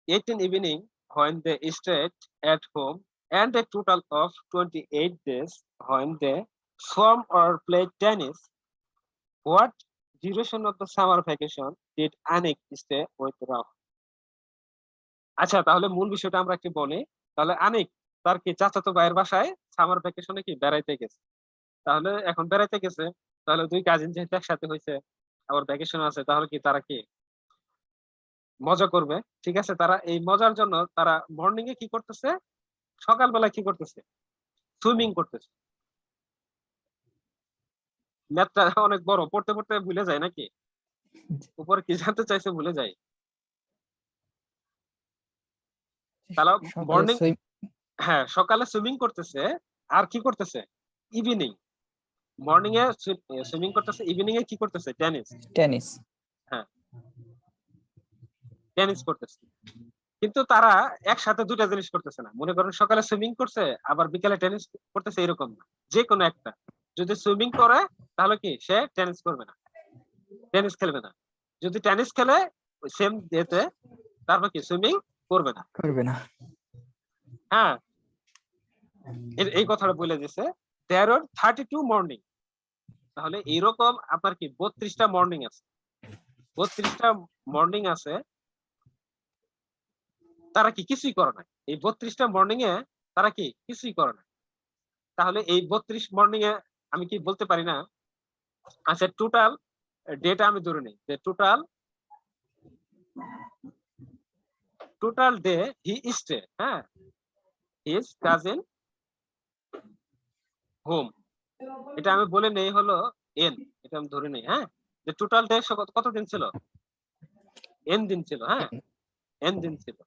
18 evenings when they stayed at home, and a total of 28 days when they swam or played tennis. What duration of the summer vacation did Anik stay with Raf? আচ্ছা, তাহলে মূল বিষয়টা আমরা একটু বলি। তাহলে আনিক তার কি চাচাতো ভাইয়ের বাসায় সামার ভ্যাকেশনে কি বেড়াইতে গেছে। তাহলে এখন বেড়াইতে গেছে, তাহলে দুই কাজিন যেহেতু একসাথে হয়েছে, আবার ভ্যাকেশন আছে, তাহলে কি তারা কি মজা করবে। ঠিক আছে, তারা এই মজার জন্য তারা মর্নিং এ কি করতেছে, সকালবেলা কি করতেছে, সুইমিং করতেছে। ম্যাথটা অনেক বড়, পড়তে পড়তে ভুলে যায় নাকি? উপরে কি জানতে চাইছে ভুলে যায়। তাহলে সকালে মর্নিং, হ্যাঁ সকালে সুইমিং করতেছে, আর কি করতেছে ইভিনিং, মর্নিং এ সুইমিং করতেছে, ইভিনিং এ কি করতেছে টেনিস। টেনিস হ্যাঁ, টেনিস করতেছে। কিন্তু তারা একসাথে দুইটা জিনিস করতেছে না। মনে করেন সকালে সুইমিং করছে, আবার বিকালে টেনিস করতেছে, এরকম না। যে কোনো একটা। যদি সুইমিং করে তাহলে কি সে টেনিস করবে না, টেনিস খেলবে না। যদি টেনিস খেলে সেম ডেতে, তারপর কি সুইমিং করবে না। করবে না হ্যাঁ, এই কথাটা বলে দিছে। দেয়ার আর 32 মর্নিং। তাহলে এইরকম আপনার কি 32টা মর্নিং আছে, 32টা মর্নিং আছে, তারা কি কিছুই করে না। এই 32টা মর্নিং এ তারা কি কিছুই করে না। তাহলে এই 32 মর্নিং এ আমি কি বলতে পারি না, আচ্ছা টোটাল ডেটা আমি ধরে নিই যে টোটাল ডে হি স্টে, হ্যাঁ, হিজ কাজিন হোম, এটা আমি বলে নেই হলো এন, এটা আমি ধরে নেই। হ্যাঁ, যে টোটাল ডে কত দিন ছিল, এন দিন ছিল। হ্যাঁ, এন দিন ছিল।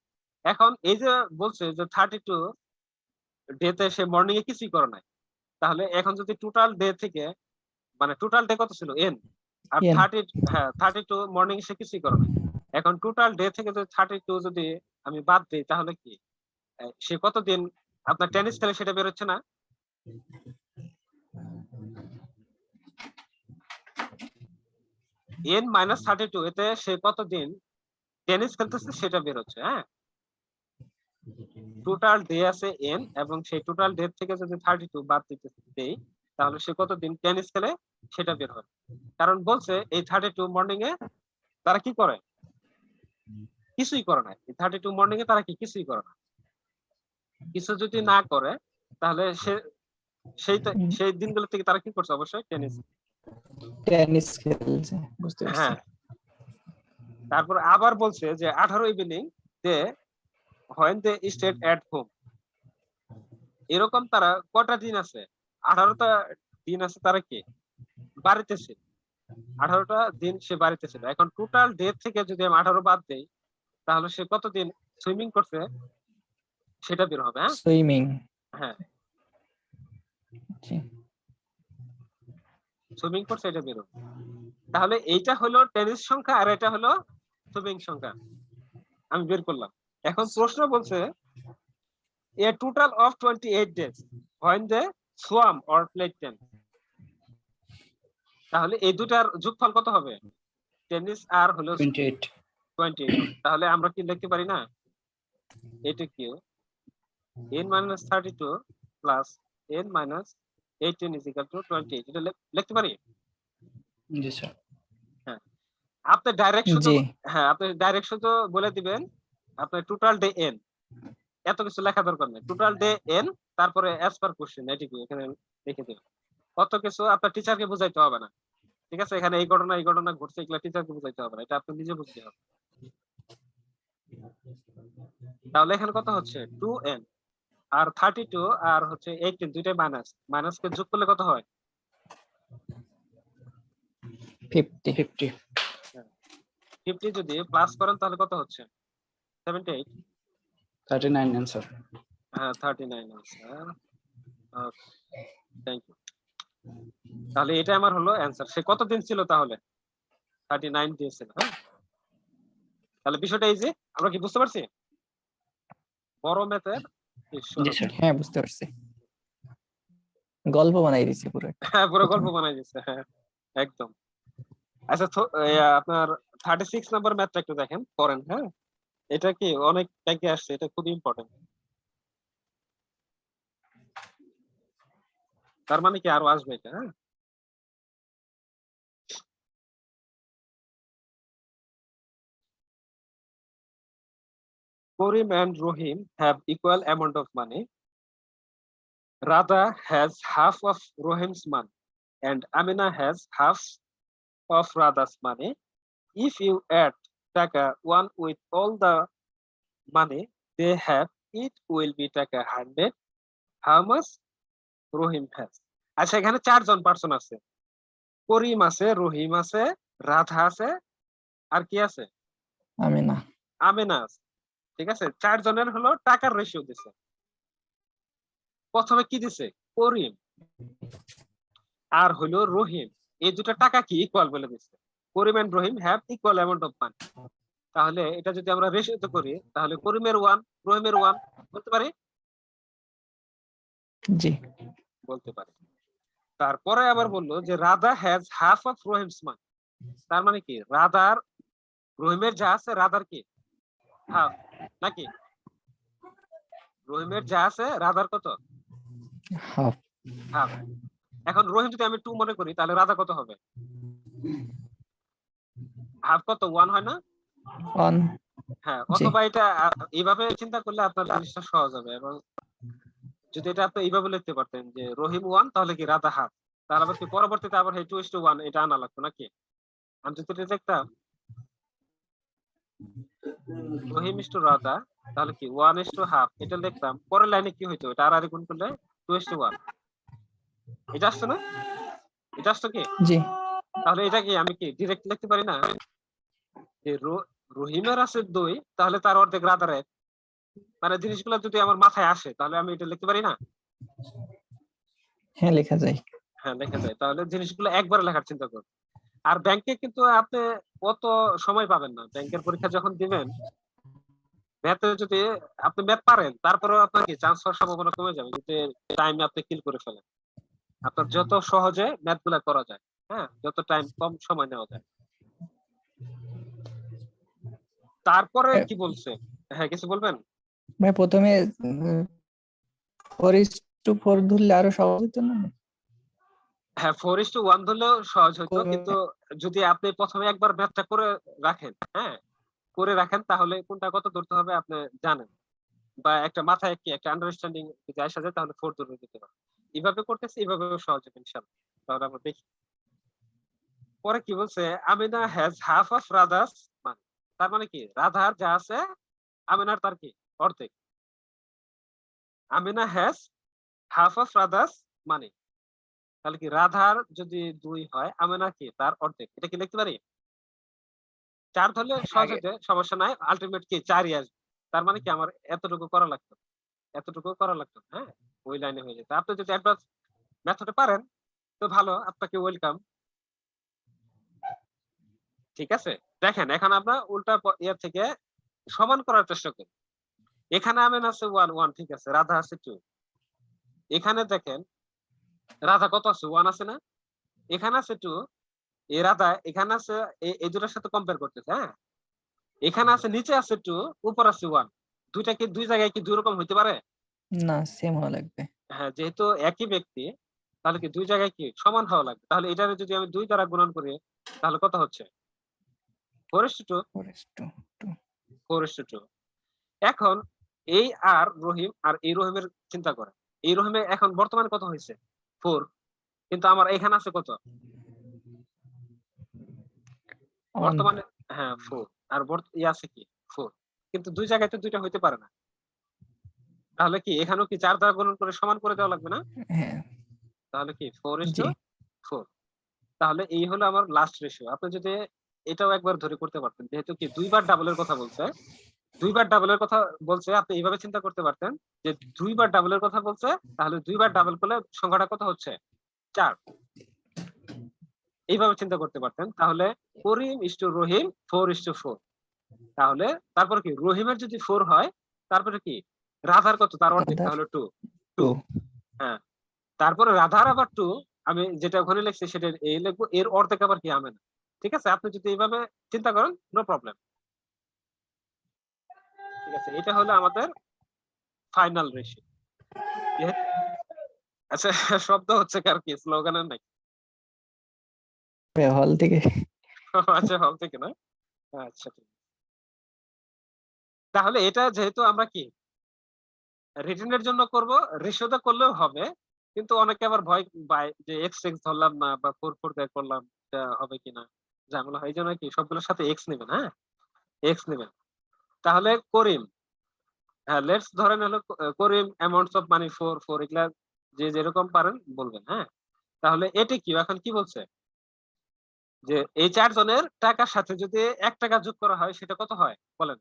এখন এই যে বলছে যে 32 ডেতে সে মর্নিং এ কিছুই করে নাই, তাহলে এখন যদি টোটাল ডে থেকে, মানে টোটাল ডে কত ছিল এন, আর এন 32 মর্নিং সে কিছুই করে নাই। এখন টোটাল ডে থেকে যদি 32 যদি আমি বাদ দিই, তাহলে কি সে কতদিন আপনার টেনিস খেলে সেটা বেরোচ্ছে না। n মাইনাস 32 এতে সে কতদিন টেনিস খেলতেছে সেটা বের হচ্ছে। হ্যাঁ, টোটাল ডে আছে n এবং সেই টোটাল ডে থেকে যদি 32 বাদ দিতে দেই তাহলে সে কতদিন টেনিস খেলে সেটা বের হয়। কারণ বলছে এই 32 মর্নিং এ তারা কি করে, কিছুই করে না। এই 32 মর্নিং এ তারা কিছুই করে না। কিছু যদি না করে তাহলে সেই দিনগুলো থেকে তারা কি করছে, অবশ্যই টেনিস। টেনিস খেলছে, বুঝতে পারছি। হ্যাঁ, তারপর আবার বলছে যে 18 evening they when they stayed at home। এরকম তারা কটা দিন আছে, 18টা দিন আছে তারা কি বাড়িতে ছিল, 18টা দিন সে বাড়িতে ছিল। এখন টোটাল ডে থেকে যদি আমি 18 বাদ দেই তাহলে সে কতদিন সুইমিং করছে সেটা বের হবে। হ্যাঁ সুইমিং। হ্যাঁ, জি। সুইমিং করছে এটা বের হবে। তাহলে এইটা হলো টেনিস সংখ্যা আর এটা হলো সুইমিং সংখ্যা, আমি বের করলাম। এখন প্রশ্ন বলছে a total of 28 days when they swam or played tennis। তাহলে এই দুটার যোগফল কত হবে, টেনিস আর হলো 28 28। তাহলে আমরা কি লিখতে পারি না, এটা কি n minus 32 plus n minus 18 is equal to 28, এটা লিখতে পারি। জি স্যার। হ্যাঁ, আপনি ডাইরেকশন, জি। হ্যাঁ আপনি ডাইরেকশন তো বলে দিবেন, আপনার টোটাল ডে n, এত কিছু লেখা দরকার নেই। টোটাল ডে n তারপরে অ্যাজ পার কোশ্চেন এটুকু এখানে লিখে দিবেন। কত কিছু আপনার টিচারকে বুঝাইতে হবে না, ঠিক আছে? এখানে এই ঘটনা ঘটছে, এগুলা টিচারকে বুঝাইতে হবে না, এটা আপনি নিজে বুঝতে হবে। তাহলে এখানে কত হচ্ছে 2n আর 32 আর হচ্ছে 18 দুইটাই মাইনাস কে যোগ করলে কত হয় 50। 50 যদি প্লাস করেন তাহলে কত হচ্ছে 78। 39 आंसर। হ্যাঁ 39 আনসার। Thank you. তাহলে এটা আমার হলো অ্যানসার। সে কতদিন ছিল তাহলে 39 ডেজ ছিল। হ্যাঁ, তাহলে বিষয়টা এই যে আমরা কি বুঝতে পারছি বড় ম্যাথের জি স্যার। হ্যাঁ, বুঝতে পারছি। গল্প বানাই দিছে পুরো। হ্যাঁ পুরো গল্প বানাই দিচ্ছে। হ্যাঁ একদম। আচ্ছা আপনার 36 নাম্বার ম্যাথটা একটু দেখেন করেন। হ্যাঁ, এটা কি অনেক ট্যাগে আসছে, এটা খুব ইম্পর্টেন্ট। তার মানে কি আরো আসবে এটা। হ্যাঁ, Karim and Rohim have equal amount of money. Radha has half of Rohim's money and Amina has half of Radha's money. If you add Taka one with all the money they have, it will be Taka 100. How much Rohim has? আচ্ছা, এখানে চারজন person আছে, করিম আছে, রহিম আছে, রাধা আছে, আর কি আছে আমিনা। আমিনা আছে। ঠিক আছে, চারজনের হলো টাকার রেশিও দিছে। প্রথমে কি দিছে করিম আর হলো রহিম, এই দুটো টাকা কি ইকুয়াল বলে দিছে। Karim and Rahim have equal amount of money. তাহলে এটা যদি আমরা রেশিওতে করি তাহলে করিমের 1 রহিমের 1 বলতে পারি। জি, বলতে পারি। তারপরে আবার বললো যে Radha has half of Rahim's money. তার মানে কি রাধার রহিমের যা আছে রাধার কি হাফ, নাকি রহিমের যা আছে রাধার কত হাফ। হাফ। এখন রহিম যদি আমি 2 মনে করি তাহলে রাধা কত হবে, হাফ কত 1 হয় না? 1। হ্যাঁ, অথবা এটা এইভাবে চিন্তা করলে আপনার জিনিসটা সহজ হবে। এবং যদি এটা আপনি এইভাবে লিখতে পারতেন যে রহিম 1 তাহলে কি রাধা হাফ, তাহলে আবার কি পরবর্তীতে আবার 2:1 এটা আনা লাগতো নাকি? আমি যদি এটা লিখতাম রহিম ইস টু রাধা তাহলে কি 1:half এটা লিখতাম, পরের লাইনে কি হইতো এটা আর গুণ করলে 2:1 এটা আসতো না? এটা আসতো কি? জি। তাহলে এটা কি আমি কি ডাইরেক্ট লিখতে পারি না যে রহিমের আছে 2 তাহলে তার অর্ধেক রাধার 1, মানে জিনিসগুলো যদি আমার মাথায় আসে তাহলে আমি এটা লিখতে পারি না? হ্যাঁ, লেখা যায়। হ্যাঁ লেখা যায়। তাহলে জিনিসগুলো একবার লেখার চিন্তা করুন। আর ব্যাংকে কিন্তু আপনি কত সময় পাবেন না, ব্যাংকের পরীক্ষা যখন দিবেন ম্যাথে যদি আপনি ম্যাথ পারেন তারপরেও আপনার কি চান্স হওয়ার সম্ভাবনা কমে যাবে যদি টাইমে আপনি কিল করে ফেলেন। আপনার যত সহজে ম্যাথ গুলা করা যায়, হ্যাঁ যত টাইম কম সময় নেওয়া যায়। তারপরে কি বলছে? হ্যাঁ, কিছু বলবেন? ভাই প্রথমে 4:4 ধরলে আরো সহজ হতো না? হ্যাঁ, 4:1 ধরলেও সহজ হতো, করে- কিন্তু যদি আপনি প্রথমে একবার ম্যাথটা করে রাখেন, হ্যাঁ, করে রাখেন, তাহলে কোনটা কত ধরতে হবে আপনি জানেন, বা একটা মাথায় কি একটা আন্ডারস্ট্যান্ডিং যদি আসা যায় তাহলে 4 ধরে দিতে পারেন। এভাবে করতেছি, এভাবেও সহজ হবে ইনশাআল্লাহ। তাহলে আমরা দেখি পরে কি বলছে। Amina has half of Radha's, মানে তার মানে কি রাধার যা আছে আমিনার তার কি অর্ধেক। Amina has half of Radha's মানে তাহলে কি রাধার যদি 2 হয় আমিনা কি তার অর্ধেক। এটা কি লিখতে পারি? 4 ধরলে সহজ আগে হইতে সমস্যা নাই, আলটিমেট কি 4ই আসবে। তার মানে কি আমার এতটুকু করা লাগতো, এতটুকু করা লাগতো, হ্যাঁ, ওই লাইনে হয়ে যেত। আপনি যদি অ্যাডভান্স মেথডে পারেন তো ভালো, আপনাকে ওয়েলকাম। ঠিক আছে, দেখেন এখন আমরা উল্টা ইয়ার থেকে সমান করার চেষ্টা করি। এখানে আমেন আছে 1 1, ঠিক আছে, রাধা আছে 2। এখানে দেখেন রাধা কত আছে? 1 আছে না? এখানে আছে 2। এই রাধা এখানে আছে, এই দুটার সাথে কম্পেয়ার করতেছে, হ্যাঁ। এখানে আছে, নিচে আছে 2, উপর আছে 1। দুইটা কি দুই জায়গায় কি দুই রকম হইতে পারে? না, সেম হওয়া লাগবে। হ্যাঁ, যেহেতু একই ব্যক্তি তাহলে কি দুই জায়গায় কি সমান হওয়া লাগবে। তাহলে এটারে যদি আমি 2 দ্বারা গুণন করি তাহলে কত হচ্ছে? 4:2। 4:2 4:2। এখন এই আর রহিম আর এই রহিমের চিন্তা করে। এই রহিমে এখন বর্তমানে কত হয়েছে? 4। কিন্তু আমার এখানে আছে কত? বর্তমানে হ্যাঁ 4। আর আছে কি 4। কিন্তু দুই জায়গায় তো দুইটা হইতে পারে না। তাহলে কি এখানেও কি 4 দ্বারা গুণন করে সমান করে দেওয়া লাগবে না? হ্যাঁ, তাহলে কি জি 4:4। তাহলে এই হলো আমার লাস্ট রেশিও। আপনি যদি এটাও একবার ধরে করতে পারতেন, যেহেতু কি দুইবার ডাবলের কথা বলছে, দুইবার ডাবলের কথা বলছে, আপনি এইভাবে চিন্তা করতে পারতেন যে দুইবার ডাবলের কথা বলছে, তাহলে দুইবার ডাবল করলে সংখ্যাটা কত হচ্ছে? 4। এইভাবে চিন্তা করতে পারতেন। তাহলে করিম ইস টু রহিম 4:4। তাহলে তারপর কি রহিমের যদি 4 হয় তারপরে কি রাধার কত? তার অর্ধেক, রাধার তাহলে 2 2। 2 হ্যাঁ, তারপরে রাধার আবার 2, আমি যেটা ওখানে লিখছি সেটা এই লিখবো, এর অর্ধেক আবার কি আমেনা। ঠিক আছে, আপনি যদি এইভাবে চিন্তা করেন নো প্রবলেম। ঠিক আছে, এটা হলো আমাদের ফাইনাল রেশিও। আচ্ছা, শব্দ হচ্ছে কার কি স্লোগানের নাকি? হল থেকে। আচ্ছা, হল থেকে না? আচ্ছা, ঠিক আছে। তাহলে এটা যেহেতু আমরা কি রিটেন এর জন্য করব, রেশিওতে করলেও হবে, কিন্তু অনেকে আবার ভয় পায় যে এক্স এক্স ধরলাম না বা 4 4 দিয়ে করলাম, এটা হবে কিনা, ঝামেলা হয়। এই জন্য কি সবগুলোর সাথে এক্স নেবেন, হ্যাঁ, এক্স নেবেন। তাহলে করিম, হ্যাঁ, লেটস ধরেন হলো করিম অ্যামাউন্টস অফ মানি 4 4, এগুলা যে যেরকম পারেন বলবেন, হ্যাঁ। তাহলে এটি কি এখন কি বলছে যে এই 4 জনের টাকার সাথে যদি 1 টাকা যোগ করা হয় সেটা কত হয় বলেন?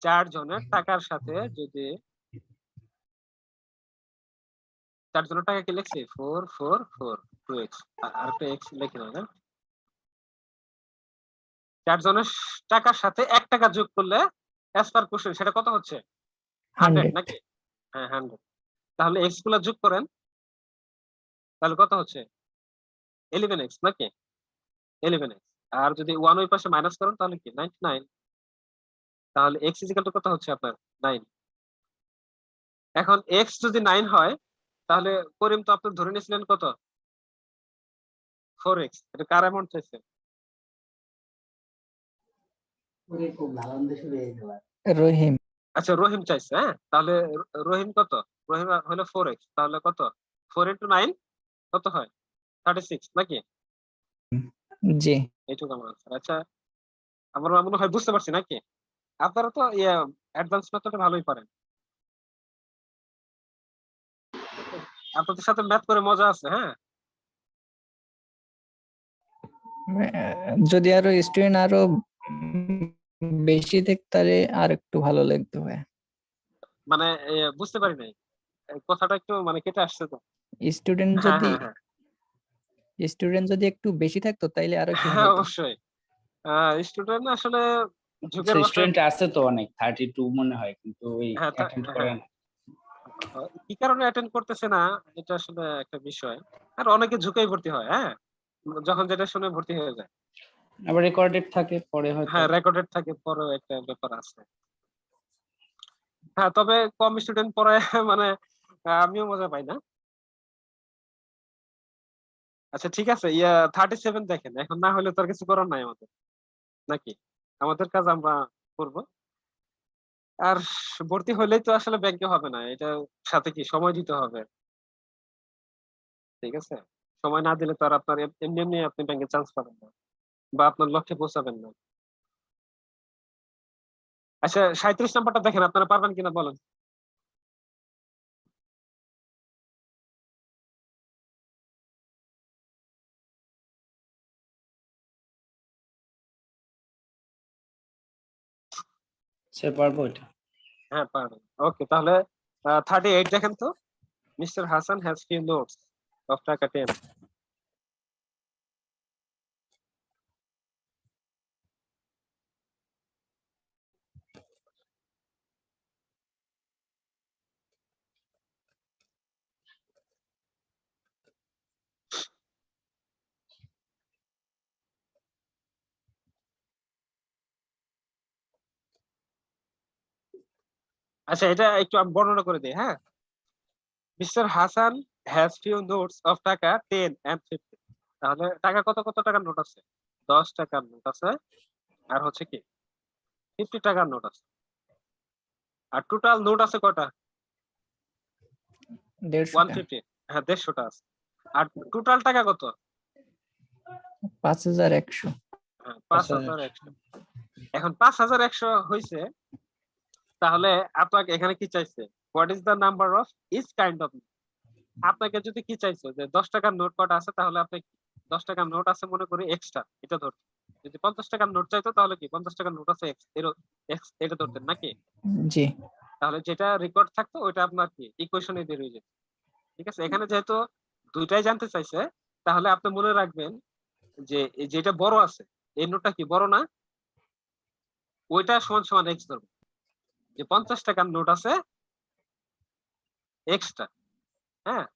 4 জনের টাকার সাথে যদি 4 জনের টাকা কি লিখছি 4 4 4 2x, আর একটা x লিখি না, হ্যাঁ। 4 জনের টাকার সাথে 1 টাকা যোগ করলে অ্যাজ পার কোশ্চেন সেটা কত হচ্ছে? 100 100 নাকি? হ্যাঁ, 100। তাহলে x গুলা যোগ করেন, তাহলে কত হচ্ছে? 11x নাকি? 11x। আর যদি 1 ওই পাশে মাইনাস করেন তাহলে কি 99। তাহলে x ইজিক্যাল টু কত হচ্ছে আপনার? 9। এখন x যদি 9 হয় তাহলে করিম তো আপনি ধরে নিয়েছিলেন কত? 4x। এটা কার অ্যামাউন্ট চাইছে? রহিম। আচ্ছা, রহিম চাইছে, হ্যাঁ। তাহলে রহিম কত? রহিম হলো 4x, তাহলে কত? 4 into 9 কত হয়? 36 নাকি? জি এইটুকু আমার আনসার। আচ্ছা, আমার মনে হয় বুঝতে পারছি নাকি? আপনারা তো অ্যাডভান্স মেথডে ভালোই পারেন। আপনাদের সাথে ম্যাথ করে মজা আছে, হ্যাঁ। যদি আরো স্টুডেন্ট আরো বেশি থাকতো তাহলে আর একটু ভালো লাগতো ভাই। মানে বুঝতে পারি নাই, কথাটা একটু মানে কেটে আসছে তো। স্টুডেন্ট হ্যাঁ, যদি হ্যাঁ, হ্যাঁ, একটু বেশি থাকতো তাইলে আরো একটু ভালো হ্যাঁ, হতো। অবশ্যই। স্টুডেন্ট আসলে যুগের বাসায়। স্টুডেন্ট আছে তো অনেক, 32 মনে হয়, কিন্তু ওই হ্যাঁ, অ্যাটেন্ড করে হ্যাঁ, না। কি কারণে অ্যাটেন্ড করতেছে না এটা আসলে একটা বিষয়। আর অনেকে ঝুঁকেই ভর্তি হয়, হ্যাঁ, যখন যেটা শুনে ভর্তি হয়ে যায়। আবার রেকর্ডেড থাকে পরে হয়তো। হ্যাঁ রেকর্ডেড থাকে, পরেও একটা ব্যাপার আছে। হ্যাঁ তবে কম স্টুডেন্ট পড়ে মানে আমিও মজা পাই না। আচ্ছা ঠিক আছে, 37 দেখেন, এখন না হলে তো আর কিছু করার নাই আমাদের, নাকি? আমাদের কাজ আমরা করব। আর ভর্তি হলেই তো আসলে ব্যাংকে হবে না, এটা সাথে কি সময় দিতে হবে, ঠিক আছে? সময় না দিলে তো আর আপনার এমনি এমনি আপনি ব্যাংকে চান্স পাবেন না, বা আপনার লক্ষ্যে পৌঁছাবেন না। আচ্ছা 37 নাম্বারটা দেখেন, আপনারা পারবেন কিনা বলেন। সে পারবো এটা। হ্যাঁ পারবেন, ওকে। তাহলে 38 দেখেন তো। Mister Hasan has few notes of টাকা 10। আচ্ছা এটা একটু আমি বর্ণনা করে দিই, হ্যাঁ। Mister Hasan has few notes of টাকা 10 and 50। তাহলে টাকা কত কত টাকার নোট আছে? 10 টাকার নোট আছে, আর হচ্ছে কি 50 টাকার নোট আছে। আর টোটাল নোট আছে কয়টা? 150টা 150। হ্যাঁ 150টা আছে। আর টোটাল টাকা কত? 5100। হ্যাঁ 5100। এখন 5100 হইছে, তাহলে আপনাকে এখানে কি চাইছে? What is the number of each kind of? আপনাকে যদি কি চাইছো যে 10 টাকার নোট কটা আছে, তাহলে আপনি 10 টাকার নোট আছে মনে করি এক্সট্রা, এটা ধরতে। যদি 50 টাকার নোট চাইতো তাহলে কি 50 টাকার নোট আছে এক্স, এটা ধরতেন নাকি? জি তাহলে যেটা রেকর্ড থাকতো ওইটা আপনার কি ইকুয়েশনে বের হয়ে যেত, ঠিক আছে? এখানে যেহেতু দুইটাই জানতে চাইছে, তাহলে আপনি মনে রাখবেন যে যেটা বড় আছে, এই নোটটা কি বড় না, ওইটা সমান সমান এক্স ধরবে। যে 50 টাকার নোট আছে এক্সট্রা, হ্যাঁ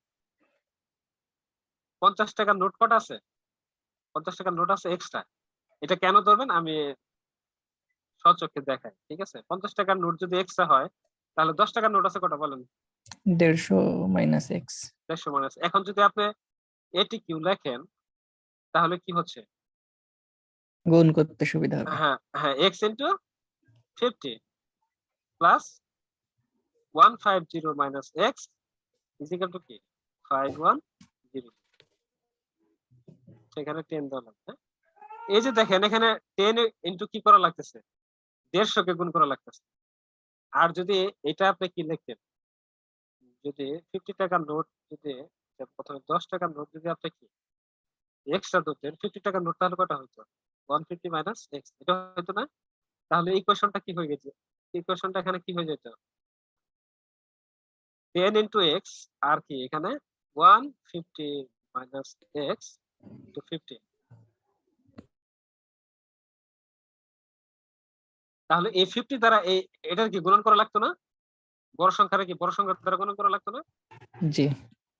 50 টাকার নোট কটা আছে? 50 টাকার নোট আছে এক্সট্রা। এটা কেন ধরবেন আমি সচক্ষে দেখাই, ঠিক আছে? 50 টাকার নোট যদি এক্সট্রা হয়, তাহলে 10 টাকার নোট আছে কটা বলেন? 150 - x 150 মানে আছে। এখন যদি আপনি এটি কিউ লেখেন, তাহলে কি হচ্ছে? গুণ করতে সুবিধা হবে। হ্যাঁ হ্যাঁ, x into 50 plus 150 minus x is equal to কি 510। সেখানে 10 ধরলাম, হ্যাঁ। এই যে দেখেন এখানে 10 ইন্টু কি করা লাগতেছে? 150 কে গুণ করা লাগতেছে। আর যদি এটা আপনি কি লিখতেন, যদি 50 টাকার নোট, যদি প্রথমে 10 টাকার নোট যদি আপনি কি এক্সট্রা ধরতেন 50 টাকার নোট, তাহলে কটা হইতো? 150 মাইনাস এক্স, এটা হইতো না? তাহলে ইকুয়েশনটা কি হয়ে গেছে? ইকুয়েশনটা এখানে কি হয়ে যেত? 10 ইন্টু এক্স, আর কি এখানে 150 মাইনাস এক্স টু 50। তাহলে এই 50 দ্বারা এটার কি গুণন করা লাগতো না? বড় সংখ্যাটা কি বড় সংখ্যা দ্বারা গুণন করা লাগতো না? জি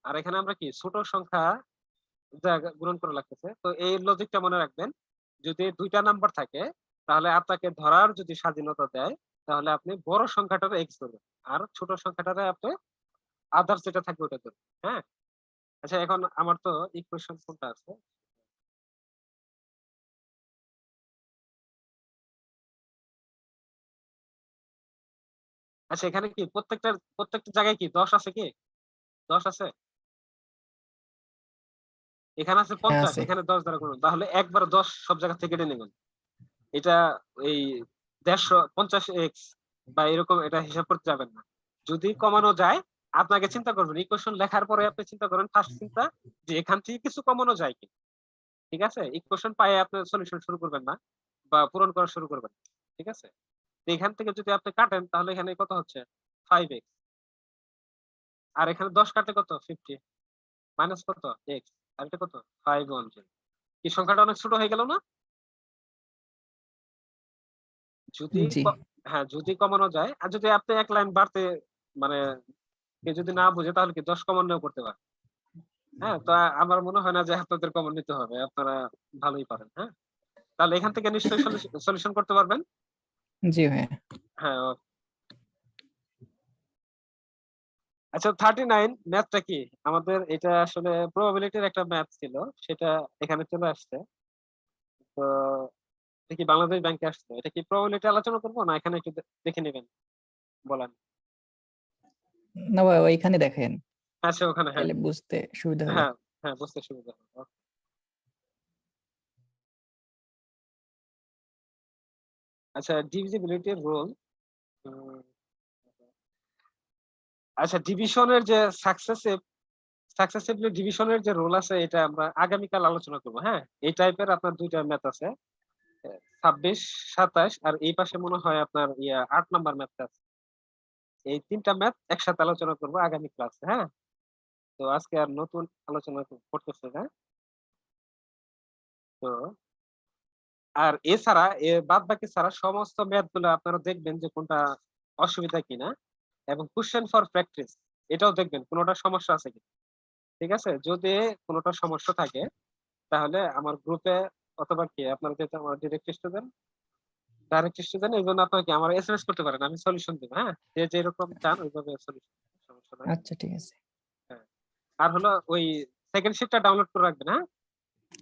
আর এখানে আমরা কি ছোট সংখ্যা গুণন করা লাগতেছে। তো এই লজিকটা মনে রাখবেন। যদি দুইটা নাম্বার থাকে, তাহলে আপনাকে ধরার যদি স্বাধীনতা দেয়, তাহলে আপনি বড় সংখ্যাটারে এক্স ধরবেন, আর ছোট সংখ্যাটারে আপনি আদার্স যেটা থাকবে ওটা ধরবেন, হ্যাঁ। আচ্ছা এখন আমার তো ইকুয়েশন কোনটা আছে? আচ্ছা এখানে কি প্রত্যেকটা জায়গায় কি 10 আছে কি? 10 আছে? এখানে আছে হ্যাঁ 50, আছে। এখানে 10 দ্বারা গুণ, তাহলে একবার 10 সব জায়গা থেকে কেটে নেবেন। এটা এই 150 এক্স বা এরকম এটা হিসাব করতে যাবেন না। যদি কমানো যায়, আপনাকে চিন্তা করবেন ইকুয়েশন লেখার পরে আপনি চিন্তা করেন, ফার্স্ট চিন্তা যে এখান থেকে কিছু কমানো যায় কি, ঠিক আছে? ইকুয়েশন পায়ে আপনি সলিউশন শুরু করবেন না, বা পূরণ করা শুরু করবেন, ঠিক আছে? তো এখান থেকে যদি আপনি কাটেন, তাহলে এখানে কত হচ্ছে? 5x। আর এখানে 10 কাটে কত? 50 মাইনাস কত? x। আর এটা কত? 510। কি সংখ্যাটা অনেক ছোট হয়ে গেল না? যদি জি হ্যাঁ যদি কমানো যায়, আর যদি আপনি এক লাইন বাড়তে মানে কেউ যদি না বুঝে, তাহলে কি 10 কমান্ডও করতে পারে, হ্যাঁ। তো আমার মনে হয় না যে আপনাদের কমন নিতে হবে, আপনারা ভালোই পারেন, হ্যাঁ। তাহলে এখান থেকে নিশ্চয়ই সলিউশন করতে পারবেন। জি ভাইয়া। হ্যাঁ আচ্ছা 39 ম্যাথটা কি আমাদের, এটা আসলে প্রবাবিলিটির একটা ম্যাথ ছিল, সেটা এখানে চলে আসছে। তো এটা কি বাংলাদেশ ব্যাংকে আসছে, এটা কি প্রবাবিলিটি আলোচনা করবো না এখানে একটু দেখে নেবেন বলেন? না ভাই ওইখানে দেখেন, আচ্ছা ওখানে, হ্যাঁ তাহলে বুঝতে সুবিধা হবে। হ্যাঁ হ্যাঁ বুঝতে সুবিধা হবে। Okay. আচ্ছা ডিভিজিবিলিটির রুল, আচ্ছা ডিভিশনের যে সাকসেসিভলি ডিভিশনের যে রুল আছে, এটা আমরা আগামীকাল আলোচনা করবো। হ্যাঁ এই টাইপের আপনার দুইটা ম্যাথ আছে, 26, 27 আর এই পাশে মনে হয় আপনার 8 নাম্বার ম্যাথটা আছে। এই তিনটা ম্যাথ একসাথে আলোচনা করবো আগামী ক্লাসে। হ্যাঁ তো আজকে আর নতুন আলোচনা করতেছে না। তো আর এছাড়া বাদ বাকি ছাড়া সমস্ত ম্যাথ গুলো আপনারা দেখবেন যে কোনটা অসুবিধা কিনা, এবং কোশ্চেন ফর প্র্যাকটিস এটাও দেখবেন কোনোটা সমস্যা আছে কিনা। ঠিক আছে, যদি কোনোটা সমস্যা থাকে তাহলে আমার গ্রুপে অথবা কি আপনারা যেটা আমার ডাইরেক্ট স্টুডেন্ট এই জন্য আপনাকে আমার এসএমএস করতে পারেন, আমি সলিউশন দেবো। হ্যাঁ যে যেরকম চান ওইভাবে সলিউশন, সমস্যা নাই। আচ্ছা ঠিক আছে, হ্যাঁ আর হলো ওই সেকেন্ড শিটটা ডাউনলোড করে রাখবেন। হ্যাঁ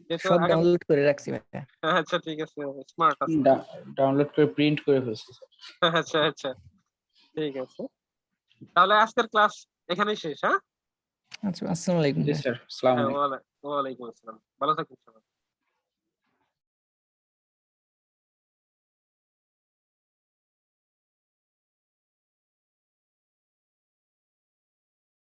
যেহেতু সব আগামী, ডাউনলোড করে রাখছি ভাইয়া। আচ্ছা ঠিক আছে, স্মার্ট আছে। ডাউনলোড করে প্রিন্ট করে ফেলছি স্যার। আচ্ছা আচ্ছা ঠিক আছে, তাহলে আজকের ক্লাস এখানেই শেষ। হ্যাঁ আচ্ছা আসসালামু আলাইকুম জি ভাইয়া। স্যার, আসসালামু হ্যাঁ আলাইকুম। ওয়ালাইকুম আসসালাম, ভালো থাকুন সবাই।